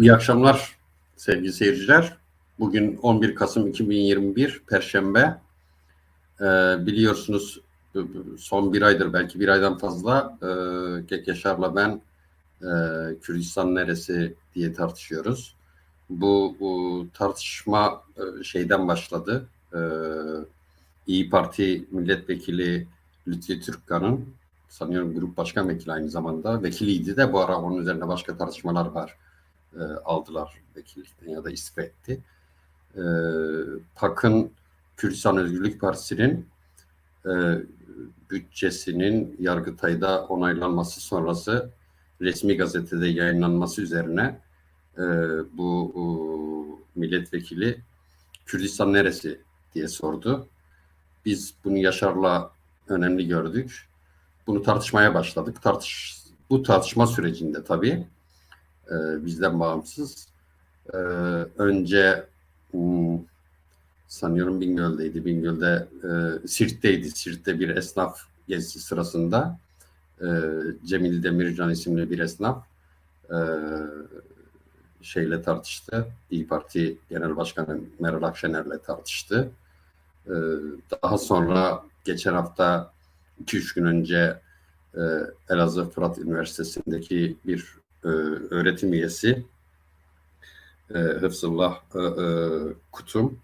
İyi akşamlar sevgili seyirciler. Bugün 11 Kasım 2021 Perşembe. Biliyorsunuz son bir aydır, belki bir aydan fazla Kek Yaşar'la ben Kürdistan neresi diye tartışıyoruz. Bu tartışma şeyden başladı. İyi Parti milletvekili Lütfi Türkkan'ın, sanıyorum grup başkan vekili aynı zamanda, vekiliydi de bu ara onun üzerine başka tartışmalar var. Aldılar vekillikten ya da istifa etti. PAK'ın, Kürdistan Özgürlük Partisi'nin bütçesinin Yargıtay'da onaylanması sonrası resmi gazetede yayınlanması üzerine bu milletvekili Kürdistan neresi diye sordu. Biz bunu Yaşar'la önemli gördük. Bunu tartışmaya başladık. Bu tartışma sürecinde tabii bizden bağımsız önce sanıyorum Bingöl'deydi. Bingöl'de Sirt'teydi. Sirt'te bir esnaf gezisi sırasında Cemil Demircan isimli bir esnaf şeyle tartıştı. İyi Parti Genel Başkanı Meral Akşener'le tartıştı. Daha sonra geçen hafta 2-3 gün önce Elazığ Fırat Üniversitesi'ndeki bir öğretim üyesi Hıfzullah Kutum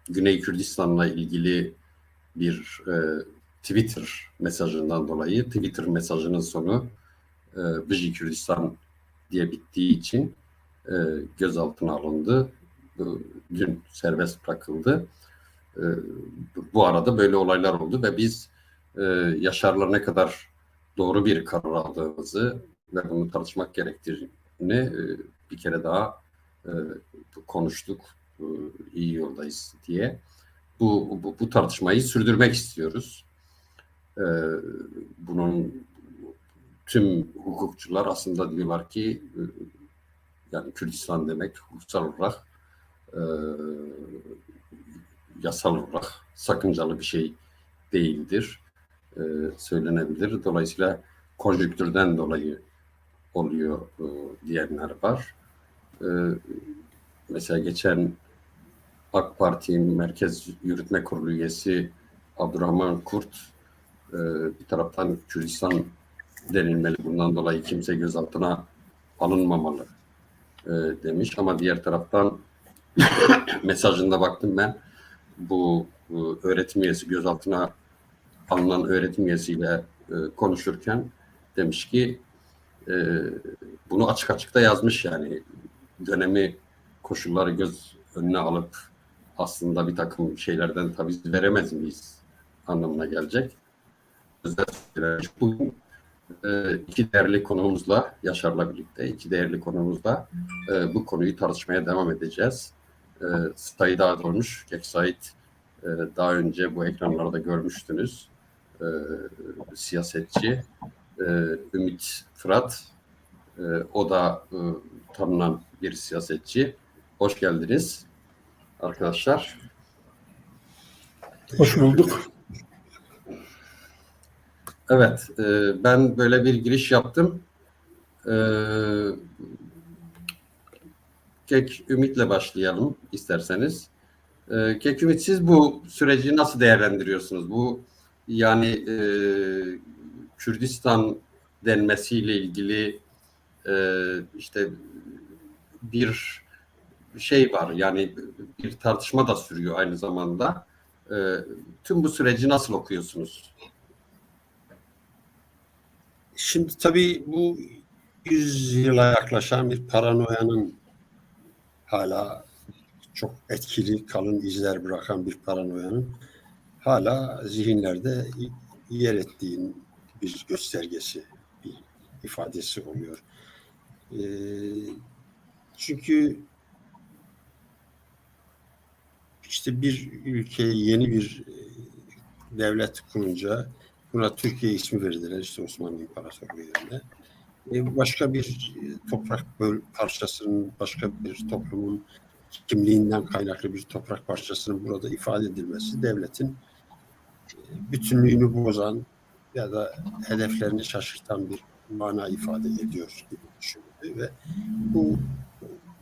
Güney Kürdistan'la ilgili bir Twitter mesajından dolayı, Twitter mesajının sonu Bıcı Kürdistan diye bittiği için gözaltına alındı. Dün serbest bırakıldı. Bu arada böyle olaylar oldu ve biz Yaşar'la ne kadar doğru bir karar aldığımızı ve bunu tartışmak gerektiğini bir kere daha konuştuk. İyi yoldayız diye. Bu tartışmayı sürdürmek istiyoruz. Bunun tüm hukukçular aslında diyorlar ki yani Kürdistan demek hukuksal olarak yasal olarak sakıncalı bir şey değildir. Söylenebilir. Dolayısıyla konjüktürden dolayı oluyor diyenler var. Mesela geçen AK Parti Merkez Yürütme Kurulu üyesi Abdurrahman Kurt bir taraftan Kürdistan denilmeli, bundan dolayı kimse gözaltına alınmamalı demiş, ama diğer taraftan mesajında baktım ben, bu öğretim üyesi, gözaltına alınan öğretim üyesiyle konuşurken demiş ki bunu açık açık da yazmış, yani dönemi, koşulları göz önüne alıp aslında bir takım şeylerden taviz veremez miyiz anlamına gelecek. Bugün iki değerli konuğumuzla, Yaşar'la birlikte iki değerli konuğumuzla bu konuyu tartışmaya devam edeceğiz. Said Ağdolmuş, Kek Said, daha önce bu ekranlarda görmüştünüz. Siyasetçi. Ümit Fırat, o da tanınan bir siyasetçi. Hoş geldiniz arkadaşlar. Hoş bulduk. Evet, ben böyle bir giriş yaptım. Kek Ümit'le başlayalım isterseniz. Kek Ümit, siz bu süreci nasıl değerlendiriyorsunuz? Bu yani Kürdistan denmesiyle ilgili işte bir şey var, yani bir tartışma da sürüyor aynı zamanda. Tüm bu süreci nasıl okuyorsunuz? Şimdi tabii bu 100 yıla yaklaşan bir paranoyanın, hala çok etkili, kalın izler bırakan bir paranoyanın hala zihinlerde yer ettiğin bir göstergesi, bir ifadesi oluyor. Çünkü işte bir ülkeye yeni bir devlet kurunca buna Türkiye ismi verdiler, işte Osmanlı İmparatorluğu yerine. Başka bir toprak parçasının, başka bir toplumun kimliğinden kaynaklı bir toprak parçasının burada ifade edilmesi devletin bütünlüğünü bozan ya da hedeflerini şaşırtan bir mana ifade ediyor gibi düşünüldü ve bu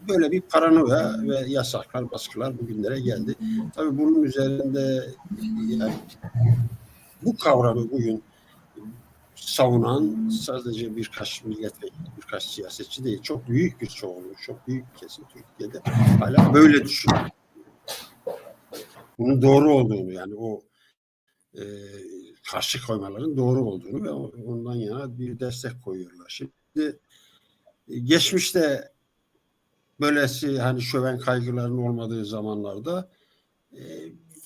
böyle bir paranoya ve yasaklar, baskılar bugünlere geldi. Tabii bunun üzerinde yani bu kavramı bugün savunan sadece birkaç milletvekili, birkaç siyasetçi değil, çok büyük bir çoğunluk, çok büyük bir kesim Türkiye'de hala böyle düşünüyor. Bunun doğru olduğunu, yani o karşı koymaların doğru olduğunu ve ondan yana bir destek koyuyorlar. Şimdi geçmişte böylesi hani şöven kaygıların olmadığı zamanlarda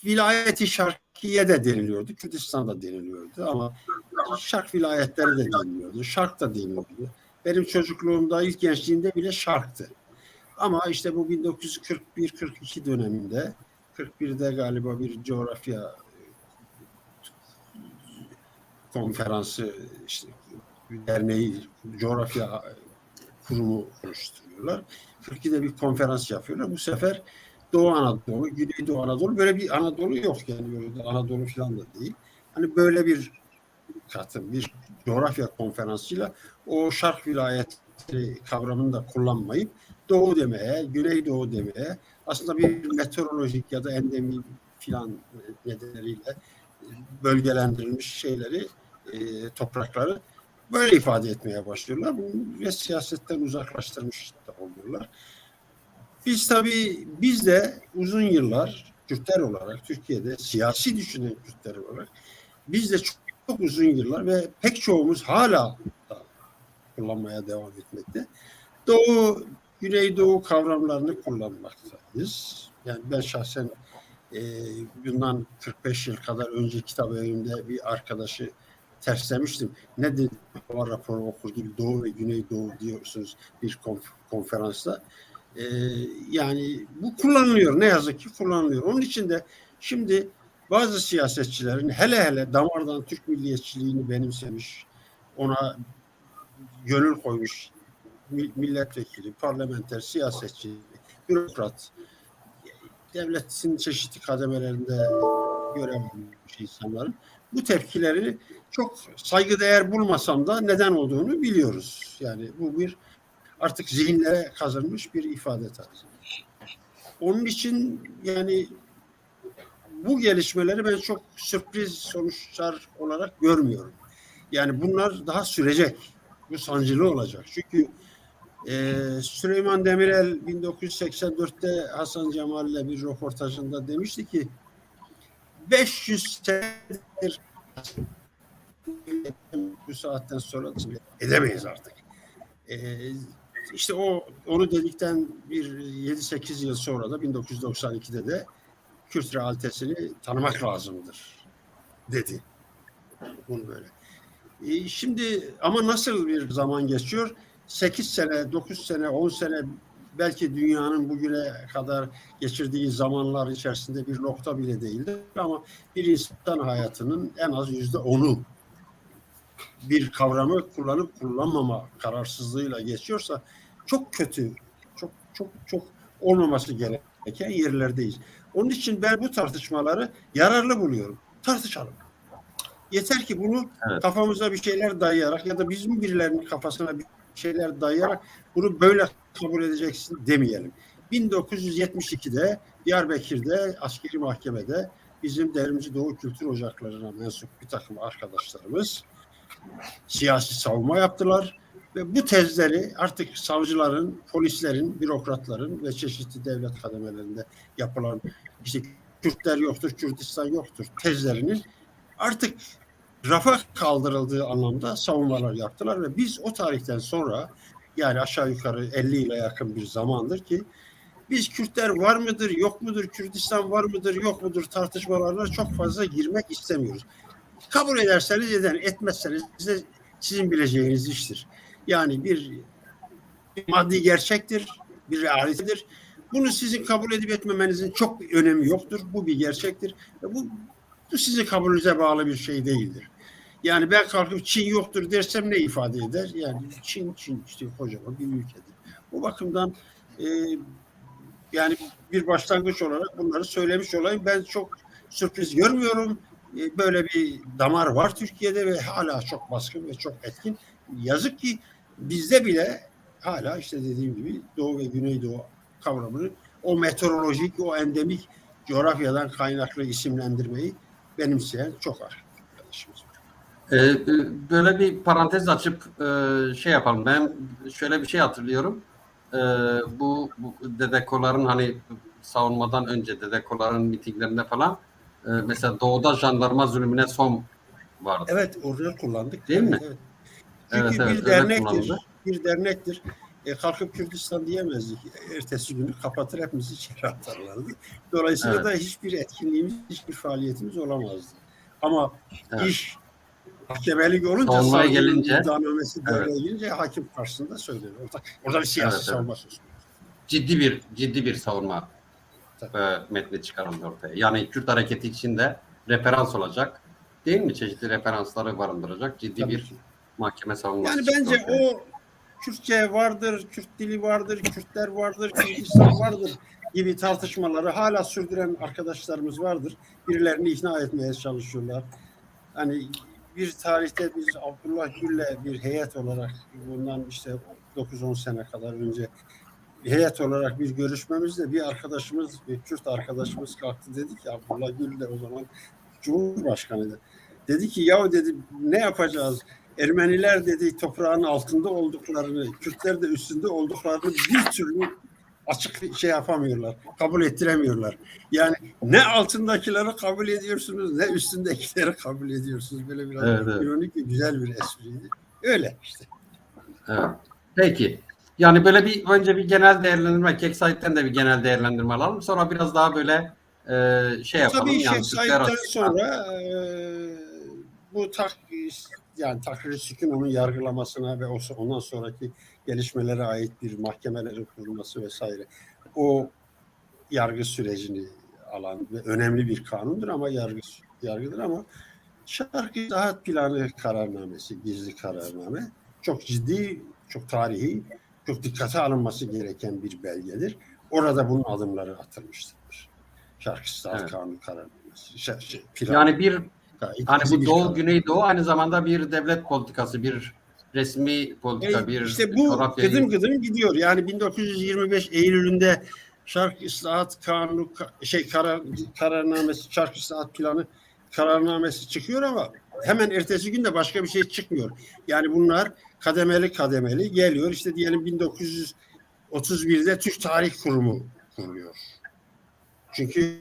vilayeti şarkiye de deniliyordu, Kürdistan'da deniliyordu ama şark vilayetleri de deniliyordu, şark da deniliyordu. Benim çocukluğumda, ilk gençliğimde bile şarktı. Ama işte bu 1941-42 döneminde, 41'de galiba bir coğrafya konferansı, işte derneği, coğrafya kurumu oluşturuyorlar. 42'de bir konferans yapıyorlar. Bu sefer Doğu Anadolu, Güneydoğu Anadolu, böyle bir Anadolu yok yani, böyle Anadolu falan da değil. Hani böyle bir katım, bir coğrafya konferansıyla o şark vilayeti kavramını da kullanmayıp Doğu demeye, Güneydoğu demeye, aslında bir meteorolojik ya da endemi filan nedeniyle bölgelendirilmiş şeyleri, toprakları böyle ifade etmeye başlıyorlar ve siyasetten uzaklaştırmış da oluyorlar. Biz de uzun yıllar Kürtler olarak, Türkiye'de siyasi düşünen Kürtler olarak biz de çok uzun yıllar ve pek çoğumuz hala da kullanmaya devam etmekte. Doğu, Güneydoğu kavramlarını kullanmaktayız. Yani ben şahsen bundan 45 yıl kadar önce kitap evimde bir arkadaşı terslemiştim. Ne dedi? Hava raporu okur gibi Doğu ve Güneydoğu diyorsunuz bir konferansta. Yani bu kullanılıyor. Ne yazık ki kullanılıyor. Onun için de şimdi bazı siyasetçilerin hele damardan Türk milliyetçiliğini benimsemiş, ona gönül koymuş milletvekili, parlamenter, siyasetçi, bürokrat, devletin çeşitli kademelerinde görev almış insanların bu tepkilerini çok saygıdeğer bulmasam da neden olduğunu biliyoruz. Yani bu bir artık zihinlere kazınmış bir ifade tarzı. Onun için yani bu gelişmeleri ben çok sürpriz sonuçlar olarak görmüyorum. Yani bunlar daha sürecek. Bu sancılı olacak. Çünkü Süleyman Demirel 1984'te Hasan Cemal ile bir röportajında demişti ki 500 senedir bu saatten sonra edemeyiz artık. İşte onu dedikten bir 7-8 yıl sonra da 1992'de de Kürt realitesini tanımak lazımdır dedi. Bunu böyle. Şimdi ama nasıl bir zaman geçiyor? 8 sene, 9 sene, 10 sene belki dünyanın bugüne kadar geçirdiği zamanlar içerisinde bir nokta bile değildir ama bir insan hayatının en az %10'u bir kavramı kullanıp kullanmama kararsızlığıyla geçiyorsa çok kötü, çok olmaması gereken yerlerdeyiz. Onun için ben bu tartışmaları yararlı buluyorum. Tartışalım. Yeter ki bunu kafamıza bir şeyler dayayarak ya da bizim birilerinin kafasına bir şeyler dayayarak bunu böyle kabul edeceksin demeyelim. 1972'de Diyarbakır'da askeri mahkemede bizim Devrimci Doğu Kültür Ocakları'na mensup bir takım arkadaşlarımız siyasi savunma yaptılar ve bu tezleri artık savcıların, polislerin, bürokratların ve çeşitli devlet kademelerinde yapılan işte Kürtler yoktur, Kürdistan yoktur tezlerinin artık rafa kaldırıldığı anlamda savunmalar yaptılar ve biz o tarihten sonra yani aşağı yukarı 50 yıla yakın bir zamandır ki biz Kürtler var mıdır, yok mudur, Kürdistan var mıdır, yok mudur tartışmalarına çok fazla girmek istemiyoruz. Kabul ederseniz eder, etmezseniz de sizin bileceğiniz iştir. Yani bir maddi gerçektir, bir realitedir. Bunu sizin kabul edip etmemenizin çok bir önemi yoktur. Bu bir gerçektir. Bu sizin kabulünüze bağlı bir şey değildir. Yani ben kalkıp Çin yoktur dersem ne ifade eder? Yani Çin işte kocaman bir ülkedir. Bu bakımdan yani bir başlangıç olarak bunları söylemiş olayım. Ben çok sürpriz görmüyorum. Böyle bir damar var Türkiye'de ve hala çok baskın ve çok etkin. Yazık ki bizde bile hala işte dediğim gibi Doğu ve Güneydoğu kavramını o meteorolojik, o endemik coğrafyadan kaynaklı isimlendirmeyi benimseyen çok arkadaşımız var. Böyle bir parantez açıp şey yapalım. Ben şöyle bir şey hatırlıyorum. Bu Dedekoların hani savunmadan önce Dedekoların mitinglerinde falan mesela doğuda jandarma zulmüne son vardı. Evet, orada kullandık. Değil Evet, mi? evet. Evet, Çünkü evet, bir öyle kullanıldı. dernektir. Kalkıp Kürdistan diyemezdik. Ertesi günü kapatır hepimizi içeri atarlardı. Dolayısıyla Evet, da hiçbir etkinliğimiz, hiçbir faaliyetimiz olamazdı. Ama evet. iş mahkemelik olunca, Savunmaya savcının gelince iddianamesi evet, devreye girince hakim karşısında söylenir. Orada bir siyasi evet, evet. savunma söz konusu. Ciddi bir savunma Tabii. metni çıkarıldı ortaya. Yani Kürt hareketi içinde referans olacak. Değil mi? Çeşitli referansları barındıracak ciddi Tabii bir ki. mahkeme savunması Yani çıktı bence ortaya. o Kürtçe vardır, Kürt dili vardır, Kürtler vardır, Kürdistan vardır gibi tartışmaları hala sürdüren arkadaşlarımız vardır. Birilerini ikna etmeye çalışıyorlar. Hani bir tarihte biz Abdullah Gül'le bir heyet olarak bundan işte 9-10 sene kadar önce heyet olarak bir görüşmemizde bir arkadaşımız, bir Kürt arkadaşımız kalktı dedi ki Abdullah Gül de o zaman Cumhurbaşkanıydı. Dedi ki ya dedi ne yapacağız? Ermeniler dedi toprağın altında olduklarını, Kürtler de üstünde olduklarını bir türlü açık şey yapamıyorlar, kabul ettiremiyorlar. Yani ne altındakileri kabul ediyorsunuz, ne üstündekileri kabul ediyorsunuz. Böyle biraz Evet, evet, ironik ve güzel bir espriydi. Öyle işte. evet. Peki. Yani böyle bir önce bir genel değerlendirme, Keksait'ten de bir genel değerlendirme alalım. Sonra biraz daha böyle şey Tabii yapalım. Şeyh Yani Türkler Said'den açısından. sonra bu yani Takrir-i Sükun onun yargılamasına ve ondan sonraki gelişmelere ait bir mahkemelerin kurulması vesaire. O yargı sürecini alan ve önemli bir kanundur ama yargıdır ama Şarkı İzahat Planı kararnamesi, gizli kararname çok ciddi, çok tarihi, çok dikkate alınması gereken bir belgedir. Orada bunun adımları atılmıştır. Şarkı İzahat Evet. Kanunu kararnamesi, planı. Yani bir Gayet hani gizli bu bir Doğu karar. Güneydoğu aynı zamanda bir devlet politikası, bir resmi politika, bir İşte bu coğrafyayı gıdım gıdım gidiyor. Yani 1925 Eylül'ünde Şark İslahat Kanunu kararnamesi, Şark İslahat Planı kararnamesi çıkıyor ama hemen ertesi gün de başka bir şey çıkmıyor. Yani bunlar kademeli kademeli geliyor. İşte diyelim 1931'de Türk Tarih Kurumu kuruluyor. Çünkü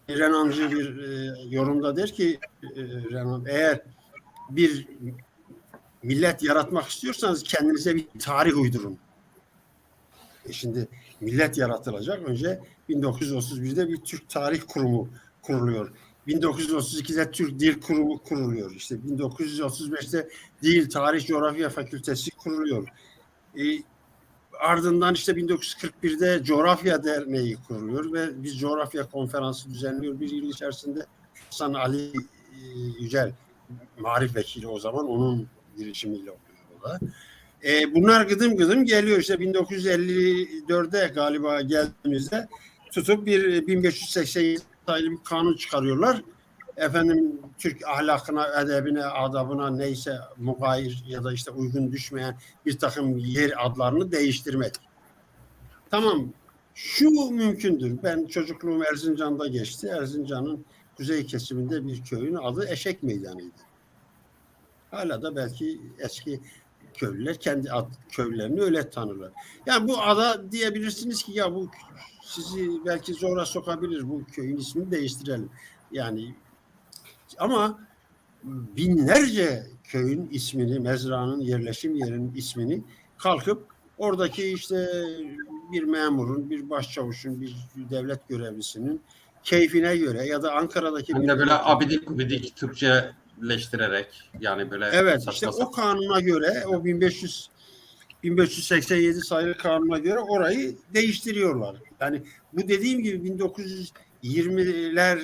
Renancı bir yorumda der ki Renan eğer bir millet yaratmak istiyorsanız kendinize bir tarih uydurun. Şimdi millet yaratılacak. Önce 1931'de bir Türk Tarih Kurumu kuruluyor. 1932'de Türk Dil Kurumu kuruluyor. İşte 1935'te Dil, Tarih, Coğrafya Fakültesi kuruluyor. Ardından işte 1941'de Coğrafya Derneği kuruluyor ve biz coğrafya konferansı düzenliyor bir yıl içerisinde. Hasan Ali Yücel, Marif Vekili o zaman onun girişimiyle oluyor o da. Bunlar gıdım gıdım geliyor. İşte 1954'de galiba geldiğimizde tutup bir 1587 sayılı bir kanun çıkarıyorlar. Efendim Türk ahlakına, edebine, adabına neyse mugayir ya da işte uygun düşmeyen bir takım yer adlarını değiştirmek. Tamam. Şu mümkündür. Ben çocukluğum Erzincan'da geçti. Erzincan'ın kuzey kesiminde bir köyün adı Eşek Meydanı'ydı. Hala da belki eski köylüler kendi köylerini öyle tanırlar. Yani bu ada diyebilirsiniz ki ya bu sizi belki zora sokabilir, bu köyün ismini değiştirelim. Yani ama binlerce köyün ismini, mezranın, yerleşim yerinin ismini kalkıp oradaki işte bir memurun, bir başçavuşun, bir devlet görevlisinin keyfine göre ya da Ankara'daki hem bir de böyle öğretmen. abidik gubidik Türkçeleştirerek yani böyle Evet, işte saçma o sapan. kanuna göre, o 1587 sayılı kanuna göre orayı değiştiriyorlar. Yani bu dediğim gibi 1920'ler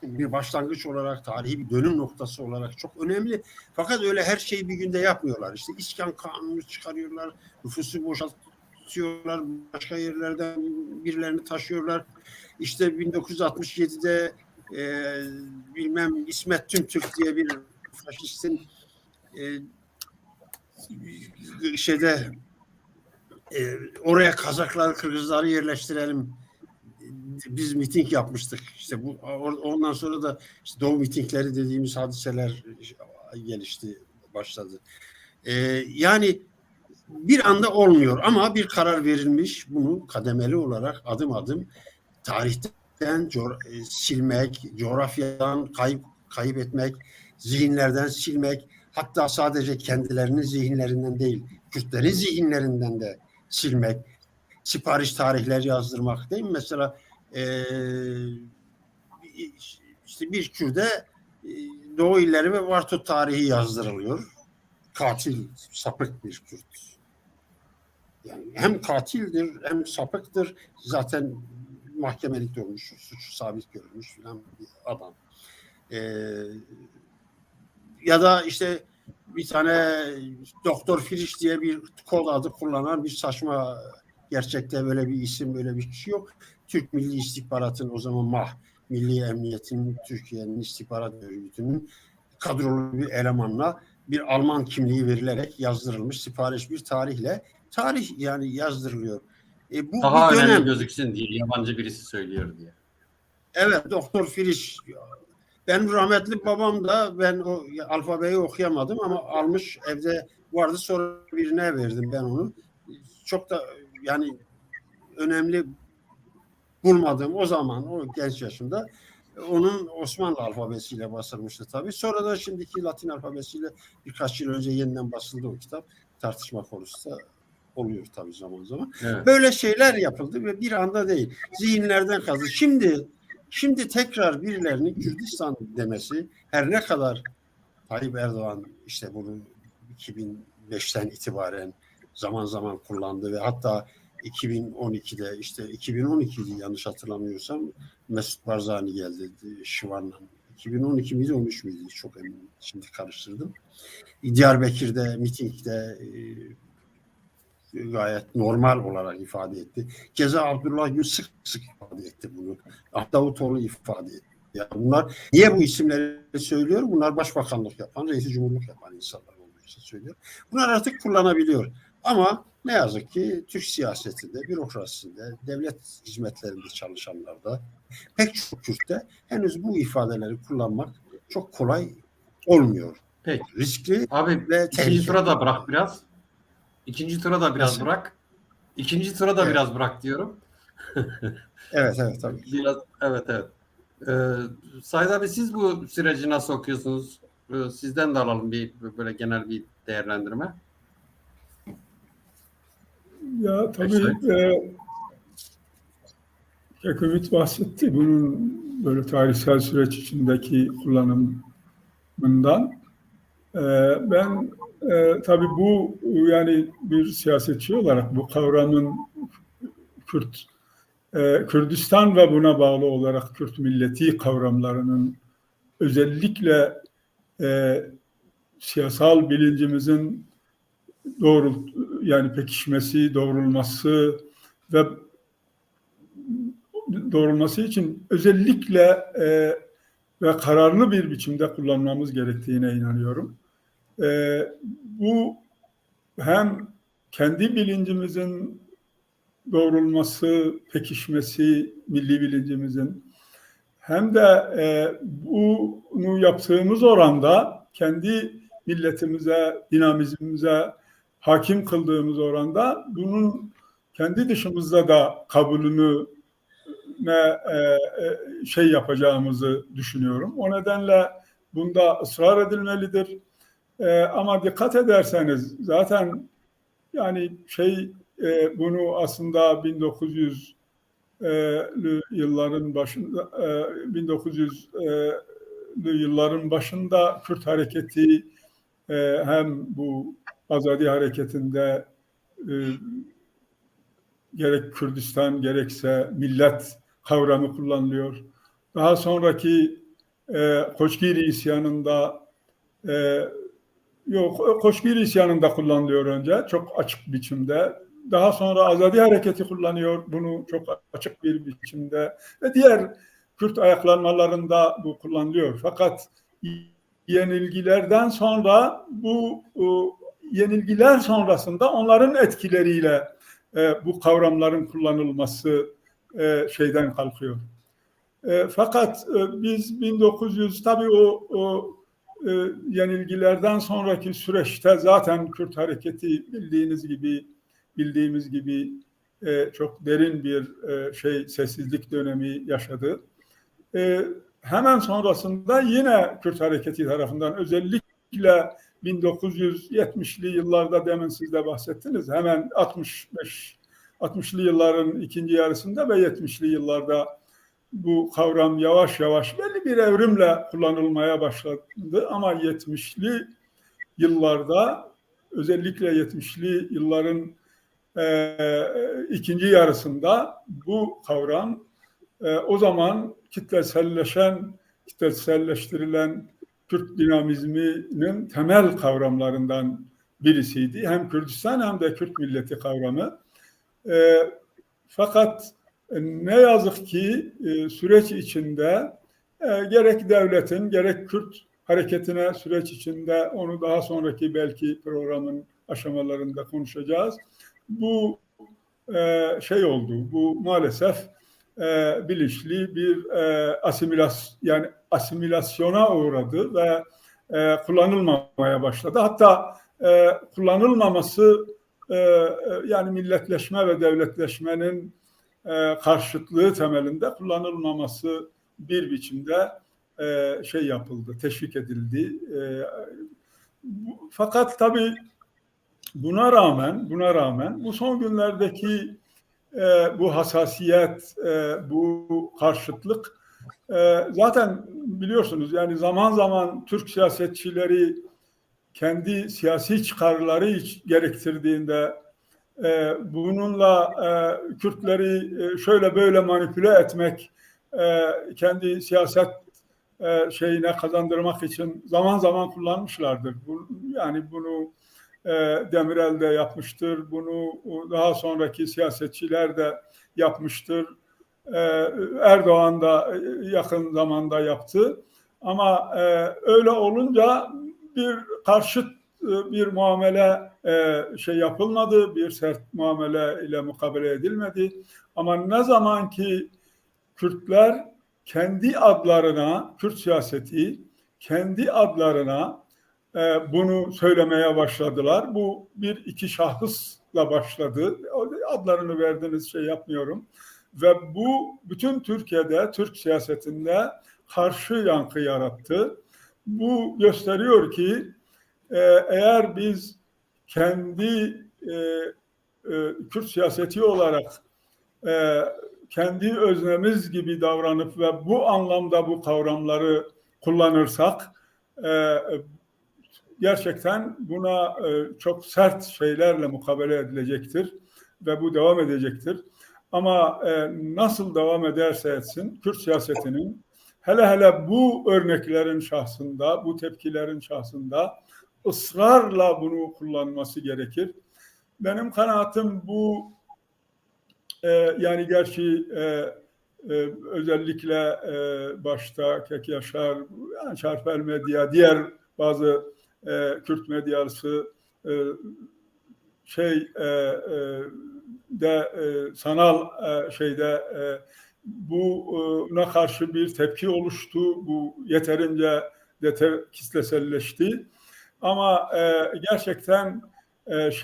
bir başlangıç olarak, tarihi bir dönüm noktası olarak çok önemli. Fakat öyle her şeyi bir günde yapmıyorlar. İşte İskan Kanunu çıkarıyorlar, nüfusu boşaltıyorlar, başka yerlerden birilerini taşıyorlar. İşte 1967'de bilmem İsmet Tümtürk diye bir faşistin şeyde oraya Kazakları, Kırgızları yerleştirelim. Biz miting yapmıştık. İşte bu ondan sonra da işte Doğu mitingleri dediğimiz hadiseler gelişti, başladı. Yani bir anda olmuyor ama bir karar verilmiş. Bunu kademeli olarak adım adım tarihten silmek, coğrafyadan kayıp etmek, zihinlerden silmek, hatta sadece kendilerinin zihinlerinden değil, Kürtlerin zihinlerinden de silmek, sipariş tarihler yazdırmak değil mi? Mesela işte bir Kürt'e Doğu illeri ve Varto tarihi yazdırılıyor. Katil, sapık bir Kürt. Yani hem katildir hem sapıktır. Zaten mahkemelikte olmuş, suç sabit görülmüş falan bir adam. Ya da işte bir tane Doktor Firiş diye bir kod adı kullanan bir saçma, gerçekte böyle bir isim, böyle bir kişi yok. Türk Milli İstihbarat'ın, o zaman MAH, Milli Emniyet'in, Türkiye'nin istihbarat örgütünün kadrolu bir elemanla bir Alman kimliği verilerek yazdırılmış sipariş bir tarihle, tarih yani yazdırılıyor. Bu Daha bir önemli dönem. gözüksün diye, yabancı birisi söylüyor diye. Evet, Doktor Firiş. Ben rahmetli babam da, ben o alfabeyi okuyamadım ama almış, evde vardı, sonra birine verdim ben onu. Çok da yani önemli bulmadım o zaman, o genç yaşımda. Onun Osmanlı alfabesiyle basılmıştı tabii. Sonra da şimdiki Latin alfabesiyle birkaç yıl önce yeniden basıldı o kitap. Tartışma konusu da oluyor tabii zaman zaman. Evet. Böyle şeyler yapıldı ve bir anda değil. Zihinlerden kazı. Şimdi tekrar birilerinin Kürdistan demesi, her ne kadar Tayyip Erdoğan işte bunu 2005'ten itibaren zaman zaman kullandı ve hatta 2012'de, işte 2012'de yanlış hatırlamıyorsam, Mesut Barzani geldi Şıvan'la. 2012 miydi, 13 miydi? Çok eminim. Şimdi karıştırdım. Diyarbakır'da mitingde gayet normal olarak ifade etti. Keza Abdullah Gül sık sık ifade etti bunu. Davutoğlu ifade etti. Yani bunlar, niye bu isimleri söylüyorum? Bunlar başbakanlık yapan, reis cumhurluk yapan insanlar olduğu için söylüyorum. Bunlar artık kullanabiliyor. Ama ne yazık ki Türk siyasetinde, bürokrasisinde, devlet hizmetlerinde çalışanlarda, pek çok Kürt'te henüz bu ifadeleri kullanmak çok kolay olmuyor. Peki. Riskli Abi ve ikinci tehlikeli. tura da bırak biraz. İkinci tura da biraz Nasıl? bırak. İkinci tura da Evet. biraz bırak diyorum. Evet, tabii. Biraz, evet. Said abi, siz bu süreci nasıl okuyorsunuz? Sizden de alalım bir böyle genel bir değerlendirme. Ya tabii Said. Ümit bahsetti bunun böyle tarihsel süreç içindeki kullanımından. Ben tabii bu, yani bir siyasetçi olarak bu kavramın Kürdistan ve buna bağlı olarak Kürt milleti kavramlarının özellikle siyasal bilincimizin yani pekişmesi, doğrulması için özellikle ve kararlı bir biçimde kullanmamız gerektiğine inanıyorum. Bu hem kendi bilincimizin doğrulması, pekişmesi, milli bilincimizin, hem de bunu yaptığımız oranda kendi milletimize, dinamizmimize hakim kıldığımız oranda bunun kendi dışımızda da kabulünü yapacağımızı düşünüyorum. O nedenle bunda ısrar edilmelidir. Ama dikkat ederseniz zaten yani bunu aslında 1900'lü yılların başında Kürt hareketi hem bu Azadi hareketinde gerek Kürdistan gerekse millet kavramı kullanılıyor. Daha sonraki Koçgiri isyanında Koçgiri isyanında kullanılıyor önce çok açık biçimde. Daha sonra Azadi hareketi kullanıyor bunu çok açık bir biçimde ve diğer Kürt ayaklanmalarında bu kullanılıyor. Fakat yenilgilerden sonra yenilgiler sonrasında onların etkileriyle bu kavramların kullanılması şeyden kalkıyor. Fakat biz 1900 tabii o yenilgilerden sonraki süreçte zaten Kürt hareketi bildiğimiz gibi çok derin bir sessizlik dönemi yaşadı. Hemen sonrasında yine Kürt hareketi tarafından özellikle 1970'li yıllarda demin siz de bahsettiniz. Hemen 60'lı yılların ikinci yarısında ve 70'li yıllarda bu kavram yavaş yavaş belli bir evrimle kullanılmaya başladı. Ama 70'li yıllarda özellikle 70'li yılların ikinci yarısında bu kavram o zaman kitleselleştirilen Kürt dinamizminin temel kavramlarından birisiydi. Hem Kürdistan hem de Kürt milleti kavramı. Fakat ne yazık ki süreç içinde gerek devletin gerek Kürt hareketine süreç içinde onu daha sonraki belki programın aşamalarında konuşacağız. Bu oldu. Bu maalesef bilinçli bir asimilasyona uğradı ve kullanılmamaya başladı. Hatta kullanılmaması yani milletleşme ve devletleşmenin karşıtlığı temelinde kullanılmaması bir biçimde yapıldı, teşvik edildi. Fakat tabii buna rağmen bu son günlerdeki bu hassasiyet, bu karşıtlık zaten biliyorsunuz yani zaman zaman Türk siyasetçileri kendi siyasi çıkarları gerektirdiğinde bununla Kürtleri şöyle böyle manipüle etmek, kendi siyaset şeyine kazandırmak için zaman zaman kullanmışlardır. Yani bunu Demirel de yapmıştır, bunu daha sonraki siyasetçiler de yapmıştır. Erdoğan da yakın zamanda yaptı. Ama öyle olunca bir karşıt bir muamele yapılmadı, bir sert muamele ile mukabele edilmedi. Ama ne zaman ki Kürtler kendi adlarına, Kürt siyaseti kendi adlarına bunu söylemeye başladılar. Bu bir iki şahısla başladı. Adlarını verdiğiniz yapmıyorum. Ve bu bütün Türkiye'de, Türk siyasetinde karşı yankı yarattı. Bu gösteriyor ki eğer biz kendi Kürt siyaseti olarak kendi öznemiz gibi davranıp ve bu anlamda bu kavramları kullanırsak gerçekten buna çok sert şeylerle mukabele edilecektir ve bu devam edecektir. Ama nasıl devam ederse etsin Kürt siyasetinin hele bu örneklerin şahsında, bu tepkilerin şahsında ısrarla bunu kullanması gerekir. Benim kanaatim bu yani gerçi özellikle başta Kek Yaşar, yani Çarpel Medya, diğer bazı Kürt medyası sanal buna karşı bir tepki oluştu. Bu yeterince kitleselleşti. Ama gerçekten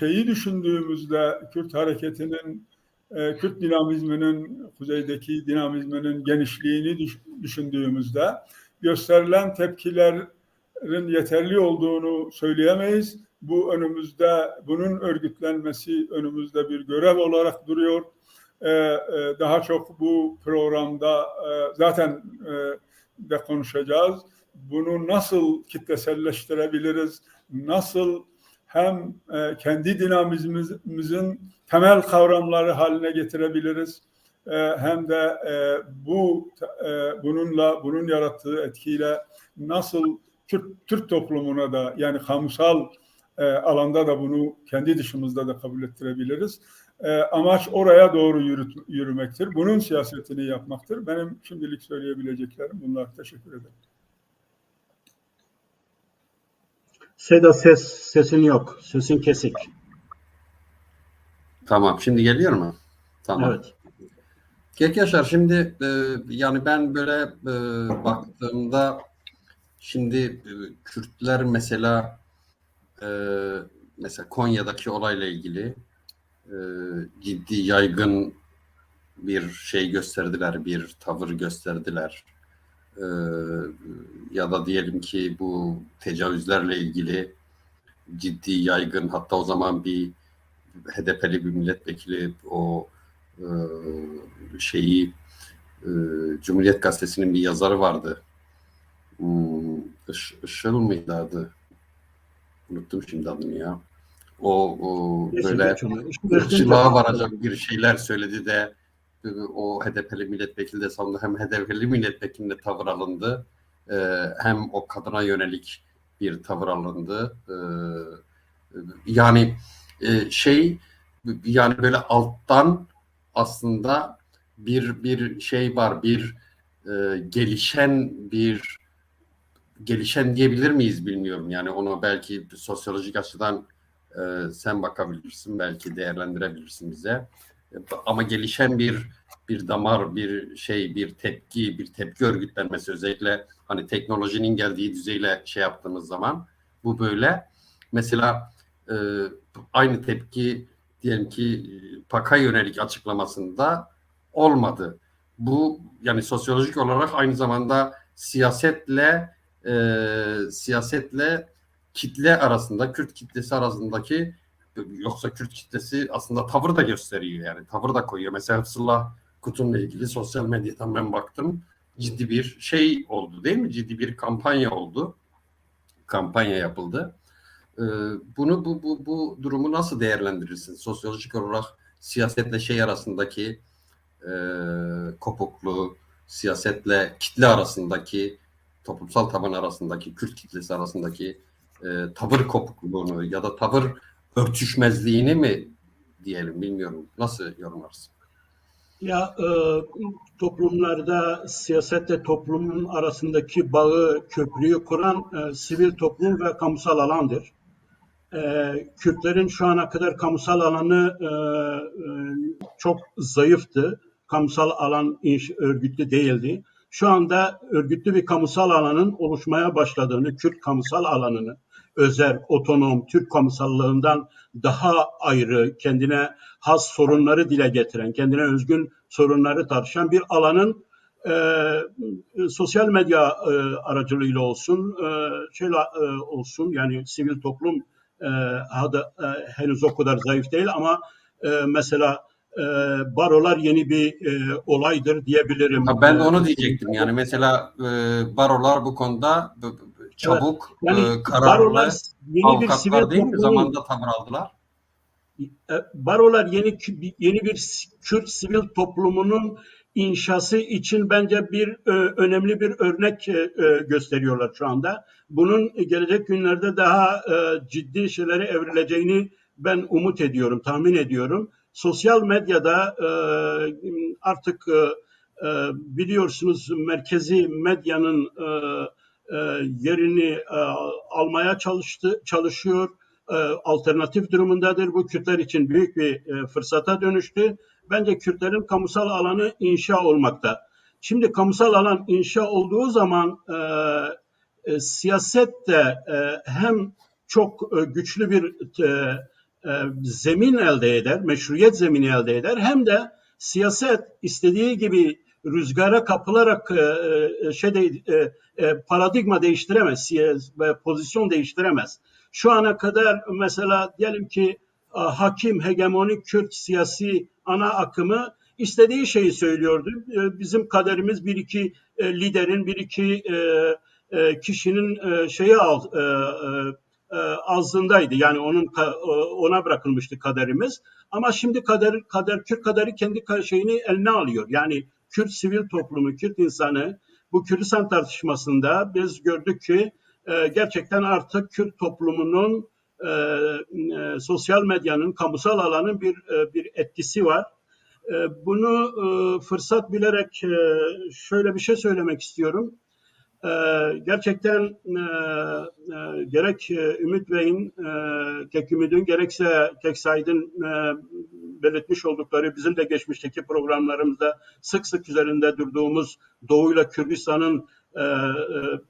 düşündüğümüzde Kürt hareketinin, Kürt dinamizminin, kuzeydeki dinamizminin genişliğini düşündüğümüzde gösterilen tepkilerin yeterli olduğunu söyleyemeyiz. Bunun örgütlenmesi önümüzde bir görev olarak duruyor. Daha çok bu programda zaten de konuşacağız. Bunu nasıl kitleselleştirebiliriz? Nasıl hem kendi dinamizmimizin temel kavramları haline getirebiliriz? Hem de bunun yarattığı etkiyle nasıl Türk toplumuna da yani kamusal alanda da bunu kendi dışımızda da kabul ettirebiliriz. Amaç oraya doğru yürümektir. Bunun siyasetini yapmaktır. Benim şimdilik söyleyebileceklerim bunlar. Teşekkür ederim. Seda sesin yok. Sesin kesik. Tamam, şimdi geliyor mu? Tamam. Evet. Yaşar, şimdi yani ben böyle baktığımda şimdi Kürtler mesela Konya'daki olayla ilgili ciddi yaygın bir şey gösterdiler, bir tavır gösterdiler. Ya da diyelim ki bu tecavüzlerle ilgili ciddi yaygın, hatta o zaman bir HDP'li bir milletvekili o Cumhuriyet Gazetesi'nin bir yazarı vardı. Işıl mıydı adı? Unuttum şimdi adını ya. O böyle ırkçılığa varacak bir şeyler söyledi de o HDP'li milletvekili de sandı, hem HDP'li milletvekiline tavır alındı, hem o kadına yönelik bir tavır alındı. Yani yani böyle alttan aslında bir şey var, bir gelişen diyebilir miyiz bilmiyorum. Yani onu belki sosyolojik açıdan sen bakabilirsin, belki değerlendirebilirsin bize. Ama gelişen bir damar, bir tepki örgütlenmesi, özellikle hani teknolojinin geldiği düzeyle şey yaptığımız zaman bu böyle. Mesela aynı tepki diyelim ki PAK'a yönelik açıklamasında olmadı. Bu yani sosyolojik olarak aynı zamanda siyasetle kitle arasında, Kürt kitlesi arasındaki, yoksa Kürt kitlesi aslında tavır da gösteriyor, yani tavır da koyuyor. Mesela Hıfzullah Kutun'la ilgili sosyal medyadan ben baktım, ciddi bir şey oldu değil mi? Ciddi bir kampanya oldu. Kampanya yapıldı. Bu durumu nasıl değerlendirirsin? Sosyolojik olarak siyasetle şey arasındaki kopukluğu, siyasetle kitle arasındaki, toplumsal taban arasındaki, Kürt kitlesi arasındaki tavır kopukluğunu ya da tavır örtüşmezliğini mi diyelim, bilmiyorum. Nasıl yorumlarsın? Ya toplumlarda siyasetle toplumun arasındaki bağı, köprüyü kuran sivil toplum ve kamusal alandır. Kürtlerin şu ana kadar kamusal alanı çok zayıftı. Kamusal alan örgütlü değildi. Şu anda örgütlü bir kamusal alanın oluşmaya başladığını, Kürt kamusal alanını, özel, otonom, Türk kamusallığından daha ayrı, kendine has sorunları dile getiren, kendine özgün sorunları tartışan bir alanın sosyal medya aracılığıyla olsun, olsun, yani sivil toplum henüz o kadar zayıf değil ama mesela barolar yeni bir olaydır diyebilirim. Ben de onu diyecektim. Yani mesela barolar bu konuda çabuk, evet. Yani kararlı yeni bir sivil avukatlar değil mi? toplumun, Zamanında tavır aldılar. barolar yeni bir Kürt sivil toplumunun inşası için bence önemli bir örnek gösteriyorlar şu anda. Bunun gelecek günlerde daha ciddi şeylere evrileceğini ben umut ediyorum, tahmin ediyorum. Sosyal medyada artık biliyorsunuz merkezi medyanın yerini almaya çalışıyor. Alternatif durumundadır. Bu Kürtler için büyük bir fırsata dönüştü. Bence Kürtlerin kamusal alanı inşa olmakta. Şimdi kamusal alan inşa olduğu zaman siyaset de hem çok güçlü bir zemin elde eder, meşruiyet zemini elde eder, hem de siyaset istediği gibi rüzgara kapılarak paradigma değiştiremez, pozisyon değiştiremez. Şu ana kadar mesela diyelim ki hakim, hegemonik Kürt siyasi ana akımı istediği şeyi söylüyordu. Bizim kaderimiz bir iki liderin, bir iki kişinin ağzındaydı. Yani ona bırakılmıştı kaderimiz. Ama şimdi Kürt kaderi kendi şeyini eline alıyor. Yani Kürt sivil toplumu, Kürt insanı bu Kürdistan tartışmasında biz gördük ki gerçekten artık Kürt toplumunun sosyal medyanın, kamusal alanın bir etkisi var. Bunu fırsat bilerek şöyle bir şey söylemek istiyorum. Gerçekten gerek Ümit Bey'in, Kek Ümit'in gerekse Kek Said'in belirtmiş oldukları bizim de geçmişteki programlarımızda sık sık üzerinde durduğumuz Doğu'yla Kürdistan'ın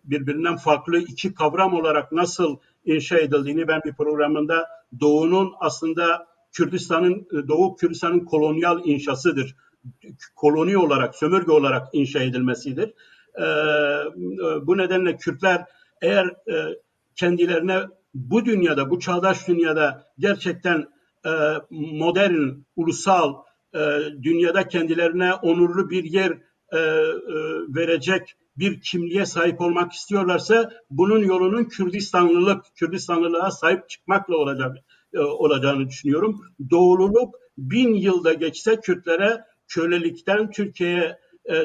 birbirinden farklı iki kavram olarak nasıl inşa edildiğini ben bir programında Doğu'nun aslında Doğu Kürdistan'ın kolonyal inşasıdır. Koloni olarak, sömürge olarak inşa edilmesidir. Bu nedenle Kürtler eğer kendilerine bu dünyada, bu çağdaş dünyada gerçekten modern, ulusal dünyada kendilerine onurlu bir yer verecek bir kimliğe sahip olmak istiyorlarsa bunun yolunun Kürdistanlılığa sahip çıkmakla olacağını düşünüyorum. Doğululuk 1000 yılda geçse Kürtlere kölelikten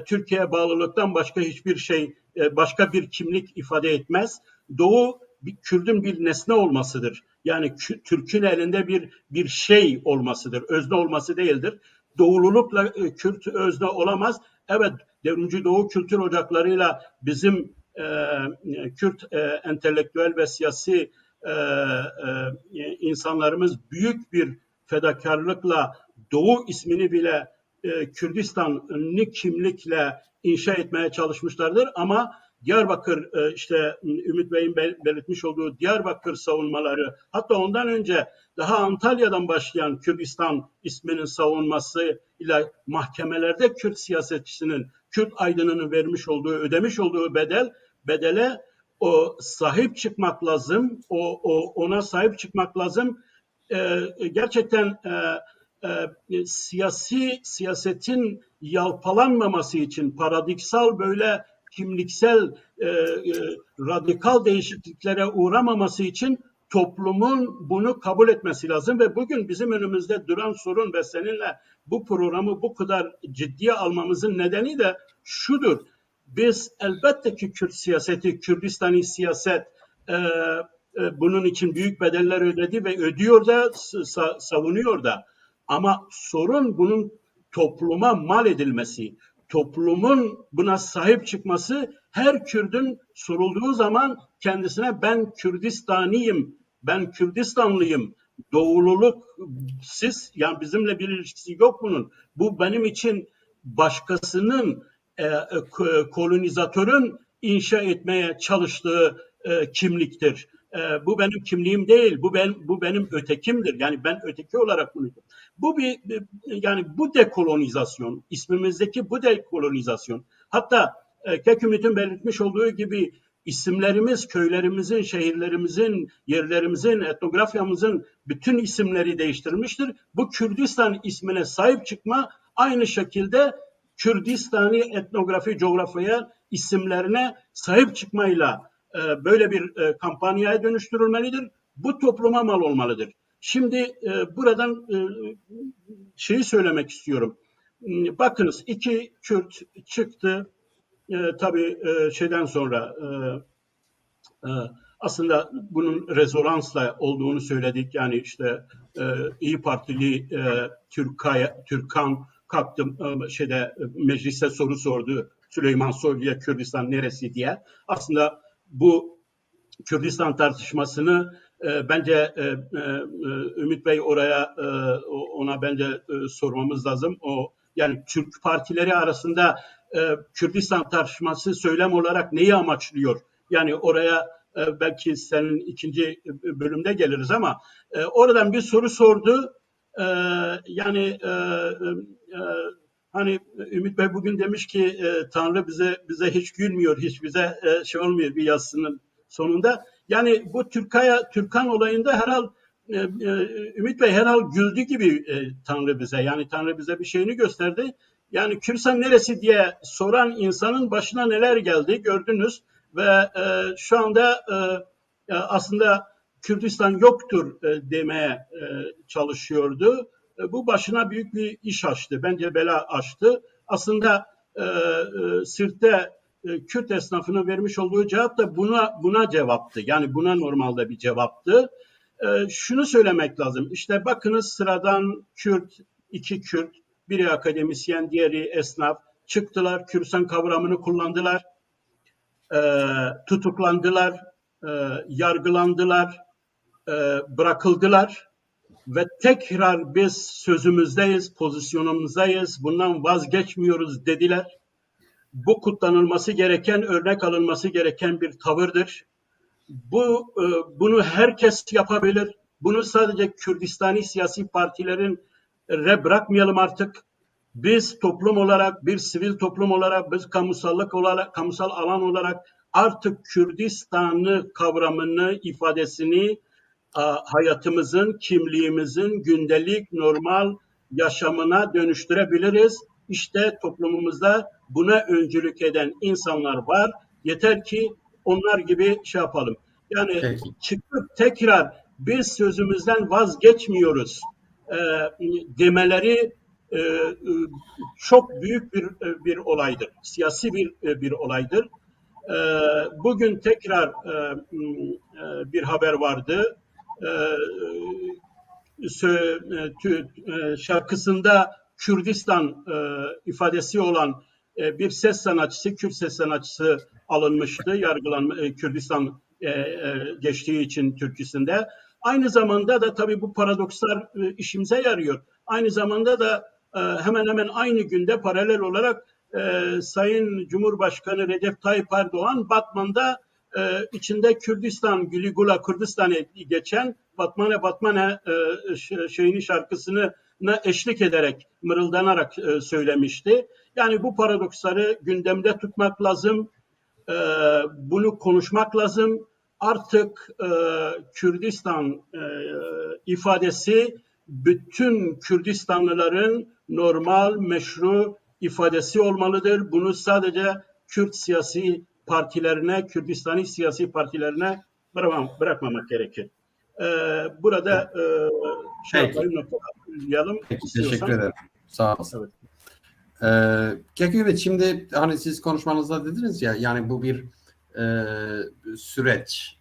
Türkiye'ye bağlılıktan başka hiçbir şey, başka bir kimlik ifade etmez. Doğu Kürt'ün bir nesne olmasıdır. Yani Türk'ün elinde bir şey olmasıdır. Özne olması değildir. Doğululukla Kürt özne olamaz. Evet, Devrimci Doğu kültür ocaklarıyla bizim Kürt entelektüel ve siyasi insanlarımız büyük bir fedakarlıkla Doğu ismini bile Kürdistanlı kimlikle inşa etmeye çalışmışlardır ama Diyarbakır işte Ümit Bey'in belirtmiş olduğu Diyarbakır savunmaları hatta ondan önce daha Antalya'dan başlayan Kürdistan isminin savunması ile mahkemelerde Kürt siyasetçisinin, Kürt aydınının ödemiş olduğu bedele sahip çıkmak lazım. Ona sahip çıkmak lazım. Gerçekten siyasetin yalpalanmaması için paradoksal böyle kimliksel radikal değişikliklere uğramaması için toplumun bunu kabul etmesi lazım ve bugün bizim önümüzde duran sorun ve seninle bu programı bu kadar ciddiye almamızın nedeni de şudur. Biz elbette ki Kürt siyaseti, Kürdistani siyaset bunun için büyük bedeller ödedi ve ödüyor da savunuyor da. Ama sorun bunun topluma mal edilmesi, toplumun buna sahip çıkması, her Kürt'ün sorulduğu zaman kendisine ben Kürdistaniyim, ben Kürdistanlıyım, doğululuk siz, yani bizimle bir ilişkisi yok bunun. Bu benim için başkasının, kolonizatörün inşa etmeye çalıştığı kimliktir. Bu benim kimliğim değil, bu benim ötekimdir. Yani ben öteki olarak bunu. Yani bu dekolonizasyon, ismimizdeki bu dekolonizasyon. Hatta Kek Ümit'in belirtmiş olduğu gibi isimlerimiz, köylerimizin, şehirlerimizin, yerlerimizin, etnografyamızın bütün isimleri değiştirilmiştir. Bu Kürdistan ismine sahip çıkma aynı şekilde Kürdistani etnografi, coğrafyaya isimlerine sahip çıkmayla böyle bir kampanyaya dönüştürülmelidir. Bu topluma mal olmalıdır. Şimdi buradan şeyi söylemek istiyorum. Bakınız 2 Kürt çıktı. Tabii şeyden sonra aslında bunun rezonansla olduğunu söyledik. Yani işte İyi Partili Türkan kalktı mecliste soru sordu. Süleyman Soylu'ya Kürdistan neresi diye. Aslında bu Kürdistan tartışmasını bence Ümit Bey ona bence sormamız lazım. Yani Türk partileri arasında Kürdistan tartışması söylem olarak neyi amaçlıyor? Yani oraya belki senin ikinci bölümde geliriz ama oradan bir soru sordu. Yani hani Ümit Bey bugün demiş ki Tanrı bize hiç gülmüyor, hiç bize şey olmuyor bir yazısının sonunda. Yani bu Türkan olayında herhal Ümit Bey herhal güldü gibi Tanrı bize. Yani Tanrı bize bir şeyini gösterdi. Yani Kürdistan neresi diye soran insanın başına neler geldi gördünüz ve şu anda aslında Kürdistan yoktur demeye çalışıyordu. Bu başına büyük bir iş açtı. Bence bela açtı. Aslında Sirt'te Kürt esnafının vermiş olduğu cevap da buna cevaptı. Yani buna normalde bir cevaptı. şunu söylemek lazım. İşte bakınız sıradan Kürt, iki Kürt, biri akademisyen, diğeri esnaf çıktılar. Kürsan kavramını kullandılar. Tutuklandılar, yargılandılar, bırakıldılar ve tekrar biz sözümüzdeyiz, pozisyonumuzdayız, bundan vazgeçmiyoruz dediler. Bu kutlanılması gereken, örnek alınması gereken bir tavırdır. Bunu herkes yapabilir. Bunu sadece Kürdistani siyasi partilerin bırakmayalım artık. Biz toplum olarak, bir sivil toplum olarak, biz kamusallık olarak, kamusal alan olarak artık Kürdistan'ı kavramını, ifadesini hayatımızın, kimliğimizin gündelik normal yaşamına dönüştürebiliriz. İşte toplumumuzda buna öncülük eden insanlar var. Yeter ki onlar gibi şey yapalım. Yani Peki. çıkıp tekrar biz sözümüzden vazgeçmiyoruz demeleri çok büyük bir olaydır. Siyasi bir olaydır. Bugün tekrar bir haber vardı. Şarkısında Kürdistan ifadesi olan bir ses sanatçısı, Kürt ses sanatçısı alınmıştı, Kürdistan geçtiği için türküsünde. Aynı zamanda da tabii bu paradokslar işimize yarıyor. Aynı zamanda da hemen hemen aynı günde paralel olarak Sayın Cumhurbaşkanı Recep Tayyip Erdoğan Batman'da içinde Kürdistan, Güligula Kürdistan'ı geçen Batmane Batmane şarkısını eşlik ederek, mırıldanarak söylemişti. Yani bu paradoksları gündemde tutmak lazım, bunu konuşmak lazım. Artık Kürdistan ifadesi bütün Kürdistanlıların normal, meşru ifadesi olmalıdır. Bunu sadece Kürt siyasi partilerine, Kürdistani siyasi partilerine bırakmamak gerekir. Burada noktalayalım. Teşekkür ederim. Sağ olasın. Evet. Keküvet, şimdi hani siz konuşmanızda dediniz ya, yani bu bir süreç.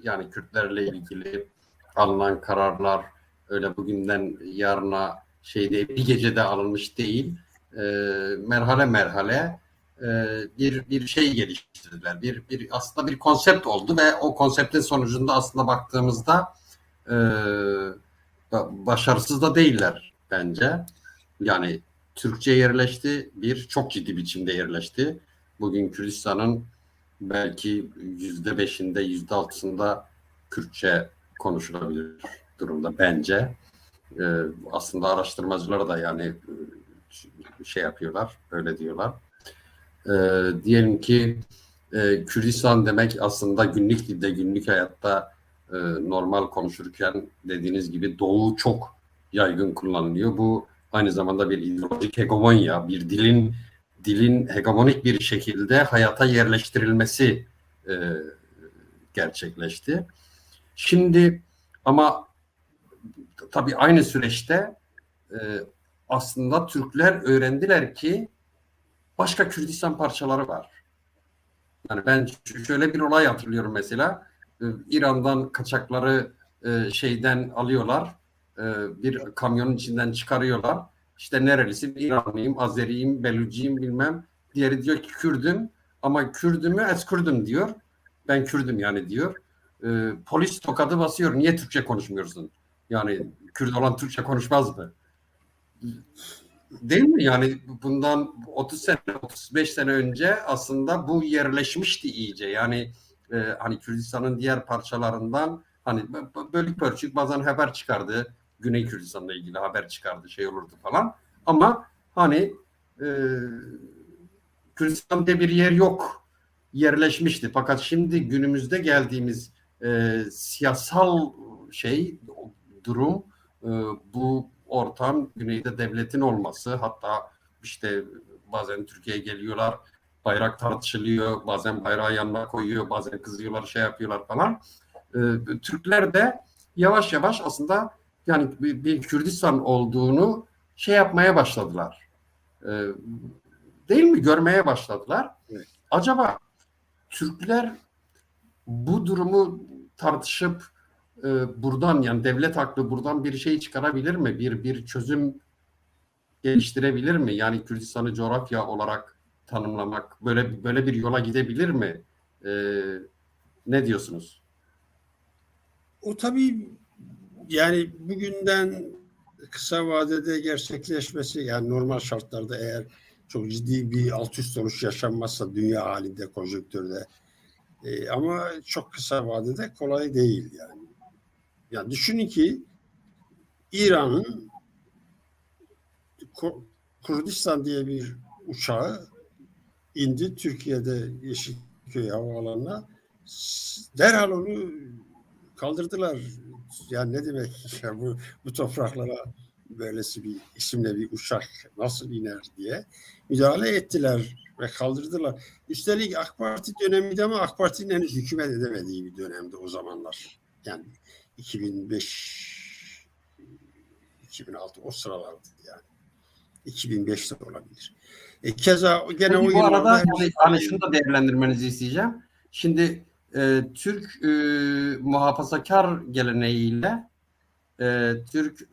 Yani Kürtlerle ilgili alınan kararlar öyle bugünden yarına bir gecede alınmış değil. Merhale merhale bir şey geliştirdiler. Aslında bir konsept oldu ve o konseptin sonucunda aslında baktığımızda başarısız da değiller bence. Yani Türkçe yerleşti, çok ciddi biçimde yerleşti. Bugün Kürdistan'ın belki %5'inde, %6'sında Kürtçe konuşulabilir durumda bence. Aslında araştırmacılar da yani yapıyorlar, öyle diyorlar. Diyelim ki Kürdistan demek aslında günlük dilde, günlük hayatta normal konuşurken dediğiniz gibi Doğu çok yaygın kullanılıyor. Bu aynı zamanda bir ideolojik hegemonya, bir dilin hegemonik bir şekilde hayata yerleştirilmesi gerçekleşti. Şimdi ama tabii aynı süreçte aslında Türkler öğrendiler ki başka Kürdistan parçaları var. Yani ben şöyle bir olay hatırlıyorum mesela. İran'dan kaçakları şeyden alıyorlar. Bir kamyonun içinden çıkarıyorlar. İşte nerelisin? İranlıyım, Azeriyim, Beluciyim bilmem. Diğeri diyor ki Kürdüm ama Kürdümü Eskürdüm diyor. Ben Kürdüm yani diyor. Polis tokadı basıyor. Niye Türkçe konuşmuyorsun? Yani Kürt olan Türkçe konuşmaz mı? Değil mi? Yani bundan 30 sene, 35 sene önce aslında bu yerleşmişti iyice. Yani hani Kürdistan'ın diğer parçalarından hani bölük pörçük bazen haber çıkardı. Güney Kürdistan'la ilgili haber çıkardı, olurdu falan. Ama hani Kürdistan'da bir yer yok. Yerleşmişti. Fakat şimdi günümüzde geldiğimiz siyasal durum, bu ortam, güneyde devletin olması, hatta işte bazen Türkiye'ye geliyorlar, bayrak tartışılıyor, bazen bayrağı yanına koyuyor, bazen kızıyorlar, yapıyorlar falan. Türkler de yavaş yavaş aslında yani bir Kürdistan olduğunu yapmaya başladılar. Değil mi? Görmeye başladılar. Evet. Acaba Türkler bu durumu tartışıp buradan, yani devlet aklı buradan bir şey çıkarabilir mi? Bir çözüm geliştirebilir mi? Yani Kürdistan'ı coğrafya olarak tanımlamak böyle bir yola gidebilir mi? Ne diyorsunuz? O tabii yani bugünden kısa vadede gerçekleşmesi, yani normal şartlarda eğer çok ciddi bir alt üst oluş yaşanmazsa dünya halinde, konjonktürde, ama çok kısa vadede kolay değil yani. Yani düşünün ki İran'ın Kurdistan diye bir uçağı indi Türkiye'de Yeşilköy Havaalanı'na, derhal onu kaldırdılar. Yani ne demek ya, bu topraklara böylesi bir isimle bir uçak nasıl iner diye müdahale ettiler ve kaldırdılar. Üstelik AK Parti dönemiydi ama AK Parti'nin henüz hükümet edemediği bir dönemde o zamanlar. Yani 2005 2006 o sıralardı yani. 2005'te olabilir. Keza gene o Bu arada yıllarda hani şunu da değerlendirmenizi isteyeceğim. Şimdi Türk muhafazakar geleneğiyle Türk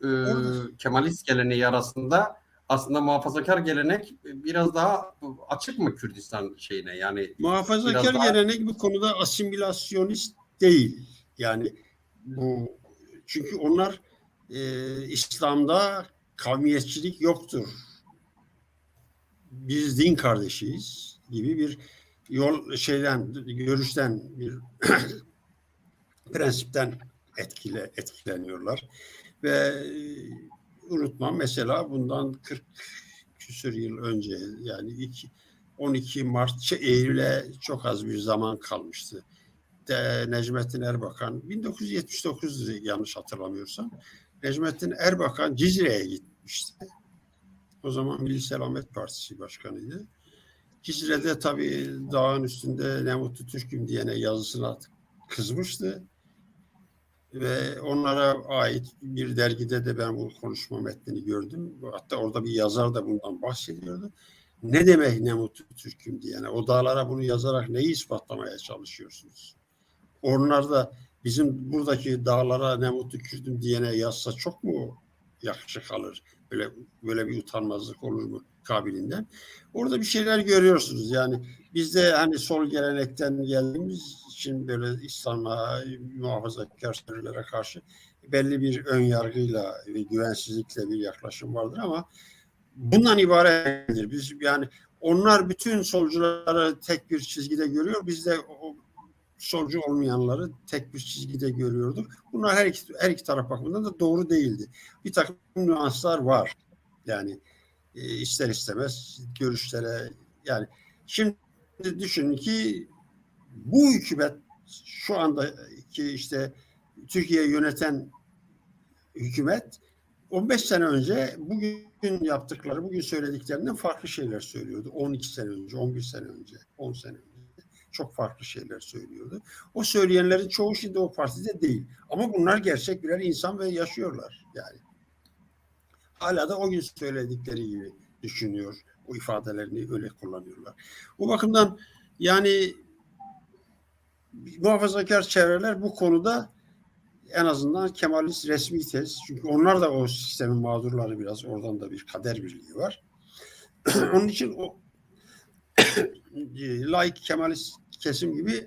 Kemalist geleneği arasında aslında muhafazakar gelenek biraz daha açık mı Kürdistan şeyine? Yani muhafazakar biraz daha gelenek bu konuda asimilasyonist değil. Yani bu, çünkü onlar İslam'da kavmiyetçilik yoktur, biz din kardeşiyiz gibi bir görüşten, bir prensipten etkileniyorlar. Ve unutmam, mesela bundan 40 küsur yıl önce, yani 12 Mart Eylül'e çok az bir zaman kalmıştı. Necmettin Erbakan 1979'du yanlış hatırlamıyorsam. Necmettin Erbakan Cizre'ye gitmişti. O zaman Milli Selamet Partisi başkanıydı. Cizre'de tabii dağın üstünde ne mutlu Türk'üm diyene yazısına kızmıştı. Ve onlara ait bir dergide de ben bu konuşma metnini gördüm. Hatta orada bir yazar da bundan bahsediyordu. Ne demek ne mutlu Türk'üm diyene? O dağlara bunu yazarak neyi ispatlamaya çalışıyorsunuz? Onlar da bizim buradaki dağlara ne mutlu Kürt'üm diyene yazsa çok mu yakışık alır? Böyle bir utanmazlık olur mu kabilinden? Orada bir şeyler görüyorsunuz. Yani biz de hani sol gelenekten geldiğimiz için böyle İslam'a, muhafazakar çevrelere karşı belli bir ön yargıyla ve güvensizlikle bir yaklaşım vardır ama bundan ibarettir. Biz yani onlar bütün solcuları tek bir çizgide görüyor. Biz de o solcu olmayanları tek bir çizgide görüyorduk. Bunlar her iki taraf bakımından da doğru değildi. Bir takım nüanslar var. Yani ister istemez görüşlere, yani şimdi düşünün ki bu hükümet, şu andaki işte Türkiye'yi yöneten hükümet 15 sene önce bugün yaptıkları, bugün söylediklerinden farklı şeyler söylüyordu. 12 sene önce, 11 sene önce, 10 sene önce çok farklı şeyler söylüyordu. O söyleyenlerin çoğu şimdi o partide değil. Ama bunlar gerçek birer insan ve yaşıyorlar yani. Hala da o gün söyledikleri gibi düşünüyor. O ifadelerini öyle kullanıyorlar. Bu bakımdan yani muhafazakar çevreler bu konuda en azından Kemalist resmi tez. Çünkü onlar da o sistemin mağdurları, biraz oradan da bir kader birliği var. Onun için o laik Kemalist kesim gibi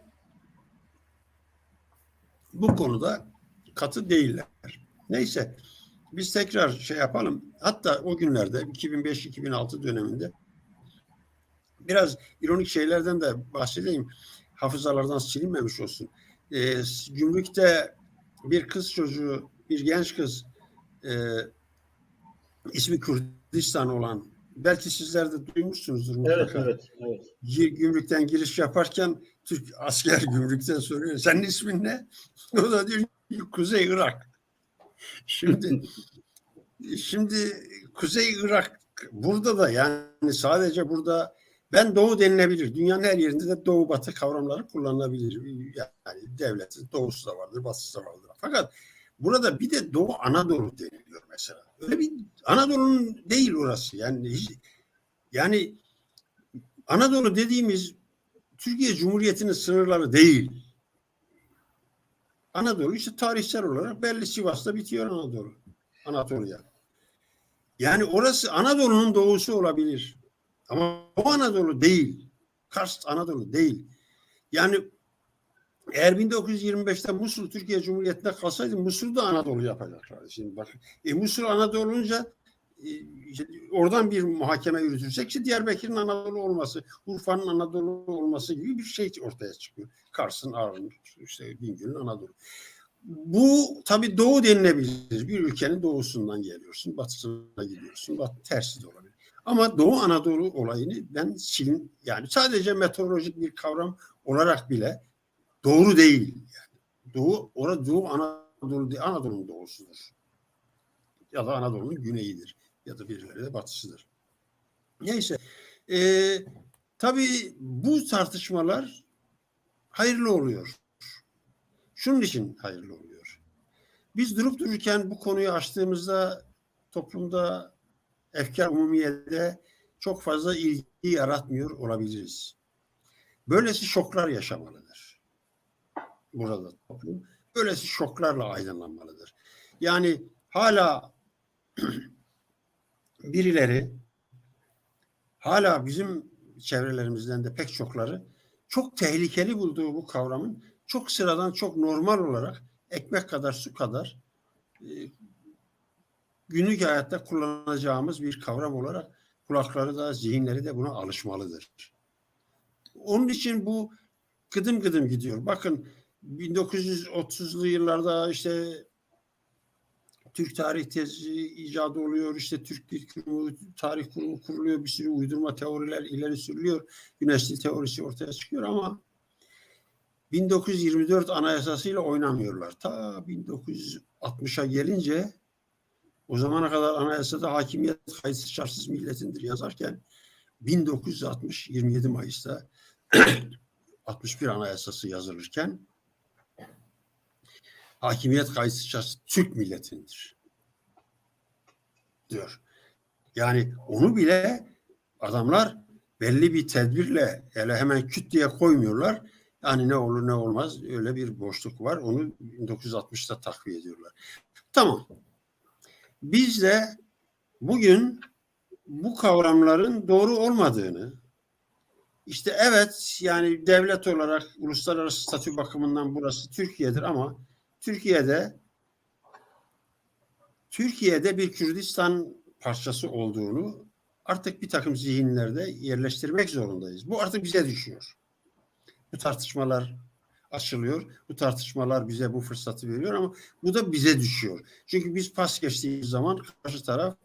bu konuda katı değiller. Neyse, biz tekrar şey yapalım. Hatta o günlerde 2005-2006 döneminde biraz ironik şeylerden de bahsedeyim. Hafızalardan silinmemiş olsun. Gümrükte bir kız çocuğu, bir genç kız, ismi Kürdistan olan, belki sizler de duymuşsunuzdur mutlaka. Evet. Gümrükten giriş yaparken Türk asker gümrükten soruyor, senin ismin ne? O da diyor Kuzey Irak. Şimdi Kuzey Irak burada da, yani sadece burada, ben Doğu denilebilir. Dünyanın her yerinde de Doğu Batı kavramları kullanılabilir. Yani devletin doğusu da vardır, batısı da vardır. Fakat burada bir de Doğu Anadolu deniliyor mesela. Öyle bir Anadolu'nun değil orası. Yani Anadolu dediğimiz Türkiye Cumhuriyeti'nin sınırları değil. Anadolu işte tarihsel olarak belli, Sivas'ta bitiyor Anadolu. Anatolia. Yani orası Anadolu'nun doğusu olabilir. Ama o Anadolu değil. Kars Anadolu değil. Yani eğer 1925'te Musul Türkiye Cumhuriyeti'nde kalsaydı Musul'u da Anadolu yapacaklardı. Şimdi bakın. Musul Anadolu olunca işte oradan bir muhakeme yürütürsek işte Diyarbakır'ın Anadolu olması, Urfa'nın Anadolu olması gibi bir şey ortaya çıkıyor. Kars'ın, Ağrı'nın, işte Bingöl'ün Anadolu. Bu tabii doğu denilebilir. Bir ülkenin doğusundan geliyorsun, batısına gidiyorsun. Tersi de olabilir. Ama Doğu Anadolu olayını ben yani sadece meteorolojik bir kavram olarak bile doğru değil. Yani Doğu Anadolu değil, Anadolu'nun doğusudur. Ya da Anadolu'nun güneyidir. Ya da birileri de batısıdır. Neyse. Tabii bu tartışmalar hayırlı oluyor. Şunun için hayırlı oluyor. Biz durup dururken bu konuyu açtığımızda toplumda, efkar umumiyede çok fazla ilgi yaratmıyor olabiliriz. Böylesi şoklar yaşamalıdır. Burada toplum böylesi şoklarla aydınlanmalıdır. Yani hala birileri, hala bizim çevrelerimizden de pek çokları çok tehlikeli bulduğu bu kavramın çok sıradan, çok normal olarak ekmek kadar, su kadar günlük hayatta kullanacağımız bir kavram olarak kulakları da, zihinleri de buna alışmalıdır. Onun için bu gıdım gıdım gidiyor. Bakın 1930'lu yıllarda işte Türk Tarih Tezi icadı oluyor, işte Türk Dil Kurumu, Tarih Kurumu kuruluyor, bir sürü uydurma teoriler ileri sürülüyor, Güneş Dil teorisi ortaya çıkıyor ama 1924 Anayasası'yla oynamıyorlar. Ta 1960'a gelince o zamana kadar anayasada hakimiyet kayıtsız şartsız milletindir yazarken 1960 27 Mayıs'ta 61 Anayasası yazılırken hakimiyet kayıtsız şartsız Türk milletindir diyor. Yani onu bile adamlar belli bir tedbirle hele hemen küt diye koymuyorlar. Yani ne olur ne olmaz öyle bir boşluk var. Onu 1960'ta takviye ediyorlar. Tamam. Biz de bugün bu kavramların doğru olmadığını, işte evet yani devlet olarak uluslararası statü bakımından burası Türkiye'dir ama Türkiye'de bir Kürdistan parçası olduğunu artık bir takım zihinlerde yerleştirmek zorundayız. Bu artık bize düşüyor. Bu tartışmalar açılıyor. Bu tartışmalar bize bu fırsatı veriyor ama bu da bize düşüyor. Çünkü biz pas geçtiğimiz zaman karşı taraf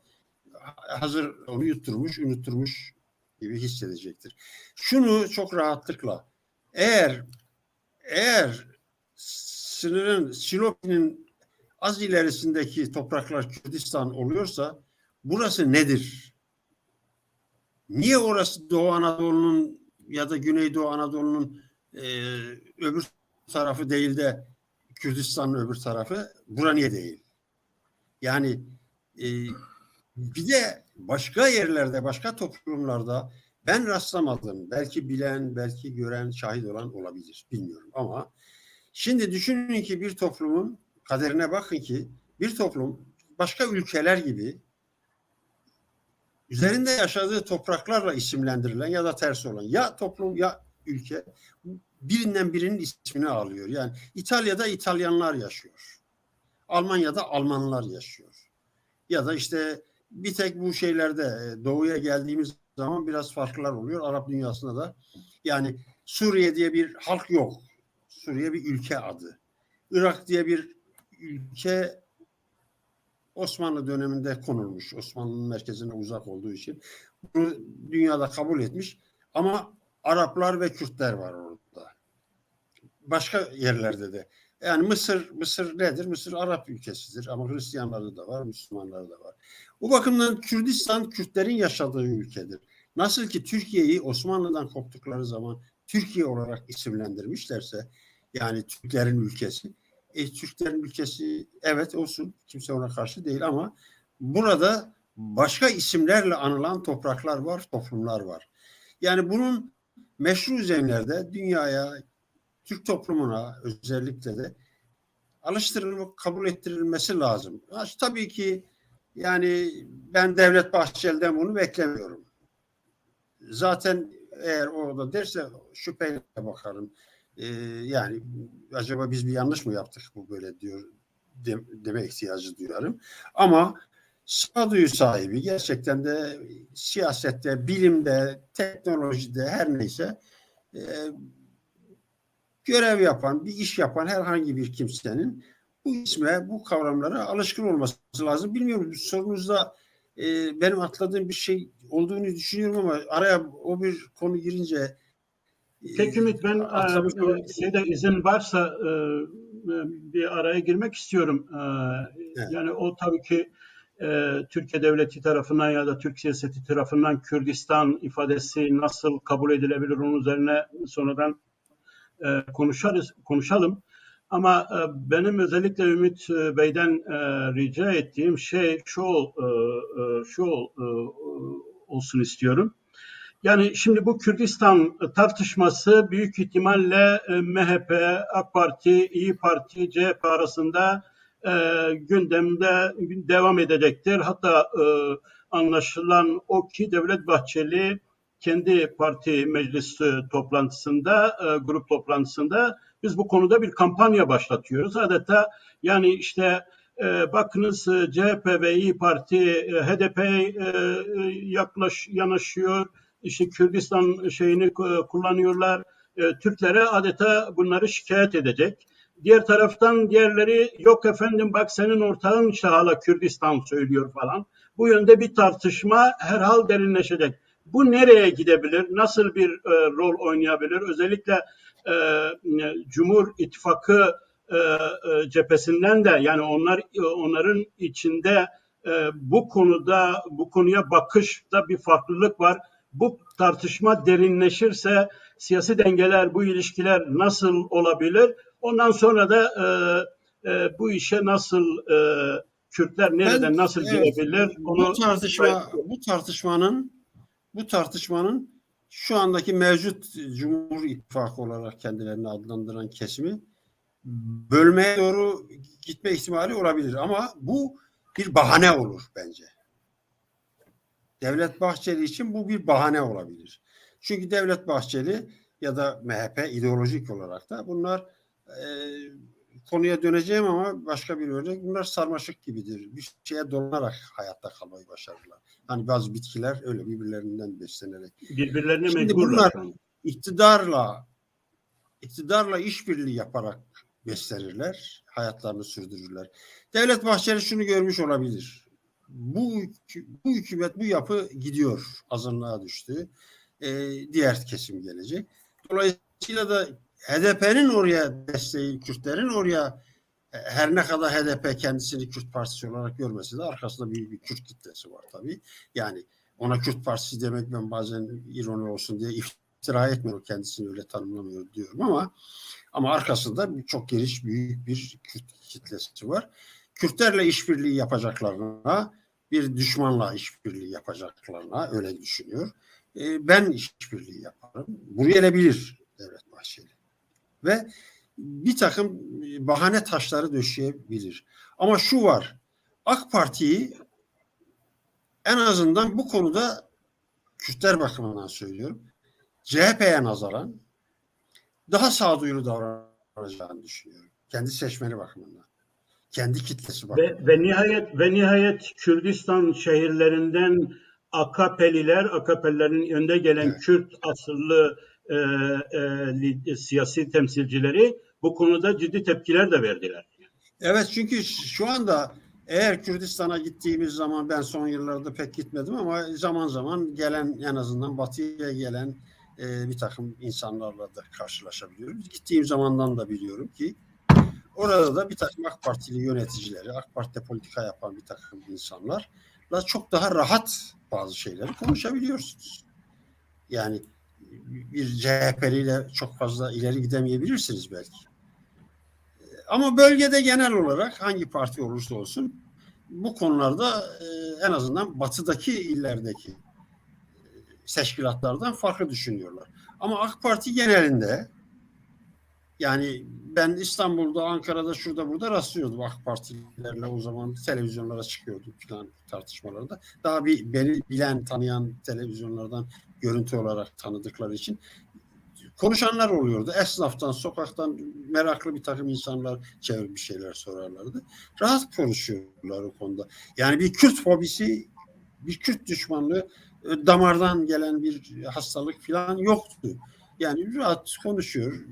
hazır onu yutturmuş, unutturmuş gibi hissedecektir. Şunu çok rahatlıkla eğer sınırın Silopi'nin az ilerisindeki topraklar Kürdistan oluyorsa burası nedir? Niye orası Doğu Anadolu'nun ya da Güneydoğu Anadolu'nun öbür tarafı değil de Kürdistan'ın öbür tarafı? Bura niye değil? Yani bir de başka yerlerde, başka toplumlarda ben rastlamadım. Belki bilen, belki gören, şahit olan olabilir. Bilmiyorum ama şimdi düşünün ki bir toplumun kaderine bakın ki bir toplum başka ülkeler gibi üzerinde yaşadığı topraklarla isimlendirilen ya da tersi olan ya toplum ya ülke birinden birinin ismini alıyor. Yani İtalya'da İtalyanlar yaşıyor. Almanya'da Almanlar yaşıyor. Ya da işte bir tek bu şeylerde doğuya geldiğimiz zaman biraz farklar oluyor. Arap dünyasında da yani Suriye diye bir halk yok. Suriye bir ülke adı. Irak diye bir ülke Osmanlı döneminde konulmuş. Osmanlı'nın merkezine uzak olduğu için. Bunu dünyada kabul etmiş. Ama Araplar ve Kürtler var orada. Başka yerlerde de. Yani Mısır nedir? Mısır Arap ülkesidir. Ama Hristiyanları da var, Müslümanları da var. Bu bakımdan Kürdistan, Kürtlerin yaşadığı ülkedir. Nasıl ki Türkiye'yi Osmanlı'dan koptukları zaman Türkiye olarak isimlendirmişlerse, yani Türklerin ülkesi, Türklerin ülkesi evet olsun, kimse ona karşı değil ama burada başka isimlerle anılan topraklar var, toplumlar var. Yani bunun meşru zemlerde dünyaya, Türk toplumuna özellikle de alıştırılıp kabul ettirilmesi lazım. Tabii ki yani ben Devlet Bahçeli'den bunu beklemiyorum. Zaten eğer o da derse şüpheyle bakarım. Yani acaba biz bir yanlış mı yaptık bu böyle diyor deme ihtiyacı duyarım. Ama sağduyu sahibi gerçekten de siyasette, bilimde, teknolojide her neyse görev yapan, bir iş yapan herhangi bir kimsenin bu isme, bu kavramlara alışkın olması lazım. Bilmiyorum sorunuzda benim atladığım bir şey olduğunu düşünüyorum ama araya o bir konu girince Peki Ümit, ben atlamış size izin varsa bir araya girmek istiyorum. Evet. Yani o tabii ki Türkiye Devleti tarafından ya da Türk siyaseti tarafından Kürdistan ifadesi nasıl kabul edilebilir onun üzerine sonradan konuşalım. Ama benim özellikle Ümit Bey'den rica ettiğim şey şu olsun istiyorum. Yani şimdi bu Kürdistan tartışması büyük ihtimalle MHP, AK Parti, İyi Parti, CHP arasında gündemde devam edecektir. Hatta anlaşılan o ki Devlet Bahçeli kendi parti meclis toplantısında, grup toplantısında biz bu konuda bir kampanya başlatıyoruz. Adeta yani işte bakınız CHP ve İyi Parti HDP'ye yanaşıyor. İşte Kürdistan şeyini kullanıyorlar. Türklere adeta bunları şikayet edecek. Diğer taraftan diğerleri yok efendim bak senin ortağın işte hala Kürdistan söylüyor falan. Bu yönde bir tartışma herhal derinleşecek. Bu nereye gidebilir? Nasıl bir rol oynayabilir? Özellikle Cumhur İttifakı cephesinden de yani onların içinde bu konuya bakışta bir farklılık var. Bu tartışma derinleşirse siyasi dengeler, bu ilişkiler nasıl olabilir? Ondan sonra da bu işe nasıl Kürtler nereden nasıl girebilir? Bu tartışmanın şu andaki mevcut Cumhur İttifakı olarak kendilerini adlandıran kesimi bölmeye doğru gitme ihtimali olabilir ama bu bir bahane olur bence. Devlet Bahçeli için bu bir bahane olabilir. Çünkü Devlet Bahçeli ya da MHP ideolojik olarak da bunlar konuya döneceğim ama başka bir örnek. Bunlar sarmaşık gibidir. Bir şeye dolanarak hayatta kalmayı başarırlar. Hani bazı bitkiler öyle birbirlerinden beslenerek. Birbirlerine Şimdi mecburlar. bunlar iktidarla işbirliği yaparak beslenirler, hayatlarını sürdürürler. Devlet Bahçeli şunu görmüş olabilir. Bu hükümet, bu yapı gidiyor, azınlığa düştü. Diğer kesim gelecek. Dolayısıyla da HDP'nin oraya desteği, Kürtlerin oraya her ne kadar HDP kendisini Kürt Partisi olarak görmese de arkasında büyük bir Kürt kitlesi var tabii. Yani ona Kürt Partisi demek ben bazen ironi olsun diye iftira etmiyorum, kendisini öyle tanımlamıyor diyorum ama arkasında çok geniş büyük bir Kürt kitlesi var. Kürtlerle işbirliği yapacaklarına, bir düşmanla işbirliği yapacaklarına öyle düşünüyor. Ben işbirliği yaparım. Buraya gelebilir Devlet Bahçeli. Ve bir takım bahane taşları döşeyebilir. Ama şu var, AK Parti'yi en azından bu konuda Kürtler bakımından söylüyorum, CHP'ye nazaran daha sağduyulu davranacağını düşünüyorum. Kendi seçmeni bakımından. Kendi kitlesi bakımından. Ve nihayet Kürdistan şehirlerinden AKP'lilerin önde gelen evet. Kürt asıllı siyasi temsilcileri bu konuda ciddi tepkiler de verdiler. Evet, çünkü şu anda eğer Kürdistan'a gittiğimiz zaman, ben son yıllarda pek gitmedim ama zaman zaman gelen, en azından batıya gelen bir takım insanlarla da karşılaşabiliyoruz. Gittiğim zamandan da biliyorum ki orada da bir takım AK Partili yöneticileri, AK Parti'de politika yapan bir takım insanlarla çok daha rahat bazı şeyleri konuşabiliyorsunuz. Yani bir CHP'liyle çok fazla ileri gidemeyebilirsiniz belki. Ama bölgede genel olarak hangi parti olursa olsun bu konularda en azından batıdaki illerdeki teşkilatlardan farklı düşünüyorlar. Ama AK Parti genelinde Yani ben İstanbul'da, Ankara'da, şurada burada rastlıyordum AK Partililerle, o zaman televizyonlara çıkıyordum falan tartışmalarda. Daha bir beni bilen, tanıyan, televizyonlardan görüntü olarak tanıdıkları için konuşanlar oluyordu. Esnaftan, sokaktan meraklı bir takım insanlar çevirip bir şeyler sorarlardı. Rahat konuşuyorlar o konuda. Yani bir Kürt fobisi, bir Kürt düşmanlığı, damardan gelen bir hastalık falan yoktu. Yani rahat konuşuyor.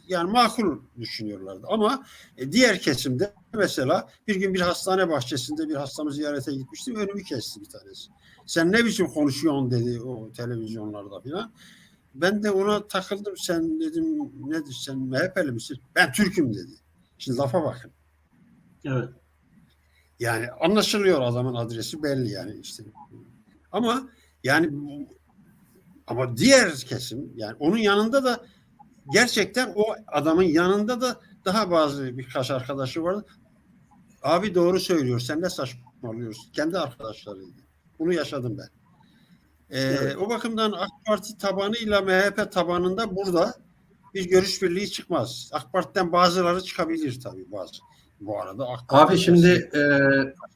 Yani makul düşünüyorlardı. Ama diğer kesimde mesela bir gün bir hastane bahçesinde bir hastamı ziyarete gitmiştim. Önümü kesti bir tanesi. Sen ne biçim konuşuyorsun dedi o televizyonlarda falan. Ben de ona takıldım. Sen dedim, nedir, sen MHP'li misin? Ben Türk'üm dedi. Şimdi lafa bakın. Evet. Yani anlaşılıyor, adamın adresi belli yani işte. Ama yani ama diğer kesim, yani onun yanında da gerçekten o adamın yanında da daha bazı birkaç arkadaşı vardı. Abi doğru söylüyor. Sen ne saçmalıyorsun? Kendi arkadaşlarıydı. Bunu yaşadım ben. Evet. O bakımdan AK Parti tabanıyla MHP tabanında burada bir görüş birliği çıkmaz. AK Parti'den bazıları çıkabilir tabii bazı. Bu arada AK Abi Parti şimdi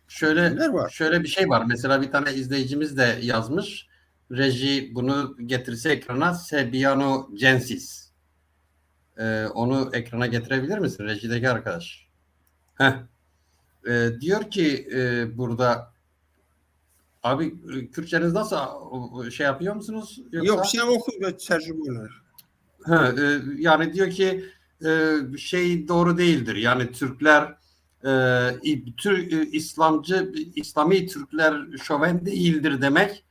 şöyle var. şöyle bir şey var. Mesela bir tane izleyicimiz de yazmış. Reji bunu getirse ekrana, Sebiano Censis. Onu ekrana getirebilir misin? Rejideki arkadaş. Heh. Diyor ki burada abi Kürtçeniz nasıl, şey yapıyor musunuz Yok, yoksa? sen oku ve tercüme olarak. Ha, yani diyor ki şey doğru değildir. Yani Türkler İslami Türkler şoven değildir demek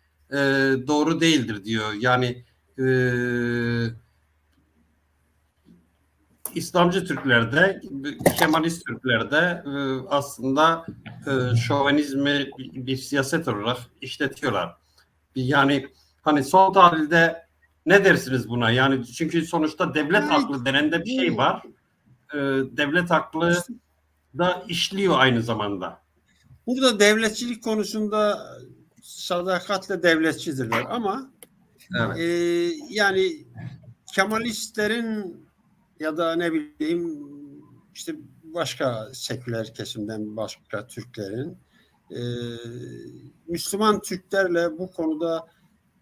doğru değildir diyor. Yani e, İslamcı Türklerde, Kemalist Türklerde aslında şovenizmi bir siyaset olarak işletiyorlar. Yani hani son tahlilde ne dersiniz buna? Yani çünkü sonuçta devlet Yani aklı denen de bir şey bu var. Devlet aklı işte da işliyor aynı zamanda. burada devletçilik konusunda sadakatle devletçidirler ama Evet. yani Kemalistlerin ya da ne bileyim işte başka seküler kesimden başka Türklerin e, Müslüman Türklerle bu konuda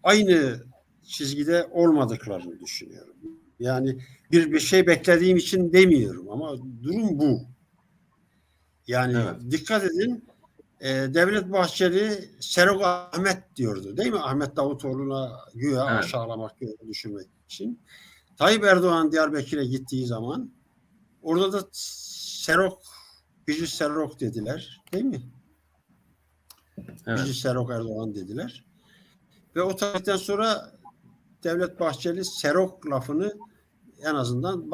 aynı çizgide olmadıklarını düşünüyorum. Yani bir şey beklediğim için demiyorum ama durum bu. Yani Evet. dikkat edin, Devlet Bahçeli Serok Ahmet diyordu değil mi? Ahmet Davutoğlu'na güya Evet. aşağılamak, güya düşürmek için. Tayyip Erdoğan Diyarbakır'a gittiği zaman orada da Serok, Bici Serok dediler değil mi? Evet. Bici Serok Erdoğan dediler. Ve o tarihten sonra Devlet Bahçeli Serok lafını en azından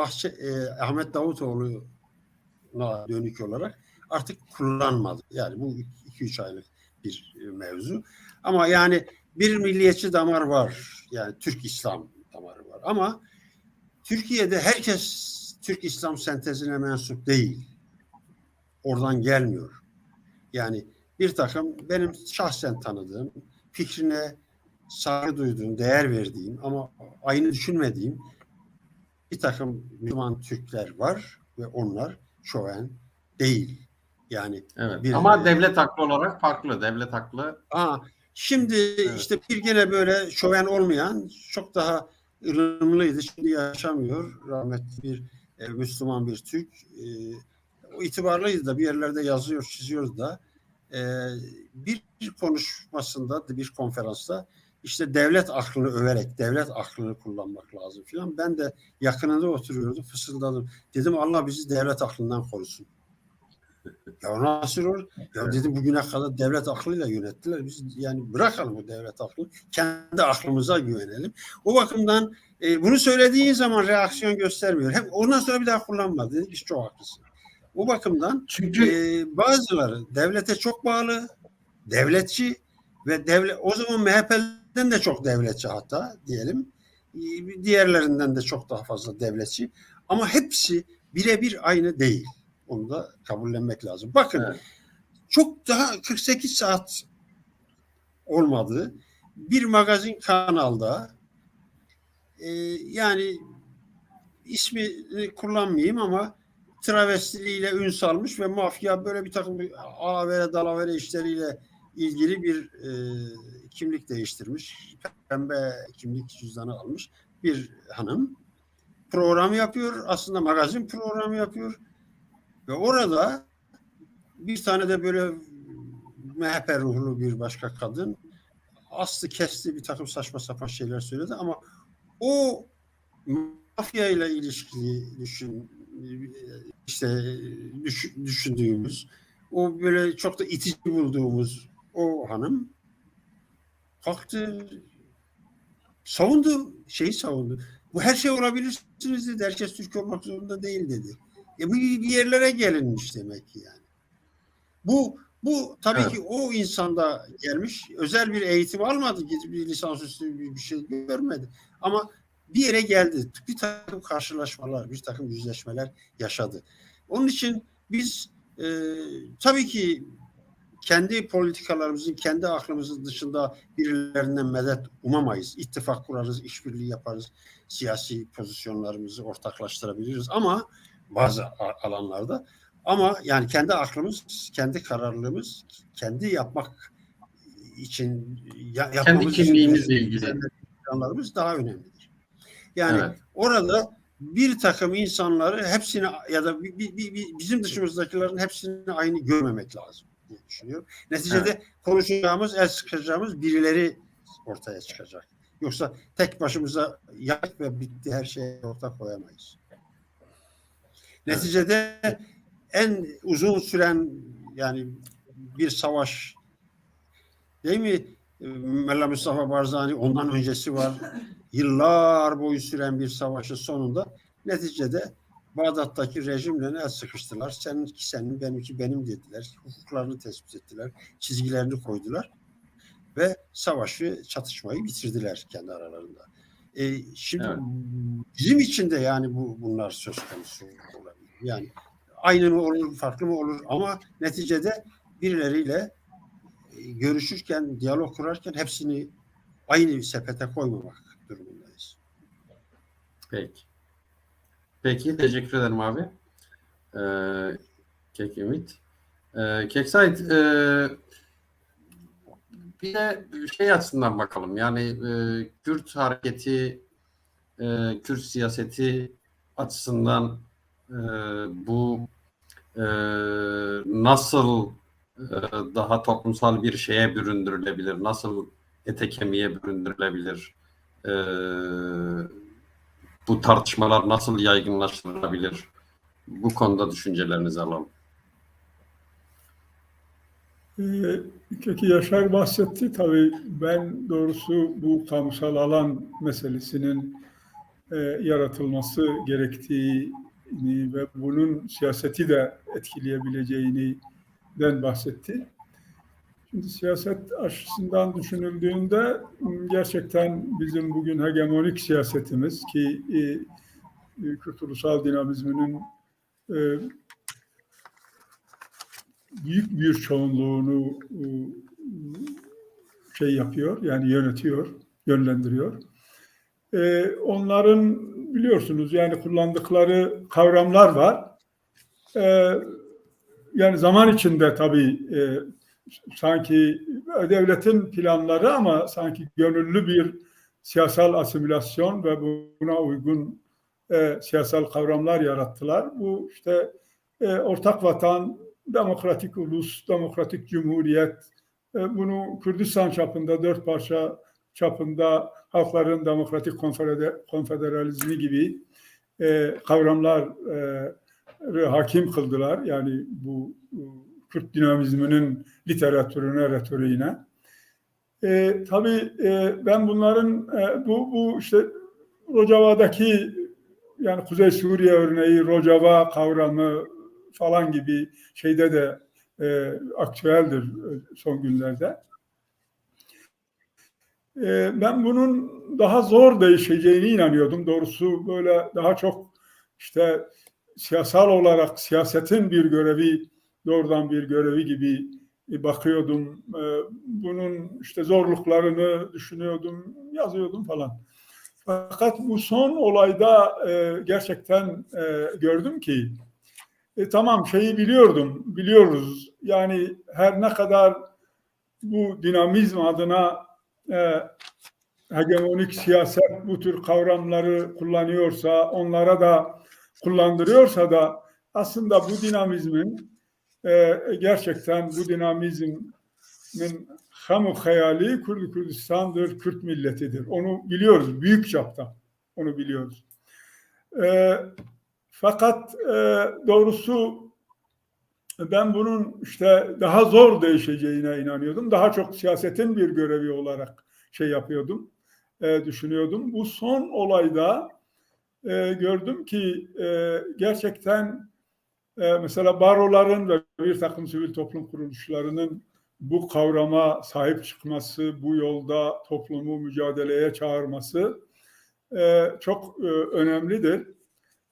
Ahmet Davutoğlu'na dönük olarak artık kullanmadı. Yani bu 2-3 aylık bir mevzu. Ama yani bir milliyetçi damar var. Yani Türk İslam damarı var. Ama Türkiye'de herkes Türk İslam sentezine mensup değil. Oradan gelmiyor. Yani bir takım benim şahsen tanıdığım, fikrine saygı duyduğum, değer verdiğim ama aynı düşünmediğim bir takım Müslüman Türkler var ve onlar şoven değil. Yani Evet. bir Ama devlet aklı olarak farklı. Devlet aklı. şimdi Evet. işte bir gene böyle şoven olmayan çok daha ılımlıydı. Şimdi yaşamıyor. Rahmetli bir Müslüman bir Türk. O itibarlıydı da bir yerlerde yazıyor, çiziyor da. E, bir konuşmasında, bir konferansta işte devlet aklını överek, devlet aklını kullanmak lazım filan. Ben de yakınında oturuyordum, fısıldadım. Dedim Allah bizi devlet aklından korusun. Ya nasıl olur? Ya Evet. dedim bugüne kadar devlet aklıyla yönettiler. Biz yani bırakalım bu devlet aklını. Kendi aklımıza güvenelim. O bakımdan bunu söylediği zaman reaksiyon göstermiyor. Hem ondan sonra bir daha kullanmadı. Dedi ki çok haklısın. O bakımdan Çünkü bazıları devlete çok bağlı, devletçi ve devlet o zaman MHP'den de çok devletçi hatta diyelim. Diğerlerinden de çok daha fazla devletçi. Ama hepsi birebir aynı değil. Onu da kabullenmek lazım. Bakın evet. çok daha 48 saat olmadı. Bir magazin kanalda yani ismini kullanmayayım ama travestiyle ün salmış ve mafya böyle bir takım alavere dalavere işleriyle ilgili bir kimlik değiştirmiş. Pembe kimlik cüzdanı almış bir hanım. Program yapıyor. Aslında magazin programı yapıyor. Ve orada bir tane de böyle MHP ruhlu bir başka kadın astı kesti bir takım saçma sapan şeyler söyledi ama o mafya ile ilişkili düşündüğümüz o böyle çok da itici bulduğumuz o hanım kalktı savundu. Bu her şey olabilirsiniz dedi. Herkes Türk olmak zorunda değil dedi. Bu bir yerlere gelinmiş demek ki yani. Bu tabii Evet. ki o insanda gelmiş. Özel bir eğitim almadı. Bir lisansüstü bir şey görmedi. Ama bir yere geldi. Bir takım karşılaşmalar, bir takım yüzleşmeler yaşadı. Onun için biz tabii ki kendi politikalarımızın, kendi aklımızın dışında birilerinden medet umamayız. İttifak kurarız, işbirliği yaparız, siyasi pozisyonlarımızı ortaklaştırabiliriz ama bazı alanlarda ama yani kendi aklımız, kendi kararlılığımız, kendi yapmak için Kendi kimliğimizle ilgili. planlarımız daha önemlidir. Yani Evet. orada bir takım insanları hepsini ya da bizim dışımızdakilerin hepsini aynı görmemek lazım diye düşünüyorum. Neticede konuşacağımız, el sıkacağımız birileri ortaya çıkacak. Yoksa tek başımıza yak ve bitti her şeyi ortaya koyamayız. Neticede en uzun süren yani bir savaş değil mi? Mella Mustafa Barzani ondan öncesi var. Yıllar boyu süren bir savaşın sonunda neticede Bağdat'taki rejimle el sıkıştılar. Seninki senin, benimki benim dediler. Hukuklarını tespit ettiler. Çizgilerini koydular. Ve savaşı, çatışmayı bitirdiler kendi aralarında. Şimdi Evet. bizim için de yani bunlar söz konusu olabilir. Yani aynı mı olur, farklı mı olur ama neticede birileriyle görüşürken, diyalog kurarken hepsini aynı sepete koymamak durumundayız. Peki. Teşekkür ederim abi. Kek Ümit. Kek Said, bir de şey açısından bakalım. Yani Kürt hareketi, Kürt siyaseti açısından bu nasıl daha toplumsal bir şeye büründürülebilir? Nasıl ete kemiğe büründürülebilir? Bu tartışmalar nasıl yaygınlaştırılabilir? Bu konuda düşüncelerinizi alalım. Peki Yaşar bahsetti. Tabii ben doğrusu bu kamusal alan meselesinin yaratılması gerektiğini ve bunun siyaseti de etkileyebileceğinden bahsetti. Şimdi siyaset açısından düşünüldüğünde gerçekten bizim bugün hegemonik siyasetimiz ki Kürt ulusal dinamizminin büyük bir çoğunluğunu yapıyor, yani yönetiyor, yönlendiriyor. Onların biliyorsunuz yani kullandıkları kavramlar var. Yani zaman içinde tabii sanki devletin planları ama sanki gönüllü bir siyasal asimilasyon ve buna uygun siyasal kavramlar yarattılar. Bu işte ortak vatan, demokratik ulus, demokratik cumhuriyet, bunu Kürdistan çapında, 4 parça çapında halkların demokratik konfederalizmi gibi kavramlar hakim kıldılar. Yani bu Kürt dinamizminin literatürüne, retoriğine. Tabii ben bunların bu işte Rojava'daki yani Kuzey Suriye örneği, Rojava kavramı falan gibi şeyde de aktüeldir son günlerde. Ben bunun daha zor değişeceğine inanıyordum. Doğrusu böyle daha çok işte siyasal olarak siyasetin bir görevi, doğrudan bir görevi gibi bakıyordum. Bunun işte zorluklarını düşünüyordum, yazıyordum falan. Fakat bu son olayda gerçekten gördüm ki tamam şeyi biliyoruz. Yani her ne kadar bu dinamizm adına hegemonik siyaset bu tür kavramları kullanıyorsa, onlara da kullandırıyorsa da aslında bu dinamizmin gerçekten bu dinamizmin hamu hayali Kürdistan'dır, Kürt milletidir. Onu biliyoruz büyük çapta. Onu biliyoruz. Fakat doğrusu ben bunun işte daha zor değişeceğine inanıyordum. Daha çok siyasetin bir görevi olarak yapıyordum, düşünüyordum. Bu son olayda gördüm ki gerçekten mesela baroların ve bir takım sivil toplum kuruluşlarının bu kavrama sahip çıkması, bu yolda toplumu mücadeleye çağırması çok önemlidir.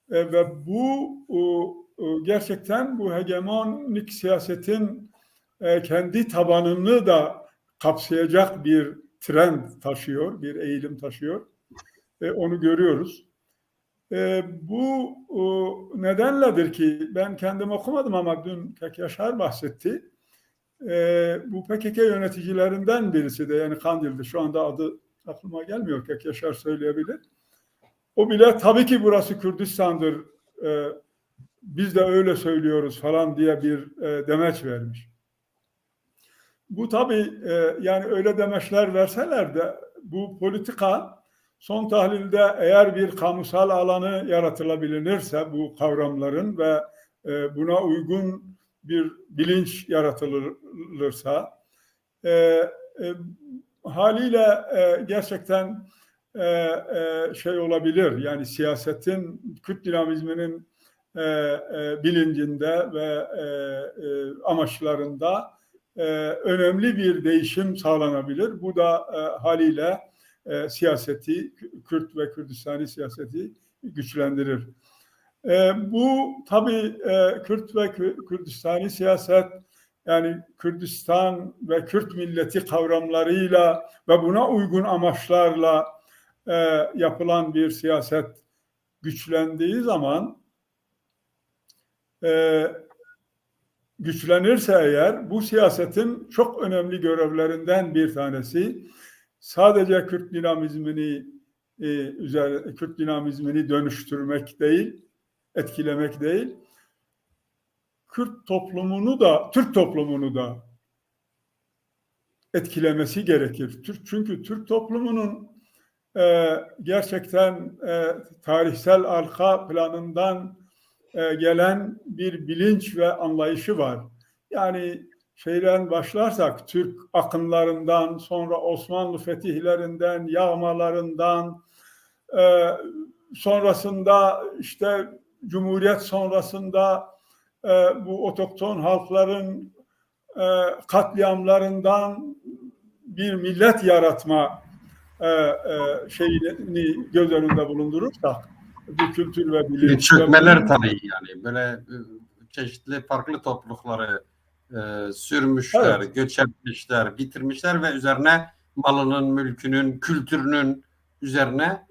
Ve bu gerçekten bu hegemonik siyasetin kendi tabanını da kapsayacak bir trend taşıyor, bir eğilim taşıyor. Onu görüyoruz. Bu nedenledir ki ben kendim okumadım ama dün Kek Yaşar bahsetti. Bu PKK yöneticilerinden birisi de yani Kandil'de şu anda adı aklıma gelmiyor. Kek Yaşar söyleyebilir. O bile tabii ki burası Kürdistan'dır. Biz de öyle söylüyoruz falan diye bir demeç vermiş. Bu tabii yani öyle demeçler verseler de bu politika son tahlilde eğer bir kamusal alanı yaratılabilirse bu kavramların ve buna uygun bir bilinç yaratılırsa haliyle gerçekten olabilir. Yani siyasetin, Kürt dinamizminin bilincinde ve amaçlarında önemli bir değişim sağlanabilir. Bu da haliyle siyaseti, Kürt ve Kürdistani siyaseti güçlendirir. Bu tabii Kürt ve Kürdistani siyaset yani Kürdistan ve Kürt milleti kavramlarıyla ve buna uygun amaçlarla yapılan bir siyaset güçlendiği zaman güçlenirse eğer bu siyasetin çok önemli görevlerinden bir tanesi sadece Kürt dinamizmini dönüştürmek değil, etkilemek değil, Kürt toplumunu da, Türk toplumunu da etkilemesi gerekir. Çünkü Türk toplumunun gerçekten tarihsel arka planından gelen bir bilinç ve anlayışı var. Yani şeyden başlarsak Türk akınlarından, sonra Osmanlı fetihlerinden, yağmalarından, sonrasında işte Cumhuriyet sonrasında bu otokton halkların katliamlarından bir millet yaratma şeyini göz önünde bulundurursak bu kültür ve bilinç çökmeler tarihi yani böyle çeşitli farklı toplulukları sürmüşler, evet, göç etmişler, bitirmişler ve üzerine malının, mülkünün, kültürünün üzerine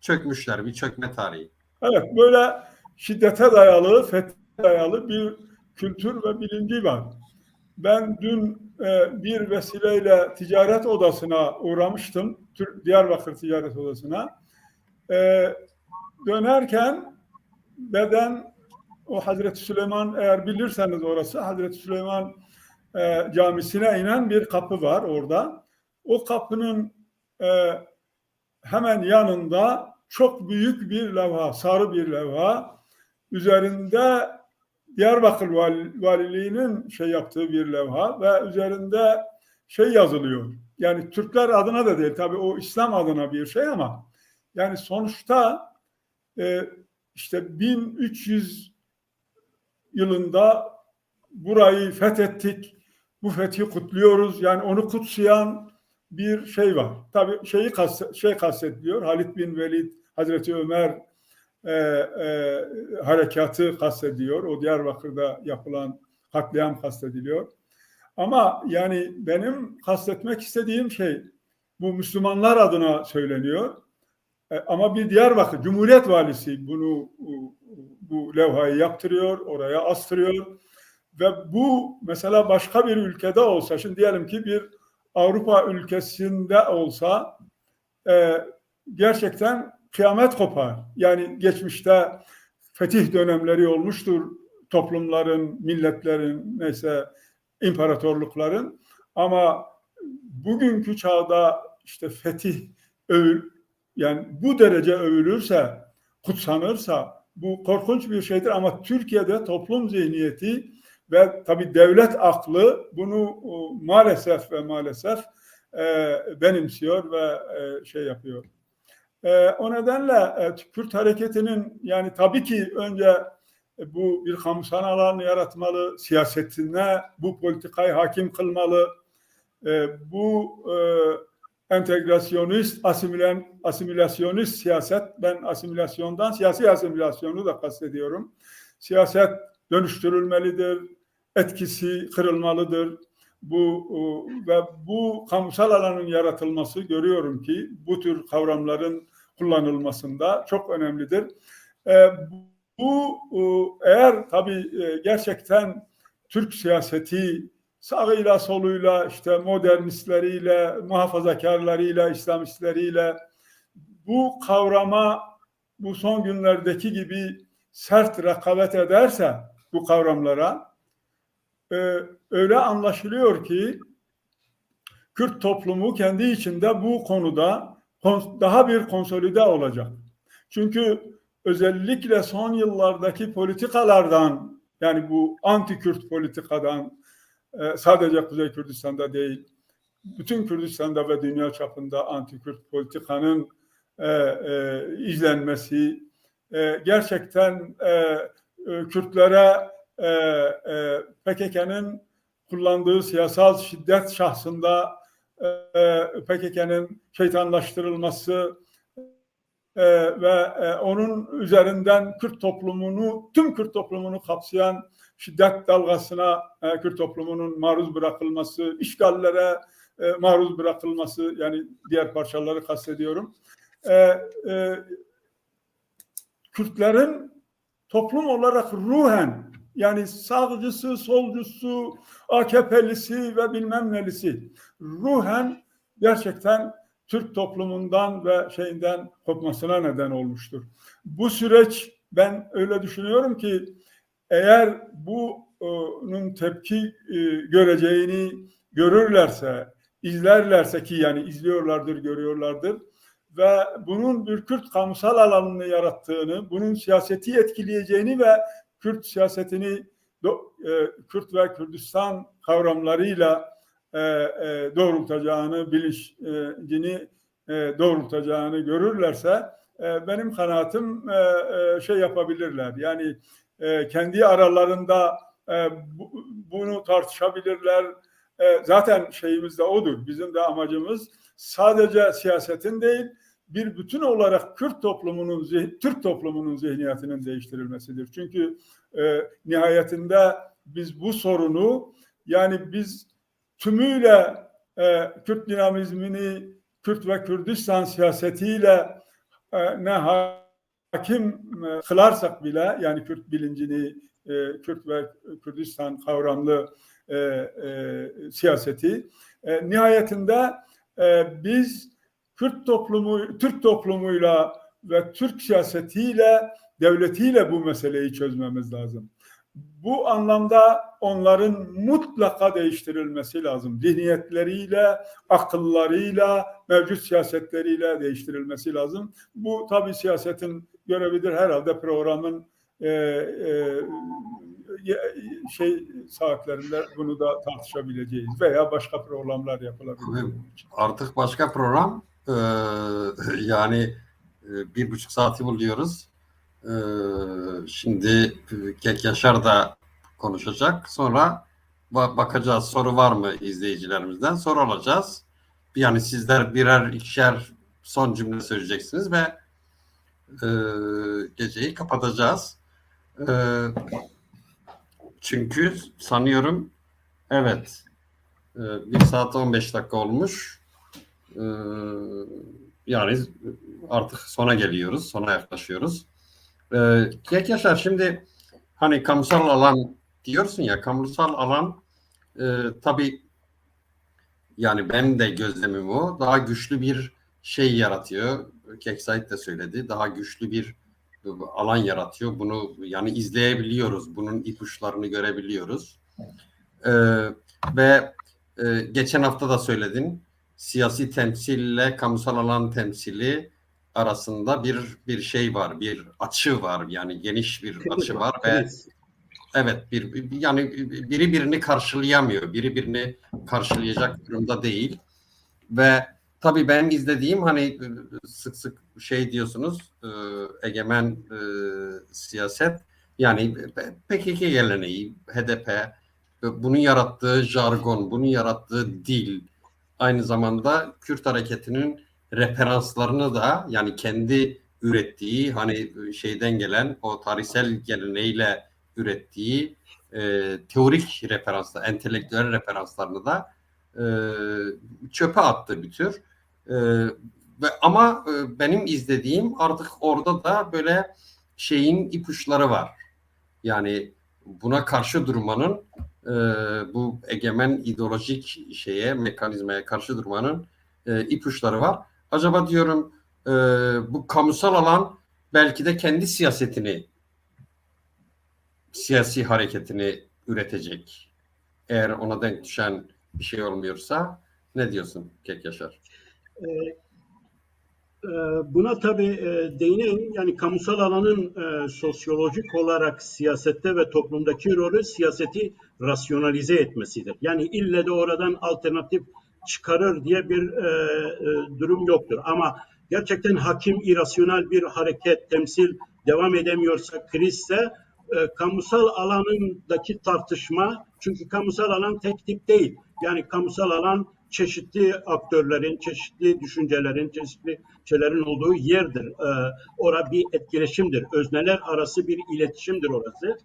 çökmüşler. Bir çökme tarihi. evet, böyle şiddete dayalı, fethe dayalı bir kültür ve bilinci var. Ben dün bir vesileyle ticaret odasına uğramıştım. Diyarbakır Ticaret Odası'na. Dönerken o Hazreti Süleyman eğer bilirseniz orası Hazreti Süleyman camisine inen bir kapı var orada. O kapının hemen yanında çok büyük bir levha, sarı bir levha. Üzerinde Diyarbakır Valiliği'nin yaptığı bir levha ve üzerinde yazılıyor. Yani Türkler adına da değil, tabii o İslam adına bir şey ama yani sonuçta işte 1300 yılında burayı fethettik, bu fethi kutluyoruz. Yani onu kutsayan bir şey var. Tabii kastediliyor. Halid bin Velid, Hazreti Ömer harekatı kastediyor. O Diyarbakır'da yapılan katliam kastediliyor. Ama yani benim kastetmek istediğim şey bu Müslümanlar adına söyleniyor. Ama bir Diyarbakır Cumhuriyet Valisi bu levhayı yaptırıyor, oraya astırıyor. Ve bu mesela başka bir ülkede olsa, şimdi diyelim ki bir Avrupa ülkesinde olsa gerçekten kıyamet kopar. Yani geçmişte fetih dönemleri olmuştur toplumların, milletlerin, neyse imparatorlukların. Ama bugünkü çağda işte fetih yani bu derece övülürse, kutsanırsa bu korkunç bir şeydir. Ama Türkiye'de toplum zihniyeti ve tabii devlet aklı bunu maalesef benimsiyor ve şey yapıyor. O nedenle Kürt hareketinin yani tabii ki önce bu bir kamusal alan yaratmalı, siyasetine bu politikayı hakim kılmalı, bu entegrasyonist, asimilasyonist siyaset, ben asimilasyondan siyasi asimilasyonu da kastediyorum. Siyaset dönüştürülmelidir, etkisi kırılmalıdır. Ve bu kamusal alanın yaratılması görüyorum ki bu tür kavramların kullanılmasında çok önemlidir. Eğer tabii gerçekten Türk siyaseti sağıyla soluyla, işte modernistleriyle, muhafazakarlarıyla, İslamistleriyle bu kavrama bu son günlerdeki gibi sert rekabet ederse bu kavramlara öyle anlaşılıyor ki Kürt toplumu kendi içinde bu konuda daha bir konsolide olacak. Çünkü özellikle son yıllardaki politikalardan, yani bu anti-Kürt politikadan, sadece Kuzey Kürdistan'da değil, bütün Kürdistan'da ve dünya çapında anti-Kürt politikanın izlenmesi gerçekten Kürtlere PKK'nın kullandığı siyasal şiddet şahsında PKK'nın şeytanlaştırılması ve onun üzerinden tüm Kürt toplumunu kapsayan şiddet dalgasına Kürt toplumunun maruz bırakılması, işgallere maruz bırakılması, yani diğer parçaları kastediyorum. Kürtlerin toplum olarak ruhen, yani sağcısı, solcusu, AKP'lisi ve bilmem nelisi ruhen gerçekten Türk toplumundan ve şeyinden kopmasına neden olmuştur. Bu süreç, ben öyle düşünüyorum ki eğer bunun tepki göreceğini görürlerse, izlerlerse, ki yani izliyorlardır, görüyorlardır ve bunun bir Kürt kamusal alanını yarattığını, bunun siyaseti etkileyeceğini ve Kürt siyasetini Kürt ve Kürdistan kavramlarıyla doğrultacağını, bilincini doğrultacağını görürlerse benim kanaatim şey yapabilirler. Yani kendi aralarında bunu tartışabilirler. Zaten şeyimiz de odur. Bizim de amacımız sadece siyasetin değil, bir bütün olarak Türk toplumunun zihniyetinin değiştirilmesidir. Çünkü nihayetinde biz bu sorunu, yani biz tümüyle Kürt dinamizmini, Kürt ve Kürdistan siyasetiyle ne hakim kılarsak bile, yani Kürt bilincini, Kürt ve Kürdistan kavramlı siyaseti, nihayetinde biz Türk toplumuyla ve Türk siyasetiyle, devletiyle bu meseleyi çözmemiz lazım. Bu anlamda onların mutlaka değiştirilmesi lazım. Zihniyetleriyle, akıllarıyla, mevcut siyasetleriyle değiştirilmesi lazım. Bu tabii siyasetin görevidir. Herhalde programın saatlerinde bunu da tartışabileceğiz veya başka programlar yapılabilir. Artık başka program, yani 1,5 saati buluyoruz. Şimdi Kek Yaşar da konuşacak. Sonra bakacağız, soru var mı izleyicilerimizden, soru alacağız. Yani sizler birer ikişer son cümle söyleyeceksiniz ve geceyi kapatacağız. Çünkü sanıyorum, evet, 1 saat 15 dakika olmuş. Yani artık sona geliyoruz, sona yaklaşıyoruz. Kek Yaşar, şimdi hani kamusal alan diyorsun ya, kamusal alan tabii yani benim de gözlemim o. Daha güçlü bir şey yaratıyor. Kek Said de söyledi. Daha güçlü bir alan yaratıyor. Bunu yani izleyebiliyoruz. Bunun ipuçlarını görebiliyoruz. Ve geçen hafta da söyledin. Siyasi temsille kamusal alan temsili arasında bir şey var. Bir açı var. Yani geniş bir Kriz açı var, var ve kriz. evet, yani biri birini karşılayamıyor. Biri birini karşılayacak durumda değil. Ve tabii ben izlediğim hani sık sık şey diyorsunuz, egemen siyaset, yani PKK geleneği, HDP, bunun yarattığı jargon, bunun yarattığı dil, aynı zamanda Kürt hareketinin referanslarını da, yani kendi ürettiği, hani şeyden gelen o tarihsel geleneğiyle ürettiği teorik referanslar, entelektüel referanslarını da çöpe attı bir tür. Ama benim izlediğim artık orada da böyle şeyin ipuçları var. Yani buna karşı durmanın, bu egemen ideolojik mekanizmaya karşı durmanın ipuçları var. Acaba diyorum, bu kamusal alan belki de kendi siyasi hareketini üretecek. Eğer ona denk düşen bir şey olmuyorsa, ne diyorsun Kek Yaşar? E, e, Buna tabii değineyim. Yani kamusal alanın sosyolojik olarak siyasette ve toplumdaki rolü siyaseti rasyonalize etmesidir. Yani ille de oradan alternatif çıkarır diye bir durum yoktur. Ama gerçekten hakim, irasyonel bir hareket, temsil devam edemiyorsa, krizse kamusal alanındaki tartışma, çünkü kamusal alan tek tip değil. Yani kamusal alan çeşitli aktörlerin, çeşitli düşüncelerin, çeşitli şeylerin olduğu yerdir. Orada bir etkileşimdir. Özneler arası bir iletişimdir orası.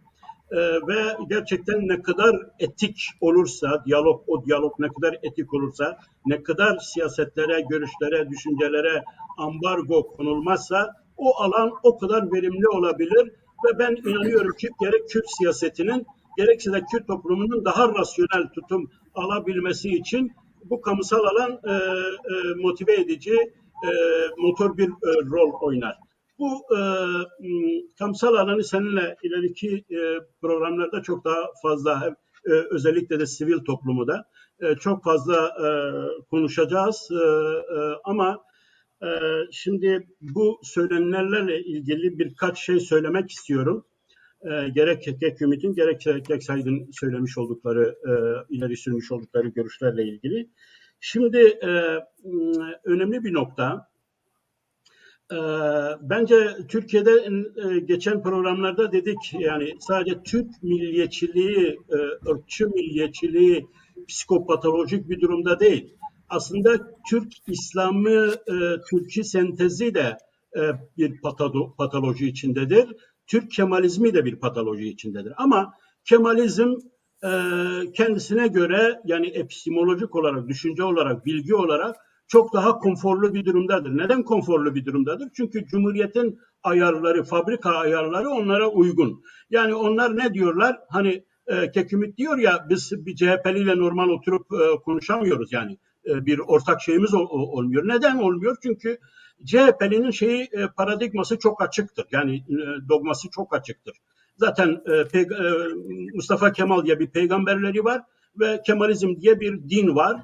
Ve gerçekten ne kadar etik olursa, o diyalog ne kadar etik olursa, ne kadar siyasetlere, görüşlere, düşüncelere ambargo konulmazsa o alan o kadar verimli olabilir ve ben inanıyorum ki gerek Kürt siyasetinin gerekse de Kürt toplumunun daha rasyonel tutum alabilmesi için bu kamusal alan motive edici motor bir rol oynar. Bu kamusal alanı seninle ileriki programlarda çok daha fazla, özellikle de sivil toplumu da çok fazla konuşacağız. Ama şimdi bu söylenenlerle ilgili birkaç şey söylemek istiyorum. Gerek Kek Ümit'in gerek Kek Said'in söylemiş oldukları, ileri sürmüş oldukları görüşlerle ilgili. Şimdi önemli bir nokta. Bence Türkiye'de geçen programlarda dedik, yani sadece Türk milliyetçiliği, ırkçı milliyetçiliği psikopatolojik bir durumda değil. Aslında Türk İslam'ı, Türkçü sentezi de bir patoloji içindedir. Türk Kemalizmi de bir patoloji içindedir. Ama Kemalizm kendisine göre, yani epistemolojik olarak, düşünce olarak, bilgi olarak çok daha konforlu bir durumdadır. Neden konforlu bir durumdadır? Çünkü Cumhuriyet'in ayarları, fabrika ayarları onlara uygun. Yani onlar ne diyorlar? Hani Kek Ümit diyor ya, biz bir CHP'liyle normal oturup konuşamıyoruz yani. Bir ortak şeyimiz olmuyor. Neden olmuyor? Çünkü CHP'linin paradigması çok açıktır. Yani dogması çok açıktır. Zaten Mustafa Kemal diye bir peygamberleri var ve Kemalizm diye bir din var.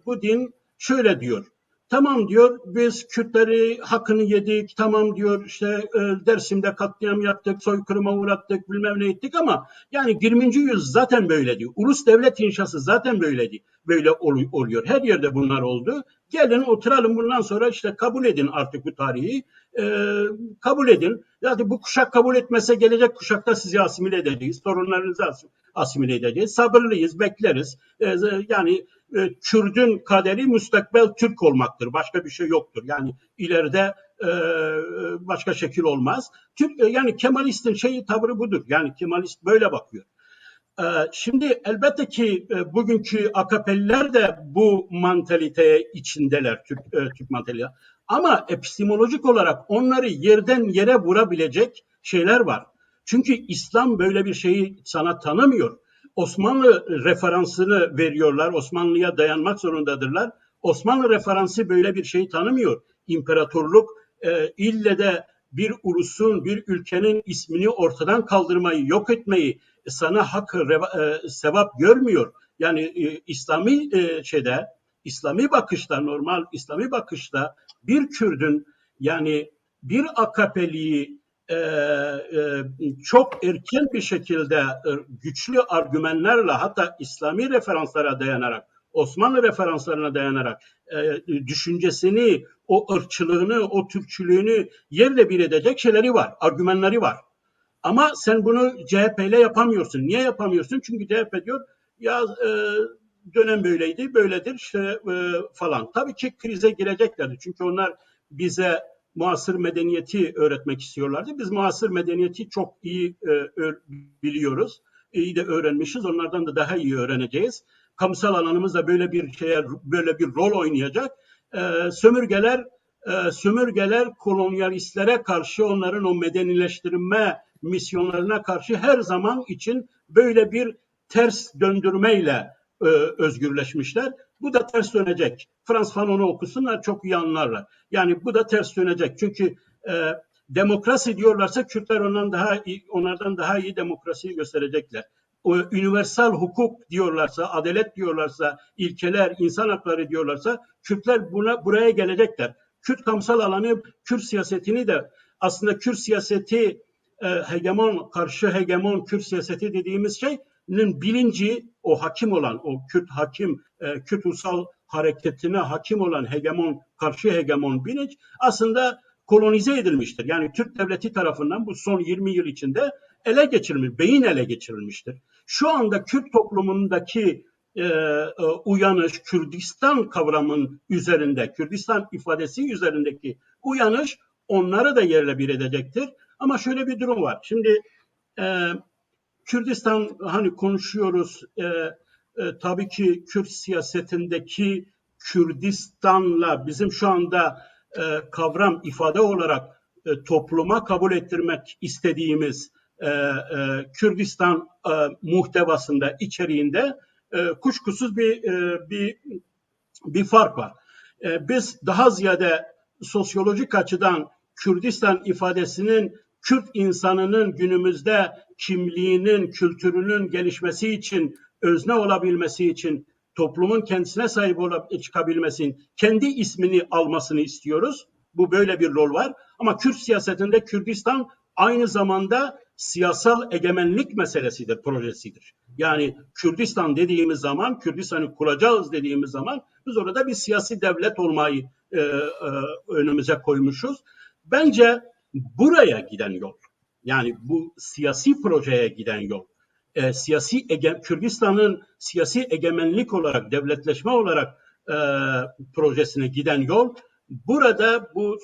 Bu din şöyle diyor. Tamam diyor, biz Kürtleri hakkını yedik. Tamam diyor, işte Dersim'de katliam yaptık, soykırıma uğrattık, bilmem ne ettik ama yani 20. yüzyıl zaten böyleydi. Ulus devlet inşası zaten böyleydi. Böyle oluyor. Her yerde bunlar oldu. Gelin oturalım, bundan sonra işte kabul edin artık bu tarihi. Kabul edin. Yani bu kuşak kabul etmese gelecek kuşakta sizi asimile edeceğiz. Sorunlarınızı asimile edeceğiz. Sabırlıyız, bekleriz. Yani Kürt'ün kaderi müstakbel Türk olmaktır. Başka bir şey yoktur. Yani ileride başka şekil olmaz. Yani Kemalist'in tavrı budur. Yani Kemalist böyle bakıyor. Şimdi elbette ki bugünkü AKP'liler de bu mantalite içindeler, Türk mantalitesi. Ama epistemolojik olarak onları yerden yere vurabilecek şeyler var. Çünkü İslam böyle bir şeyi sana tanımıyor. Osmanlı referansını veriyorlar, Osmanlı'ya dayanmak zorundadırlar. Osmanlı referansı böyle bir şeyi tanımıyor. İmparatorluk ille de bir ulusun, bir ülkenin ismini ortadan kaldırmayı, yok etmeyi sana hak, sevap görmüyor. Yani İslami bakışta, normal İslami bakışta bir Kürdün, yani bir AKP'liyi çok erken bir şekilde güçlü argümanlarla, hatta İslami referanslara dayanarak, Osmanlı referanslarına dayanarak düşüncesini, o ırkçılığını, o Türkçülüğünü yerle bir edecek şeyleri var, argümanları var. Ama sen bunu CHP ile yapamıyorsun. Niye yapamıyorsun? Çünkü CHP diyor ya dönem böyleydi, böyledir işte falan. Tabii ki krize gireceklerdi. Çünkü onlar bize muasır medeniyeti öğretmek istiyorlardı. Biz muasır medeniyeti çok iyi biliyoruz. İyi de öğrenmişiz. Onlardan da daha iyi öğreneceğiz. Kamusal alanımızda böyle bir rol oynayacak. Sömürgeler kolonyalistlere karşı, onların o medenileştirme misyonlarına karşı her zaman için böyle bir ters döndürmeyle özgürleşmişler. Bu da ters dönecek. Frans Fanon'u okusunlar, çok iyi anlarlar. Yani bu da ters dönecek. Çünkü demokrasi diyorlarsa Kürtler onlardan daha iyi demokrasiyi gösterecekler. O universal hukuk diyorlarsa, adalet diyorlarsa, ilkeler, insan hakları diyorlarsa Kürtler buraya gelecekler. Kürt kamusal alanı, Kürt siyasetini de aslında Kürt siyaseti karşı hegemon Kürt siyaseti dediğimiz şeyin bilinci, o hakim olan, o Kürt ulusal hareketine hakim olan karşı hegemon bilinç aslında kolonize edilmiştir. Yani Türk devleti tarafından bu son 20 yıl içinde beyin ele geçirilmiştir. Şu anda Kürt toplumundaki uyanış, Kürdistan kavramının üzerinde, Kürdistan ifadesi üzerindeki uyanış onları da yerle bir edecektir. Ama şöyle bir durum var. Şimdi Kürdistan hani konuşuyoruz, tabii ki Kürt siyasetindeki Kürdistan'la bizim şu anda kavram, ifade olarak topluma kabul ettirmek istediğimiz Kürdistan muhtevasında, içeriğinde kuşkusuz bir fark var. Biz daha ziyade sosyolojik açıdan Kürdistan ifadesinin Kürt insanının günümüzde kimliğinin, kültürünün gelişmesi için, özne olabilmesi için, toplumun kendisine sahip çıkabilmesi için kendi ismini almasını istiyoruz. Bu böyle bir rol var. Ama Kürt siyasetinde Kürdistan aynı zamanda siyasal egemenlik meselesidir, projesidir. Yani Kürdistan dediğimiz zaman, Kürdistan'ı kuracağız dediğimiz zaman biz orada bir siyasi devlet olmayı önümüze koymuşuz. Bence buraya giden yol, yani bu siyasi projeye giden yol, Kürdistan'ın siyasi egemenlik olarak, devletleşme olarak projesine giden yol, burada bu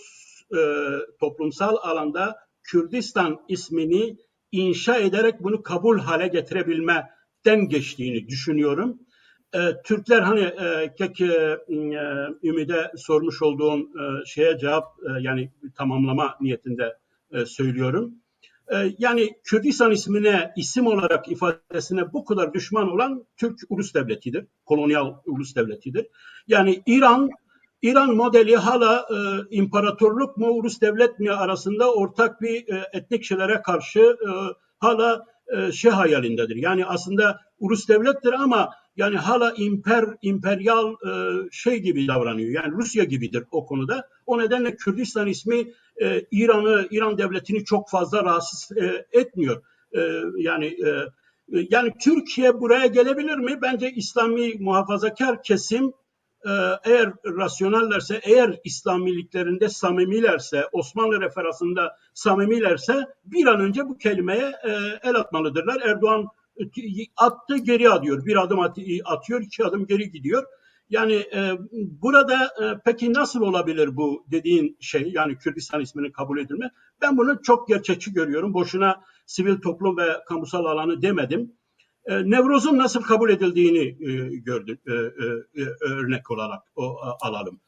toplumsal alanda Kürdistan ismini inşa ederek bunu kabul hale getirebilmeden geçtiğini düşünüyorum. Türkler hani Ümit'e sormuş olduğum şeye cevap, yani tamamlama niyetinde söylüyorum. Yani Kürdistan ismine, isim olarak ifadesine bu kadar düşman olan Türk ulus devletidir, kolonyal ulus devletidir. Yani İran modeli hala imparatorluk mu, ulus devlet mi arasında ortak bir etnik şeylere karşı hala hayalindedir. Yani aslında ulus devlettir ama yani hala imperyal gibi davranıyor. Yani Rusya gibidir o konuda. O nedenle Kürdistan ismi İran devletini çok fazla rahatsız etmiyor. Yani Türkiye buraya gelebilir mi? Bence İslami muhafazakar kesim eğer rasyonellerse, eğer İslamiliklerinde samimilerse, Osmanlı referansında samimilerse bir an önce bu kelimeye el atmalıdırlar. Erdoğan attı, geri atıyor. Bir adım atıyor, 2 adım geri gidiyor. Yani burada peki nasıl olabilir bu dediğin şey, yani Kürdistan isminin kabul edilme? Ben bunu çok gerçekçi görüyorum. Boşuna sivil toplum ve kamusal alanı demedim. Nevroz'un nasıl kabul edildiğini örnek olarak alalım.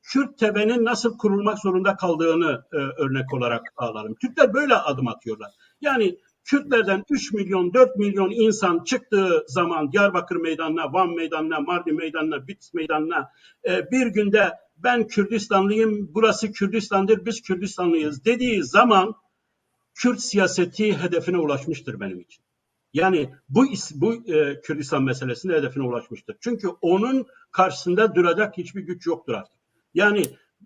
Kürt tebenin nasıl kurulmak zorunda kaldığını örnek olarak alalım. Türkler böyle adım atıyorlar. Yani Kürtlerden 3 milyon, 4 milyon insan çıktığı zaman Diyarbakır Meydanı'na, Van Meydanı'na, Mardin Meydanı'na, Bitlis Meydanı'na bir günde ben Kürdistanlıyım, burası Kürdistan'dır, biz Kürdistanlıyız dediği zaman Kürt siyaseti hedefine ulaşmıştır benim için. Yani bu Kürdistan meselesinin hedefine ulaşmıştır. Çünkü onun karşısında duracak hiçbir güç yoktur artık. Yani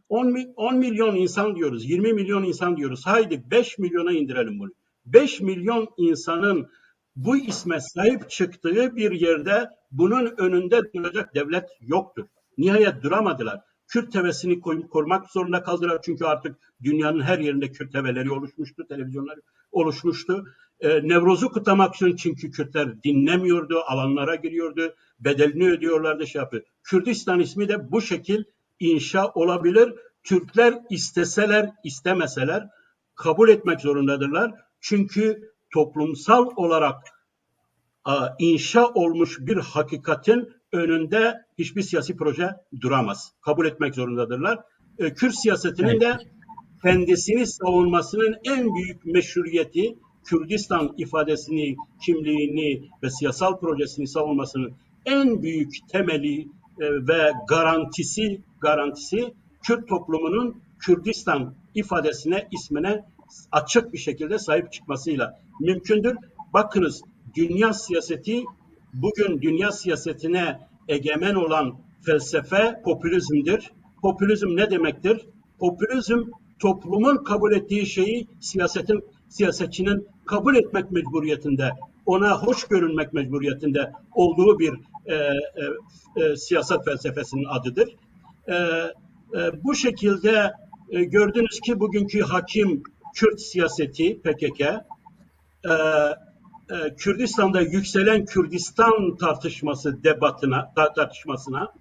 10 milyon insan diyoruz, 20 milyon insan diyoruz. Haydi 5 milyona indirelim bunu. 5 milyon insanın bu isme sahip çıktığı bir yerde bunun önünde duracak devlet yoktur. Nihayet duramadılar. Kürt tevesini korumak zorunda kaldılar. Çünkü artık dünyanın her yerinde Kürt teveleri oluşmuştu, televizyonlar oluşmuştu. Nevroz'u kutlamak için çünkü Kürtler dinlemiyordu, alanlara giriyordu, bedelini ödüyorlardı, şey yapıyor. Kürdistan ismi de bu şekil inşa olabilir. Türkler isteseler, istemeseler kabul etmek zorundadırlar. Çünkü toplumsal olarak inşa olmuş bir hakikatin önünde hiçbir siyasi proje duramaz. Kabul etmek zorundadırlar. Kürt siyasetinin de kendisini savunmasının en büyük meşruiyeti, Kürdistan ifadesini, kimliğini ve siyasal projesini savunmasının en büyük temeli ve garantisi Kürt toplumunun Kürdistan ifadesine, ismine açık bir şekilde sahip çıkmasıyla mümkündür. Bakınız, bugün dünya siyasetine egemen olan felsefe popülizmdir. Popülizm ne demektir? Popülizm toplumun kabul ettiği şeyi siyasetçinin kabul etmek mecburiyetinde, ona hoş görünmek mecburiyetinde olduğu bir siyaset felsefesinin adıdır. Bu şekilde gördünüz ki bugünkü hakim Kürt siyaseti PKK, Kürdistan'da yükselen Kürdistan tartışmasına,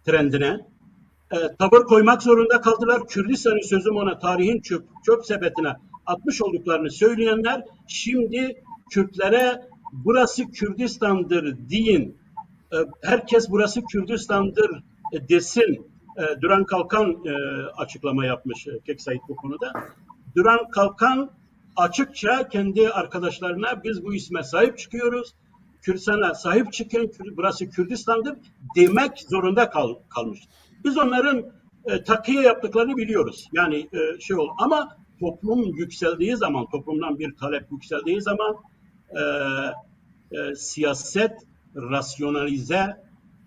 trendine tavır koymak zorunda kaldılar. Kürdistan'ın sözüm ona tarihin çöp sepetine atmış olduklarını söyleyenler şimdi Kürtlere burası Kürdistan'dır deyin. Herkes burası Kürdistan'dır desin. Duran Kalkan açıklama yapmış Kek Said bu konuda. Duran Kalkan açıkça kendi arkadaşlarına biz bu isme sahip çıkıyoruz. Kürdistan'a sahip çıkın, burası Kürdistan'dır demek zorunda kalmış. Biz onların takiye yaptıklarını biliyoruz. Yani ama toplum yükseldiği zaman, toplumdan bir talep yükseldiği zaman siyaset rasyonalize,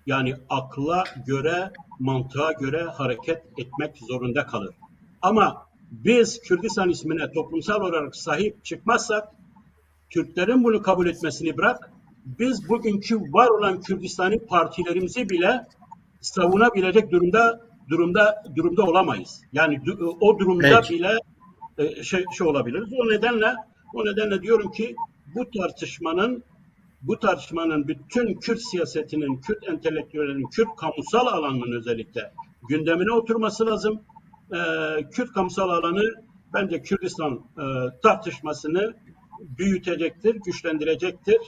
yani akla göre, mantığa göre hareket etmek zorunda kalır. Ama biz Kürdistan ismine toplumsal olarak sahip çıkmazsak, Türklerin bunu kabul etmesini bırak, biz bugünkü var olan Kürdistani partilerimizi bile savunabilecek durumda olamayız. Yani o durumda Peki. bile olabiliriz. O nedenle diyorum ki bu tartışmanın bütün Kürt siyasetinin, Kürt entelektüellerinin, Kürt kamusal alanının özellikle gündemine oturması lazım. Kürt kamusal alanı bence Kürdistan tartışmasını büyütecektir, güçlendirecektir.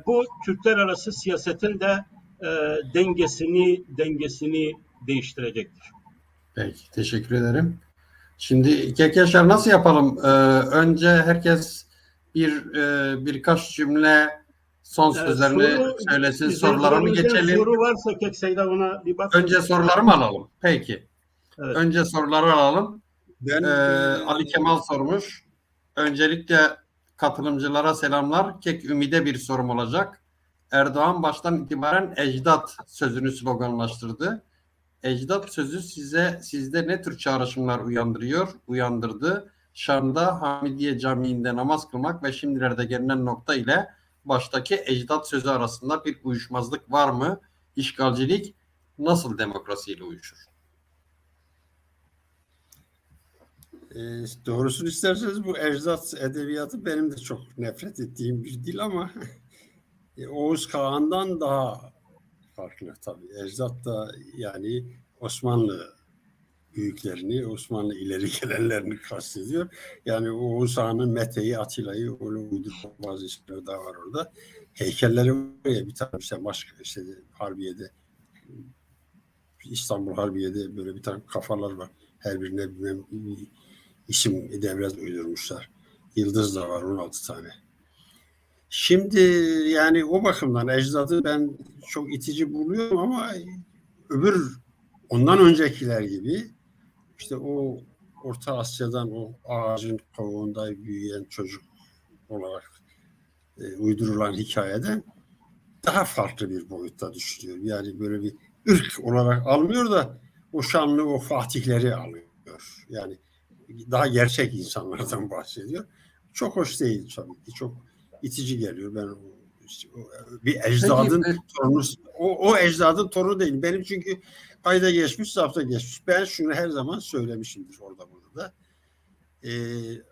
Bu Türkler arası siyasetin de dengesini değiştirecektir. Peki, teşekkür ederim. Şimdi Kek Yaşar nasıl yapalım? Önce herkes birkaç cümle son sözlerini söylesin. Sorulara mı geçelim? Soru varsa Kek Said'e ona bir bak. Önce soruları mı alalım? Peki. Evet. Önce soruları alalım. Ali Kemal sormuş. Öncelikle katılımcılara selamlar. Kek Ümide bir sorum olacak. Erdoğan baştan itibaren ecdat sözünü sloganlaştırdı. Ecdat sözü sizde ne tür çağrışımlar uyandırdı? Şam'da Hamidiye Camii'nde namaz kılmak ve şimdilerde gelinen nokta ile baştaki ecdat sözü arasında bir uyuşmazlık var mı? İşgalcilik nasıl demokrasiyle uyuşur? Doğrusunu isterseniz bu ecdat edebiyatı benim de çok nefret ettiğim bir dil ama Oğuz Kağan'dan daha farklı tabii. Ecdat da yani Osmanlı büyüklerini, Osmanlı ileri gelenlerini kastediyor. Yani Oğuz Kağan'ın Mete'yi, Atilla'yı uydurma bazı isimler daha var orada. heykelleri var ya, bir tane işte başka işte Harbiye'de, İstanbul Harbiye'de böyle bir tane kafalar var. Her birine bir isim devlet uydurmuşlar. Yıldız da var 16 tane. Şimdi yani o bakımdan ecdadı ben çok itici buluyorum ama öbür ondan öncekiler gibi işte o Orta Asya'dan o ağacın kavuğunda büyüyen çocuk olarak uydurulan hikayeden daha farklı bir boyutta düşünüyor. Yani böyle bir ırk olarak almıyor da o şanlı o fatihleri alıyor. Yani daha gerçek insanlardan bahsediyor. Çok hoş değil tabii ki. Çok itici geliyor. Ben bir ecdadın Peki, torunu, o ecdadın torunu değil. Benim çünkü kayda geçmiş, zapta geçmiş. Ben şunu her zaman söylemişimdir orada burada da.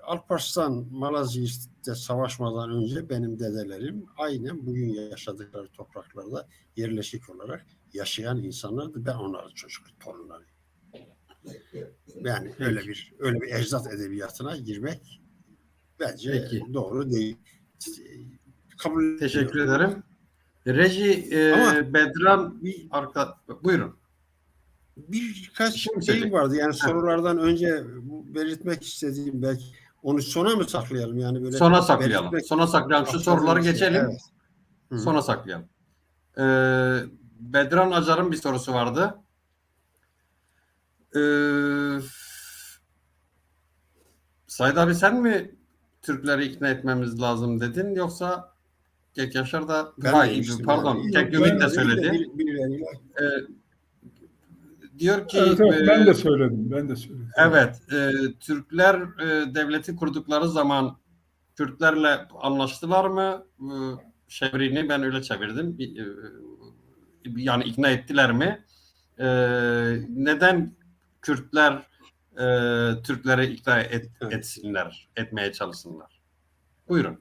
Alparslan Malazgirt'te savaşmadan önce benim dedelerim aynen bugün yaşadıkları topraklarda yerleşik olarak yaşayan insanlardı. Ben onların çocuk torunlarıyım. Yani öyle bir ecdat edebiyatına girmek bence Peki. doğru değil. Kabul Teşekkür ediyorum. ederim. Reji Ama Bedran bir, buyurun. birkaç Şimdi şey vardı. Yani Heh. sorulardan önce belirtmek istediğim, belki onu sona mı saklayalım? Yani böyle Sona saklayalım. belirtmek Sona saklayalım. Şu atladığım soruları bir şey. geçelim. Evet. Hı-hı. Sona saklayalım. Bedran Acar'ın bir sorusu vardı. Said abi, sen mi Türkleri ikna etmemiz lazım dedin, yoksa Kek Yaşar da pardon, Kek Ümit de söyledi. Diyor ki Evet, ben de söyledim. evet, Türkler devleti kurdukları zaman Kürtlerle anlaştılar mı? Çevirini ben öyle çevirdim. Yani ikna ettiler mi? Neden Kürtler Türkleri ikna etsinler, etmeye çalışsınlar? Buyurun.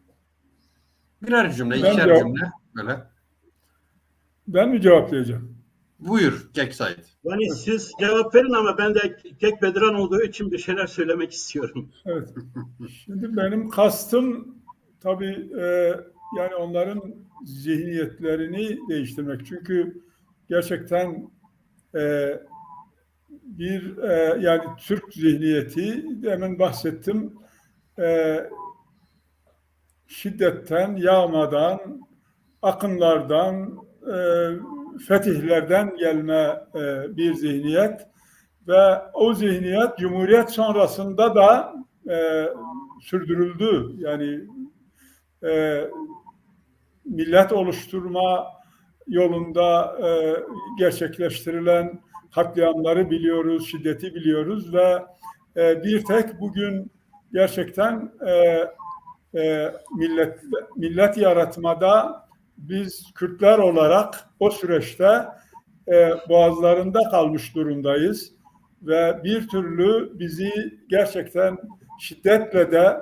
Birer cümle, ikişer cümle böyle. Ben mi cevaplayacağım? Buyur Kek Said. Yani siz cevap verin ama ben de Kek Bedran olduğu için bir şeyler söylemek istiyorum. Evet. Şimdi benim kastım tabii yani onların zihniyetlerini değiştirmek. Çünkü gerçekten bir yani Türk zihniyeti, demin bahsettim, şiddetten, yağmadan, akımlardan, fetihlerden gelme bir zihniyet ve o zihniyet Cumhuriyet sonrasında da sürdürüldü. Yani millet oluşturma yolunda gerçekleştirilen katliamları biliyoruz, şiddeti biliyoruz ve bir tek bugün gerçekten millet yaratmada biz Kürtler olarak o süreçte boğazlarında kalmış durumdayız ve bir türlü bizi gerçekten şiddetle de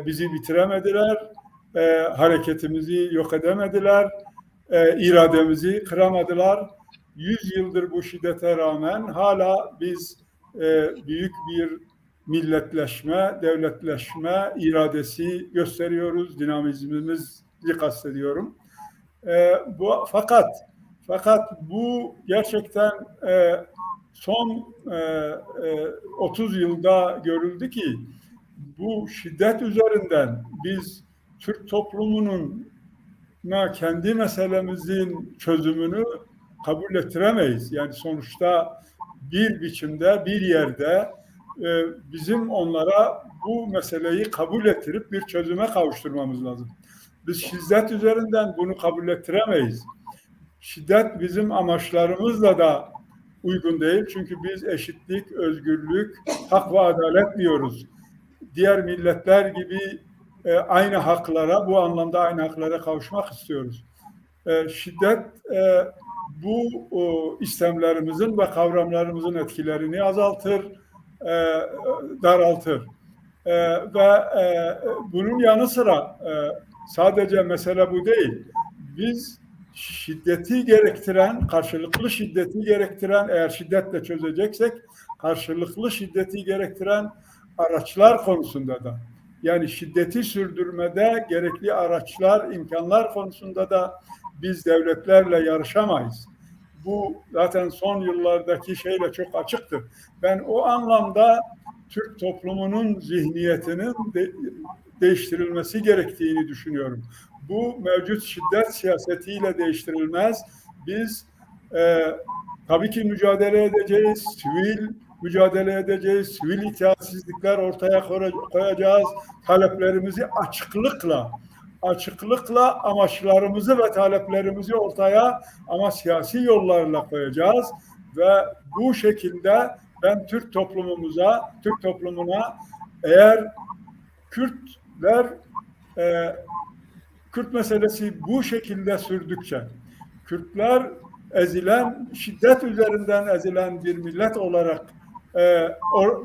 bizi bitiremediler, hareketimizi yok edemediler, irademizi kıramadılar. 100 yıldır bu şiddete rağmen hala biz büyük bir milletleşme, devletleşme iradesi gösteriyoruz, dinamizmimizi kastediyorum. Fakat bu gerçekten son 30 yılda görüldü ki bu şiddet üzerinden biz Türk toplumunun kendi meselemizin çözümünü kabul ettiremeyiz. Yani sonuçta bir biçimde, bir yerde bizim onlara bu meseleyi kabul ettirip bir çözüme kavuşturmamız lazım. Biz şiddet üzerinden bunu kabul ettiremeyiz. Şiddet bizim amaçlarımızla da uygun değil. Çünkü biz eşitlik, özgürlük, hak ve adalet diyoruz. Diğer milletler gibi aynı haklara, bu anlamda aynı haklara kavuşmak istiyoruz. Şiddet bu istemlerimizin ve kavramlarımızın etkilerini azaltır, daraltır. Ve bunun yanı sıra sadece mesele bu değil. Biz şiddeti gerektiren, karşılıklı şiddeti gerektiren, eğer şiddetle çözeceksek, karşılıklı şiddeti gerektiren araçlar konusunda da Yani şiddeti sürdürmede gerekli araçlar, imkanlar konusunda da biz devletlerle yarışamayız. Bu zaten son yıllardaki şeyle çok açıktır. Ben o anlamda Türk toplumunun zihniyetinin değiştirilmesi gerektiğini düşünüyorum. Bu mevcut şiddet siyasetiyle değiştirilmez. Biz tabii ki mücadele edeceğiz, sivil mücadele edeceğiz, sivil itaatsizlikler ortaya koyacağız, taleplerimizi açıklıkla amaçlarımızı ve taleplerimizi ortaya ama siyasi yollarla koyacağız ve bu şekilde ben Türk toplumuna eğer Kürt meselesi bu şekilde sürdükçe, Kürtler şiddet üzerinden ezilen bir millet olarak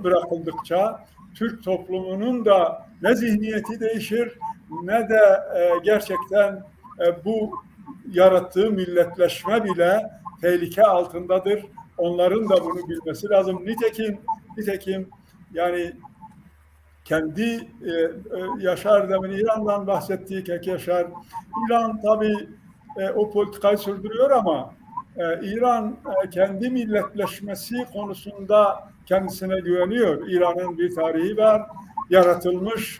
bırakıldıkça, Türk toplumunun da ne zihniyeti değişir, ne de gerçekten bu yarattığı milletleşme bile tehlike altındadır. Onların da bunu bilmesi lazım. Nitekim yani kendi Yaşar demin İran'dan bahsettiği Kek Yaşar. İran tabii o politikayı sürdürüyor ama İran kendi milletleşmesi konusunda kendisine güveniyor. İran'ın bir tarihi var. Yaratılmış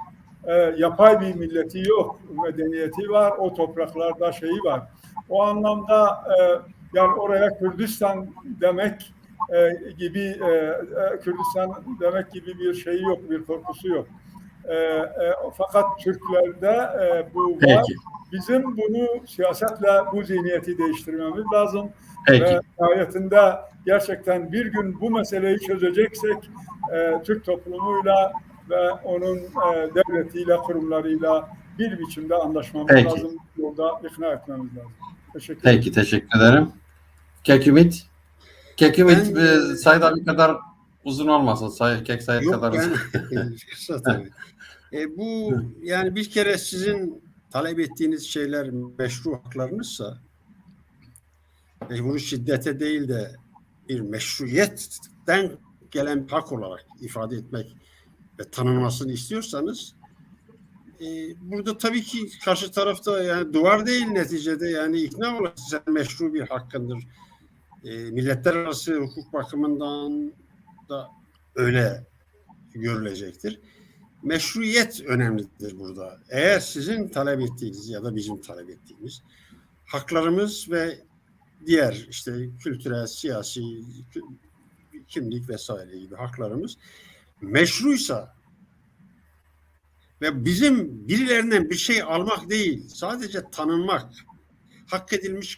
yapay bir milleti yok. Medeniyeti var. O topraklarda şeyi var. O anlamda yani oraya Kürdistan demek gibi bir şey yok, bir korkusu yok. Fakat Türklerde bu var. Peki. Bizim bunu siyasetle bu zihniyeti değiştirmemiz lazım. Peki. Ve nihayetinde gerçekten bir gün bu meseleyi çözeceksek Türk toplumuyla ve onun devletiyle, kurumlarıyla bir biçimde anlaşmamız Peki. lazım. Yolda ikna etmemiz lazım. Teşekkür ederim. Peki, teşekkür ederim. Kekümit Said abi kadar uzun olmasın. Said kadar uzun. Kısa tabii. Bu yani bir kere sizin talep ettiğiniz şeyler meşru haklarınızsa bunu şiddete değil de bir meşruiyetten gelen hak olarak ifade etmek ve tanınmasını istiyorsanız burada tabii ki karşı tarafta yani duvar değil neticede yani ikna olan size meşru bir hakkındır. Milletler arası hukuk bakımından da öyle görülecektir. Meşruiyet önemlidir burada. Eğer sizin talep ettiğiniz ya da bizim talep ettiğimiz haklarımız ve diğer işte kültürel, siyasi, kimlik vesaire gibi haklarımız meşruysa ve bizim birilerinden bir şey almak değil, sadece tanınmak, hak edilmiş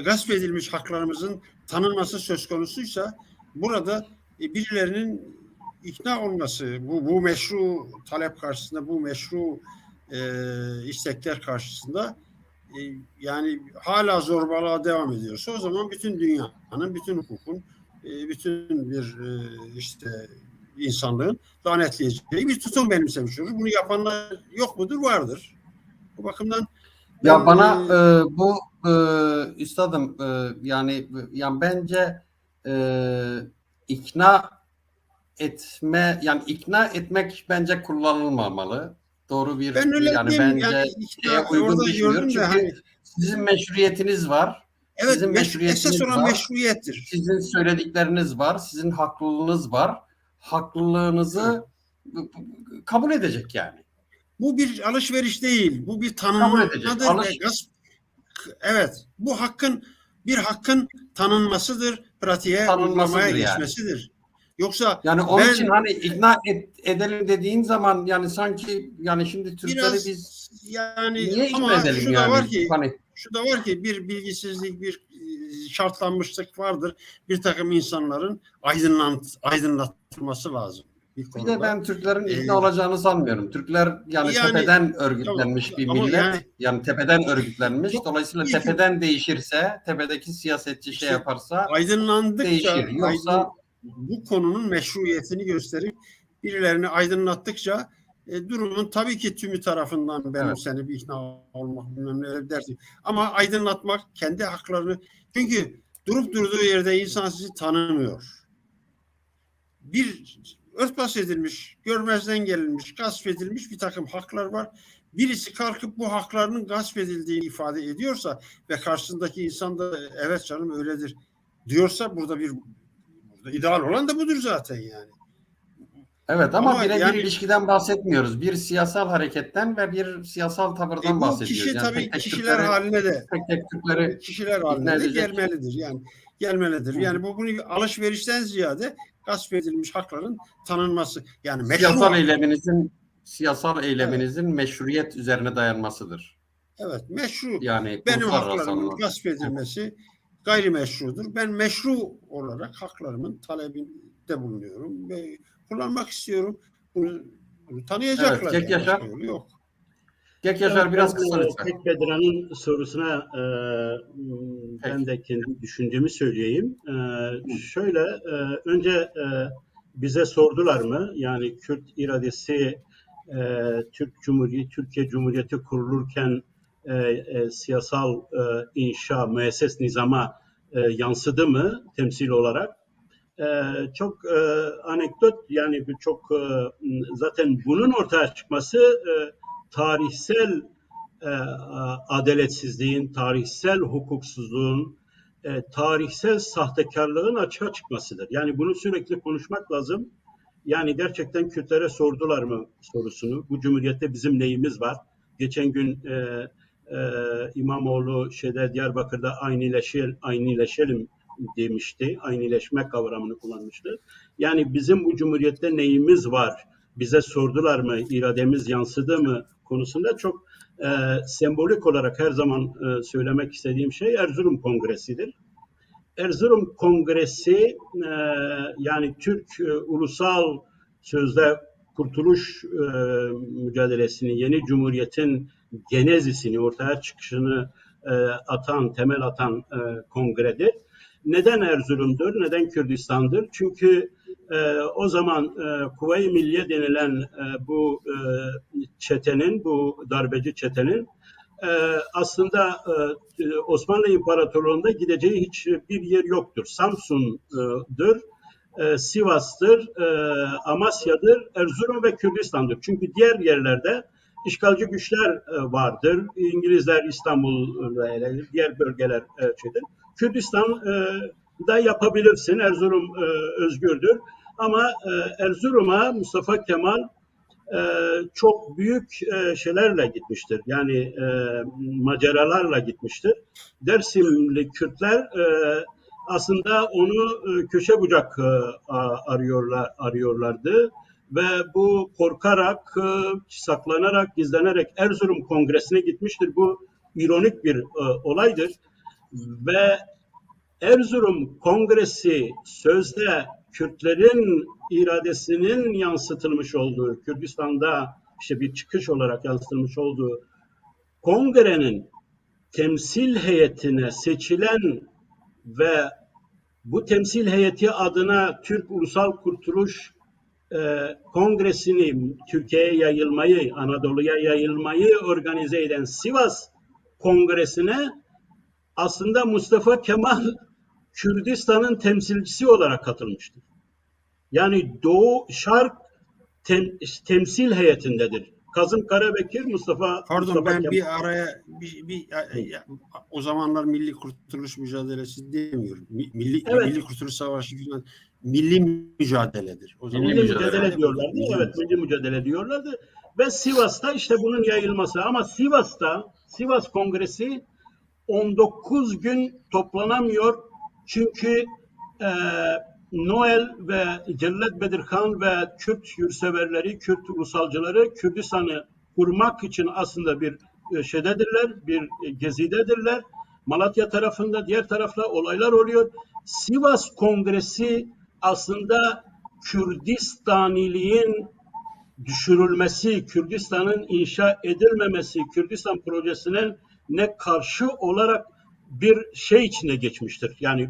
gasp edilmiş haklarımızın tanınması söz konusuysa burada birilerinin ikna olması, bu meşru talep karşısında, bu meşru istekler karşısında yani hala zorbalığa devam ediyorsa o zaman bütün dünyanın, bütün hukukun, bütün bir işte insanlığın lanetleyeceği bir tutum benimsemiş olur. Bunu yapanlar yok mudur? Vardır. Bu bakımdan Ya bana bu üstadım yani bence ikna etmek bence kullanılmamalı. Doğru bir ben öyle yani diyeyim, bence uygun düşmüyor. Çünkü hani, sizin meşruiyetiniz var. evet, sizin meşruiyetiniz esas olan var. meşruiyettir. Sizin söyledikleriniz var. Sizin haklılığınız var. Haklılığınızı kabul edecek yani. Bu bir alışveriş değil. Bu bir tanınmadır. Evet. Bu bir hakkın tanınmasıdır. Pratiğe uygulamaya geçmesidir. Yoksa yani onun için hani ikna edelim dediğin zaman yani sanki yani şimdi Türkleri biz yani niye ikna ama edelim şu yani? da var ki hani şu da var ki bir bilgisizlik, bir şartlanmışlık vardır. Bir takım insanların aydınlatılması lazım. Bir de ben Türklerin ikna olacağını sanmıyorum. Türkler yani tepeden örgütlenmiş bir millet. Yani tepeden örgütlenmiş. Dolayısıyla tepeden değişirse, tepedeki siyasetçi yaparsa aydınlandıkça değişir. Yoksa bu konunun meşruiyetini gösterip birilerini aydınlattıkça durumun tabii ki tümü tarafından benimsenip ikna olmak bilmem derdi. Ama aydınlatmak kendi haklarını, çünkü durup durduğu yerde insan sizi tanımıyor. Bir örtbas edilmiş, görmezden gelinmiş, gasp edilmiş bir takım haklar var. Birisi kalkıp bu haklarının gasp edildiğini ifade ediyorsa ve karşısındaki insan da evet canım öyledir diyorsa burada ideal olan da budur zaten yani. Evet ama Ama birebir yani- ilişkiden bahsetmiyoruz. Bir siyasal hareketten ve bir siyasal tavırdan Bu bahsediyoruz. kişi Yani tabii tek tek kişiler Türkleri- haline de tek tek Türkleri kişiler ikna haline de edecek. gelmelidir. Yani gelmelidir. Yani bunu alışverişten ziyade gasp edilmiş hakların tanınması. Yani meşru. Siyasal eyleminizin meşruiyet üzerine dayanmasıdır. Evet, meşru. Yani Benim uluslararası haklarımın anlamda. gasp edilmesi gayrimeşrudur. Ben meşru olarak haklarımın talebinde bulunuyorum ve kullanmak istiyorum. Bunu tanıyacaklar. Evet, Kek yani, Yaşar. başka yolu yok. Kek Yaşar Evet, biraz ben, kısa lütfen. Tek Bedirhan'ın sorusuna ben de kendi düşüncemi söyleyeyim. Şöyle, önce bize sordular mı? Yani Kürt iradesi Türkiye Cumhuriyeti kurulurken siyasal inşa, müesses nizama yansıdı mı temsil olarak? Çok anekdot, yani çok zaten bunun ortaya çıkması tarihsel adaletsizliğin, tarihsel hukuksuzluğun, tarihsel sahtekarlığın açığa çıkmasıdır. Yani bunu sürekli konuşmak lazım. Yani gerçekten Kürtlere sordular mı sorusunu. Bu cumhuriyette bizim neyimiz var? Geçen gün İmamoğlu Diyarbakır'da aynileşelim demişti. Aynileşme kavramını kullanmıştı. Yani bizim bu cumhuriyette neyimiz var? Bize sordular mı? İrademiz yansıdı mı? Konusunda çok sembolik olarak her zaman söylemek istediğim şey Erzurum Kongresi'dir. Erzurum Kongresi yani Türk ulusal sözde kurtuluş mücadelesini, yeni cumhuriyetin genezisini, ortaya çıkışını temel atan kongredir. Neden Erzurum'dur, neden Kürdistan'dır? Çünkü o zaman Kuvayi Milliye denilen bu çetenin, bu darbeci çetenin aslında Osmanlı İmparatorluğu'nda gideceği hiçbir yer yoktur. Samsun'dur, Sivas'tır, Amasya'dır, Erzurum ve Kürdistan'dır. Çünkü diğer yerlerde işgalci güçler vardır. İngilizler İstanbul ve diğer bölgeler şeydir. Kürdistan'da yapabilirsin. Erzurum özgürdür. Ama Erzurum'a Mustafa Kemal çok büyük şeylerle gitmiştir. Yani maceralarla gitmiştir. Dersimli Kürtler aslında onu köşe bucak arıyorlardı ve bu korkarak, saklanarak, gizlenerek Erzurum Kongresi'ne gitmiştir. Bu ironik bir olaydır ve Erzurum Kongresi sözde Kürtlerin iradesinin yansıtılmış olduğu, Kürdistan'da bir çıkış olarak yansıtılmış olduğu kongrenin temsil heyetine seçilen ve bu temsil heyeti adına Türk Ulusal Kurtuluş Kongresi'ni Türkiye'ye yayılmayı, Anadolu'ya yayılmayı organize eden Sivas Kongresi'ne aslında Mustafa Kemal Kürdistan'ın temsilcisi olarak katılmıştır. Yani Doğu Şark temsil heyetindedir. Kazım Karabekir, Mustafa Ben Kemal. bir araya o zamanlar Milli Kurtuluş Mücadelesi demiyorum. Milli Kurtuluş Savaşı falan milli mücadeledir. O zaman Milli mücadele diyorlardı. Evet, milli mücadele diyorlardı. Ve Sivas'ta bunun yayılması. Ama Sivas Kongresi 19 gün toplanamıyor. Çünkü Noel ve Cellet Bedirhan ve Kürt yurtseverleri, Kürt ulusalcıları Kürdistan'ı kurmak için aslında bir bir gezidedirler. Malatya tarafında, diğer tarafta olaylar oluyor. Sivas Kongresi aslında Kürdistaniliğin düşürülmesi, Kürdistan'ın inşa edilmemesi, Kürdistan projesinin ne karşı olarak bir içinde geçmiştir. Yani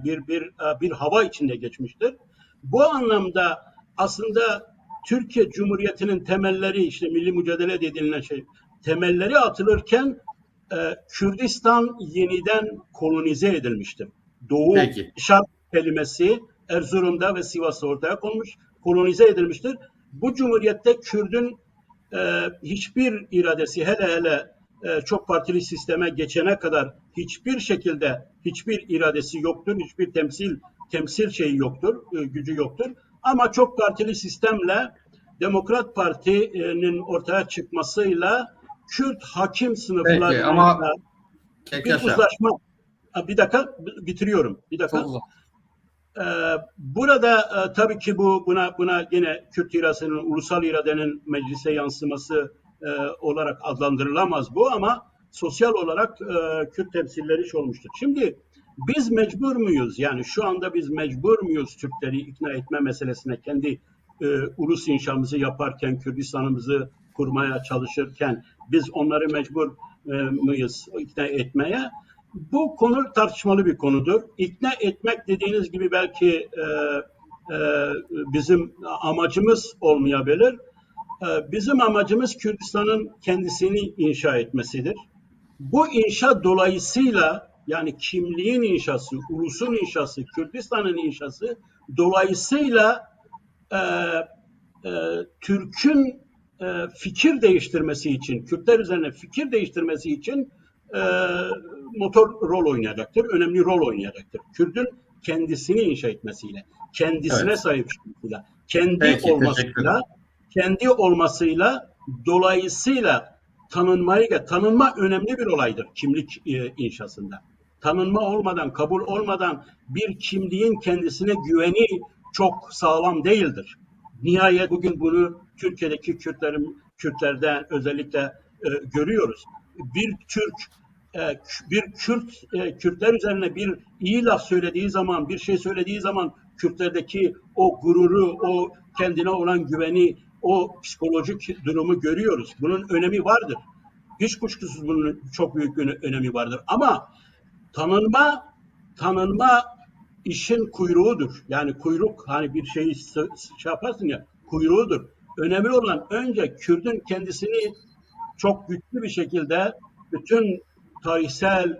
bir hava içinde geçmiştir. Bu anlamda aslında Türkiye Cumhuriyeti'nin temelleri, milli mücadele denilen temelleri atılırken Kürdistan yeniden kolonize edilmiştir. Doğu Şark kelimesi Erzurum'da ve Sivas'ta ortaya konmuş. kolonize edilmiştir. Bu cumhuriyette Kürdün hiçbir iradesi, hele çok partili sisteme geçene kadar hiçbir şekilde hiçbir iradesi yoktur, hiçbir temsil şeyi yoktur, gücü yoktur. Ama çok partili sistemle Demokrat Parti'nin ortaya çıkmasıyla Kürt hakim Peki sınıflarla ama bir uzlaşma. Bir dakika bitiriyorum. Bir dakika. Çok zor. Burada tabii ki buna yine Kürt iradesinin, ulusal iradenin meclise yansıması olarak adlandırılamaz bu, ama sosyal olarak Kürt temsilleri iş olmuştur. Şimdi biz mecbur muyuz? Yani şu anda biz mecbur muyuz Türkleri ikna etme meselesine, kendi ulus inşamızı yaparken, Kürdistan'ımızı kurmaya çalışırken biz onları mecbur muyuz ikna etmeye? Bu konu tartışmalı bir konudur. İkna etmek dediğiniz gibi belki bizim amacımız olmayabilir. Bizim amacımız Kürdistan'ın kendisini inşa etmesidir. Bu inşa dolayısıyla, yani kimliğin inşası, ulusun inşası, Kürdistan'ın inşası dolayısıyla Türk'ün fikir değiştirmesi için, Kürtler üzerine fikir değiştirmesi için motor rol oynayacaktır, önemli rol oynayacaktır. Kürt'ün kendisini inşa etmesiyle, kendisine sahip çıkmasıyla, kendi olmasıyla, dolayısıyla tanınma önemli bir olaydır kimlik inşasında. Tanınma olmadan, kabul olmadan bir kimliğin kendisine güveni çok sağlam değildir. Nihayet bugün bunu Türkiye'deki Kürtlerden özellikle görüyoruz. Kürtler üzerine bir iyi laf söylediği zaman, bir şey söylediği zaman Kürtlerdeki o gururu, o kendine olan güveni, o psikolojik durumu görüyoruz. Bunun önemi vardır. Hiç kuşkusuz bunun çok büyük bir önemi vardır. Ama tanınma işin kuyruğudur. Yani kuyruk, hani bir şeyi şey yaparsın ya, kuyruğudur. Önemli olan önce Kürt'ün kendisini çok güçlü bir şekilde bütün tarihsel,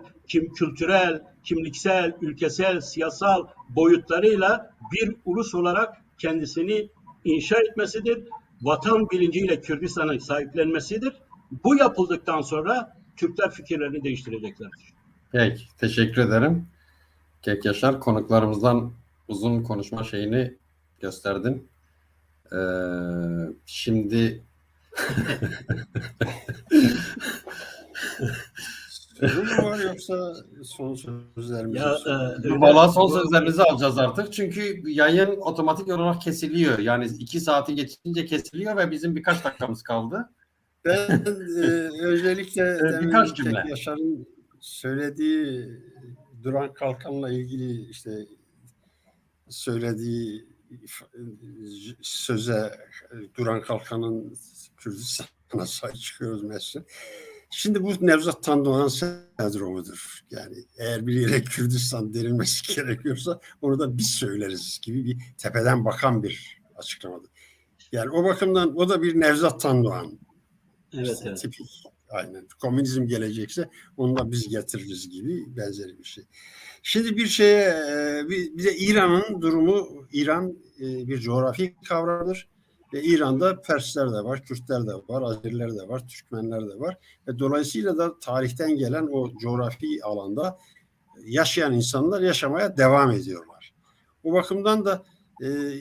kültürel, kimliksel, ülkesel, siyasal boyutlarıyla bir ulus olarak kendisini inşa etmesidir. Vatan bilinciyle Kürdistan'ı sahiplenmesidir. Bu yapıldıktan sonra Türkler fikirlerini değiştireceklerdir. Peki, teşekkür ederim. Kek Yaşar, konuklarımızdan uzun konuşma şeyini gösterdin. Şimdi Soru mu var yoksa son sözlerimiz mi? valla son sözlerinizi alacağız artık. Çünkü yayın otomatik olarak kesiliyor. Yani 2 saati geçince kesiliyor ve bizim birkaç dakikamız kaldı. Ben özellikle birkaç cümle. Kek Yaşar'ın söylediği Duran Kalkan'la ilgili işte söylediği söze, Duran Kalkan'ın Kürdistan'a sahip çıkıyoruz mesela. Şimdi bu Nevzat Tandoğan sendromudur. Yani eğer bir yere Kürdistan denilmesi gerekiyorsa onu da biz söyleriz gibi bir tepeden bakan bir açıklamadır. Yani o bakımdan o da bir Nevzat Tandoğan. Evet, İşte evet. tipik, aynen. Komünizm gelecekse onu da biz getiririz gibi benzeri bir şey. Şimdi bir de İran'ın durumu, İran bir coğrafi kavramdır. Ve İran'da Persler de var, Kürtler de var, Azeriler de var, Türkmenler de var. Ve dolayısıyla da tarihten gelen o coğrafi alanda yaşayan insanlar yaşamaya devam ediyorlar. O bakımdan da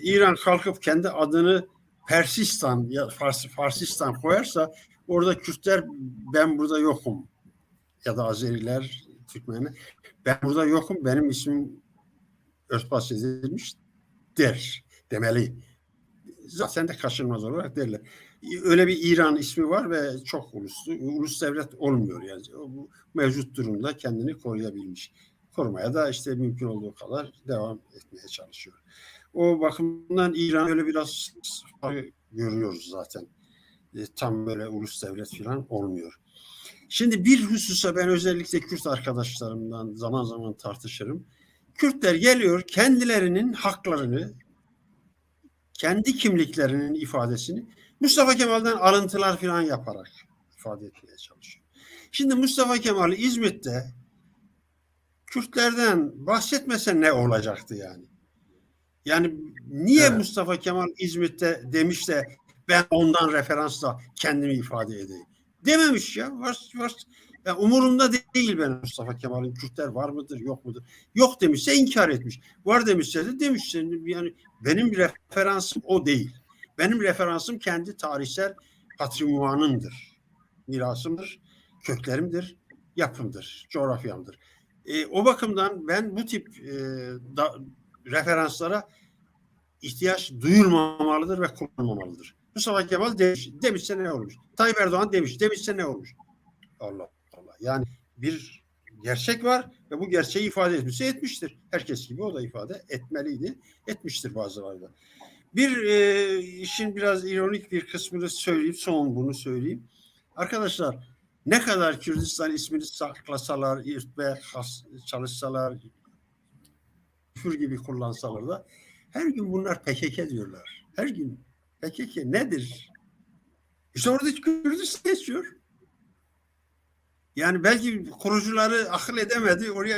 İran kalkıp kendi adını Persistan ya Farsistan koyarsa orada Kürtler ben burada yokum ya da Azeriler, Türkmenler ben burada yokum, benim ismim örtbas edilmiş demeli. Zaten de kaçınılmaz olarak derler. Öyle bir İran ismi var ve çok uluslu. Ulus devlet olmuyor yani. Bu mevcut durumda kendini koruyabilmiş. Korumaya da işte mümkün olduğu kadar devam etmeye çalışıyor. O bakımdan İran öyle biraz görüyoruz zaten. Tam böyle ulus devlet falan olmuyor. Şimdi bir hususa ben özellikle Kürt arkadaşlarımdan zaman zaman tartışırım. Kürtler geliyor kendilerinin haklarını, kendi kimliklerinin ifadesini Mustafa Kemal'den alıntılar falan yaparak ifade etmeye çalışıyor. Şimdi Mustafa Kemal İzmit'te Kürtlerden bahsetmese ne olacaktı yani? Yani niye Evet. Mustafa Kemal İzmit'te demiş de ben ondan referansla kendimi ifade edeyim? Dememiş ya. Var. Ya umurumda değil benim Mustafa Kemal'in Kürtler var mıdır yok mudur? Yok demişse inkar etmiş. Var demişse de demiş. Yani benim referansım o değil. Benim referansım kendi tarihsel patrimonumdur. Mirasımdır, köklerimdir, yapımdır, coğrafyamdır. O bakımdan ben bu tip referanslara ihtiyaç duyulmamalıdır ve kullanılmamalıdır. Mustafa Kemal demişse ne olmuş? Tayyip Erdoğan demişse ne olmuş? Allah Allah. Yani bir gerçek var ve bu gerçeği ifade etmişse etmiştir. Herkes gibi o da ifade etmeliydi. Etmiştir bazıları da. Bir işin biraz ironik bir kısmını söyleyeyim. Son bunu söyleyeyim. Arkadaşlar ne kadar Kürdistan ismini saklasalar, irtme çalışsalar, küfür gibi kullansalar da her gün bunlar PKK diyorlar. Her gün PKK nedir? İşte orada Kürdistan geçiyor. Yani belki kurucuları akıl edemedi, oraya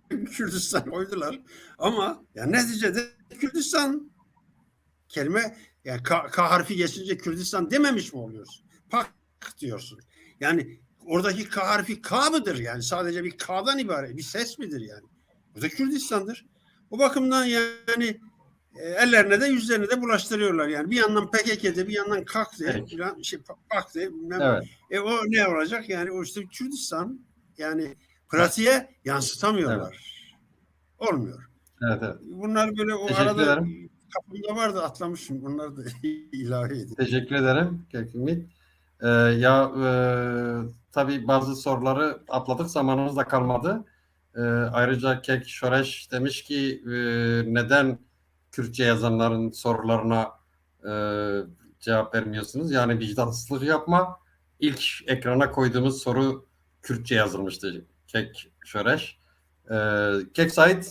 Kürdistan koydular. Ama yani neticede Kürdistan kelime yani K harfi geçince Kürdistan dememiş mi oluyorsun? Pak diyorsun. Yani oradaki K harfi K mıdır yani? Sadece bir K'dan ibaret, bir ses midir yani? Bu da Kürdistan'dır. O bakımdan yani ellerine de yüzlerine de bulaştırıyorlar. Yani bir yandan PKK'de bir yandan KAK'de PAK'de Evet. o ne olacak? Yani o işte Kürdistan yani pratiğe yansıtamıyorlar. Evet. Olmuyor. Evet. Bunlar böyle o Teşekkür arada ederim. kafamda vardı atlamışım. Bunları da ilave edeyim. Teşekkür ederim Ümit. Tabii bazı soruları atladık, zamanımız da kalmadı. Ayrıca Kek Şoreş demiş ki neden Kürtçe yazanların sorularına cevap vermiyorsunuz? Yani vicdansızlık yapma. İlk ekrana koyduğumuz soru Kürtçe yazılmıştı Kek Şoreş. Kek Said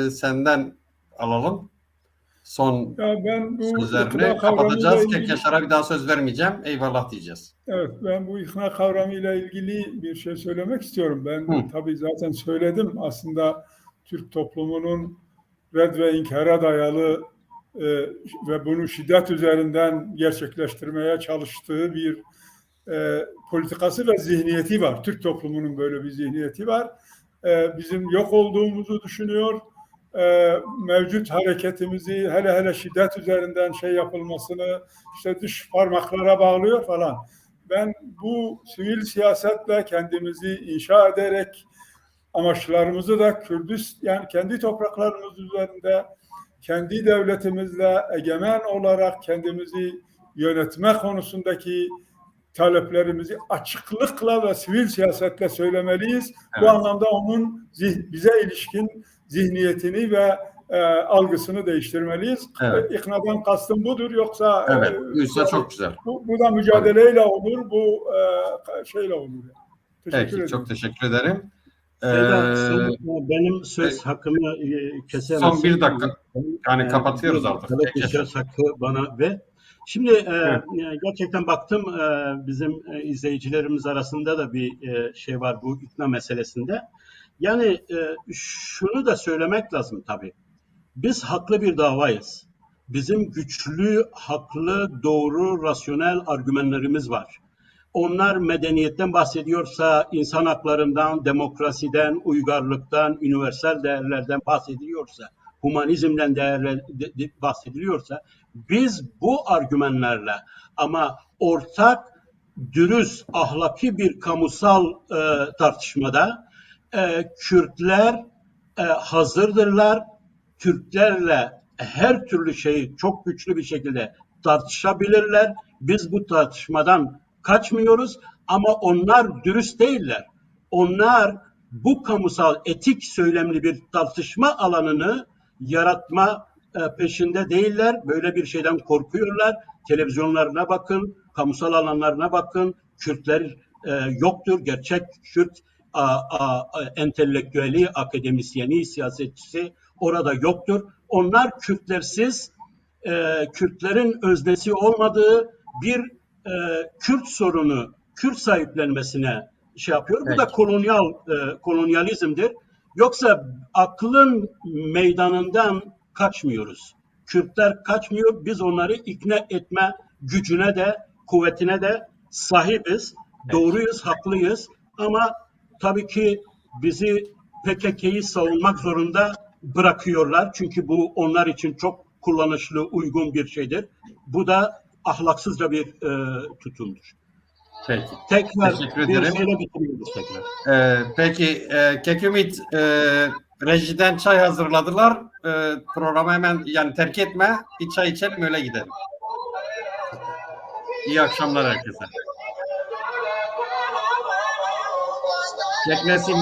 senden alalım. Son ben bu sözlerini kapatacağız. Kek Yaşar'a bir daha söz vermeyeceğim. Eyvallah diyeceğiz. Evet, ben bu ikna kavramıyla ilgili bir şey söylemek istiyorum. Ben tabii zaten söyledim. Aslında Türk toplumunun red ve inkara dayalı ve bunu şiddet üzerinden gerçekleştirmeye çalıştığı bir politikası ve zihniyeti var. Türk toplumunun böyle bir zihniyeti var. Bizim yok olduğumuzu düşünüyor. Mevcut hareketimizi hele şiddet üzerinden yapılmasını işte dış parmaklara bağlıyor falan. Ben bu sivil siyasetle kendimizi inşa ederek amaçlarımızı da yani kendi topraklarımız üzerinde kendi devletimizle egemen olarak kendimizi yönetme konusundaki taleplerimizi açıklıkla ve sivil siyasetle söylemeliyiz. Evet. Bu anlamda onun bize ilişkin zihniyetini ve algısını değiştirmeliyiz. Evet. İknadan kastım budur. Yoksa evet. Çok güzel. Bu da mücadeleyle olur. Bu şeyle olur. Teşekkür ederim. Çok teşekkür ederim. Benim söz hakkımı kesemezsin. Son bir dakika. Yani kapatıyoruz artık. Evet, söz hakkı bana ver. Şimdi gerçekten baktım bizim izleyicilerimiz arasında da bir şey var bu ikna meselesinde. Yani şunu da söylemek lazım tabii. Biz haklı bir davayız. Bizim güçlü, haklı, doğru, rasyonel argümanlarımız var. Onlar medeniyetten bahsediyorsa, insan haklarından, demokrasiden, uygarlıktan, universal değerlerden bahsediliyorsa, humanizmden bahsediliyorsa, biz bu argümanlarla ama ortak, dürüst, ahlaki bir kamusal tartışmada Kürtler hazırdırlar. Türklerle her türlü şeyi çok güçlü bir şekilde tartışabilirler. Biz bu tartışmadan kaçmıyoruz ama onlar dürüst değiller. Onlar bu kamusal etik söylemli bir tartışma alanını yaratma peşinde değiller. Böyle bir şeyden korkuyorlar. Televizyonlarına bakın, kamusal alanlarına bakın. Kürtler yoktur. Gerçek Kürt entelektüeli, akademisyeni, siyasetçisi orada yoktur. Onlar Kürtlersiz, Kürtlerin öznesi olmadığı bir Kürt sorunu, Kürt sahiplenmesine yapıyor. Bu da kolonyalizmdir. Yoksa aklın meydanından kaçmıyoruz. Kürtler kaçmıyor. Biz onları ikna etme gücüne de kuvvetine de sahibiz. Doğruyuz, haklıyız. Ama tabii ki bizi PKK'yı savunmak zorunda bırakıyorlar. Çünkü bu onlar için çok kullanışlı, uygun bir şeydir. Bu da ahlaksızca bir tutumdur. Peki. Tekrar Teşekkür bir ederim. şeyle bitiriyoruz tekrar. Peki Kekümit, rejiden çay hazırladılar. Programı hemen yani terk etme. Bir çay içelim öyle gidelim. İyi akşamlar herkese. Teknesin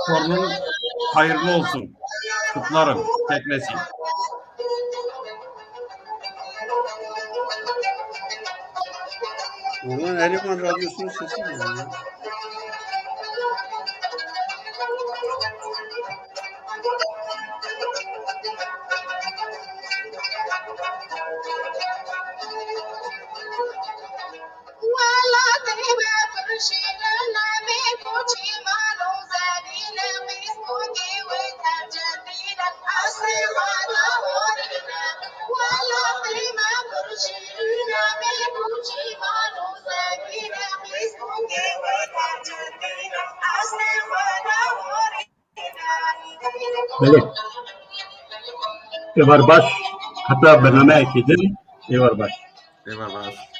torunun hayırlı olsun. Kutlarım Teknesin. Oradan Erivan Radyosu'nun sesi geliyor ya. بله ایوار باش حتی برنامه اکیدن ایوار باش Eyvallah.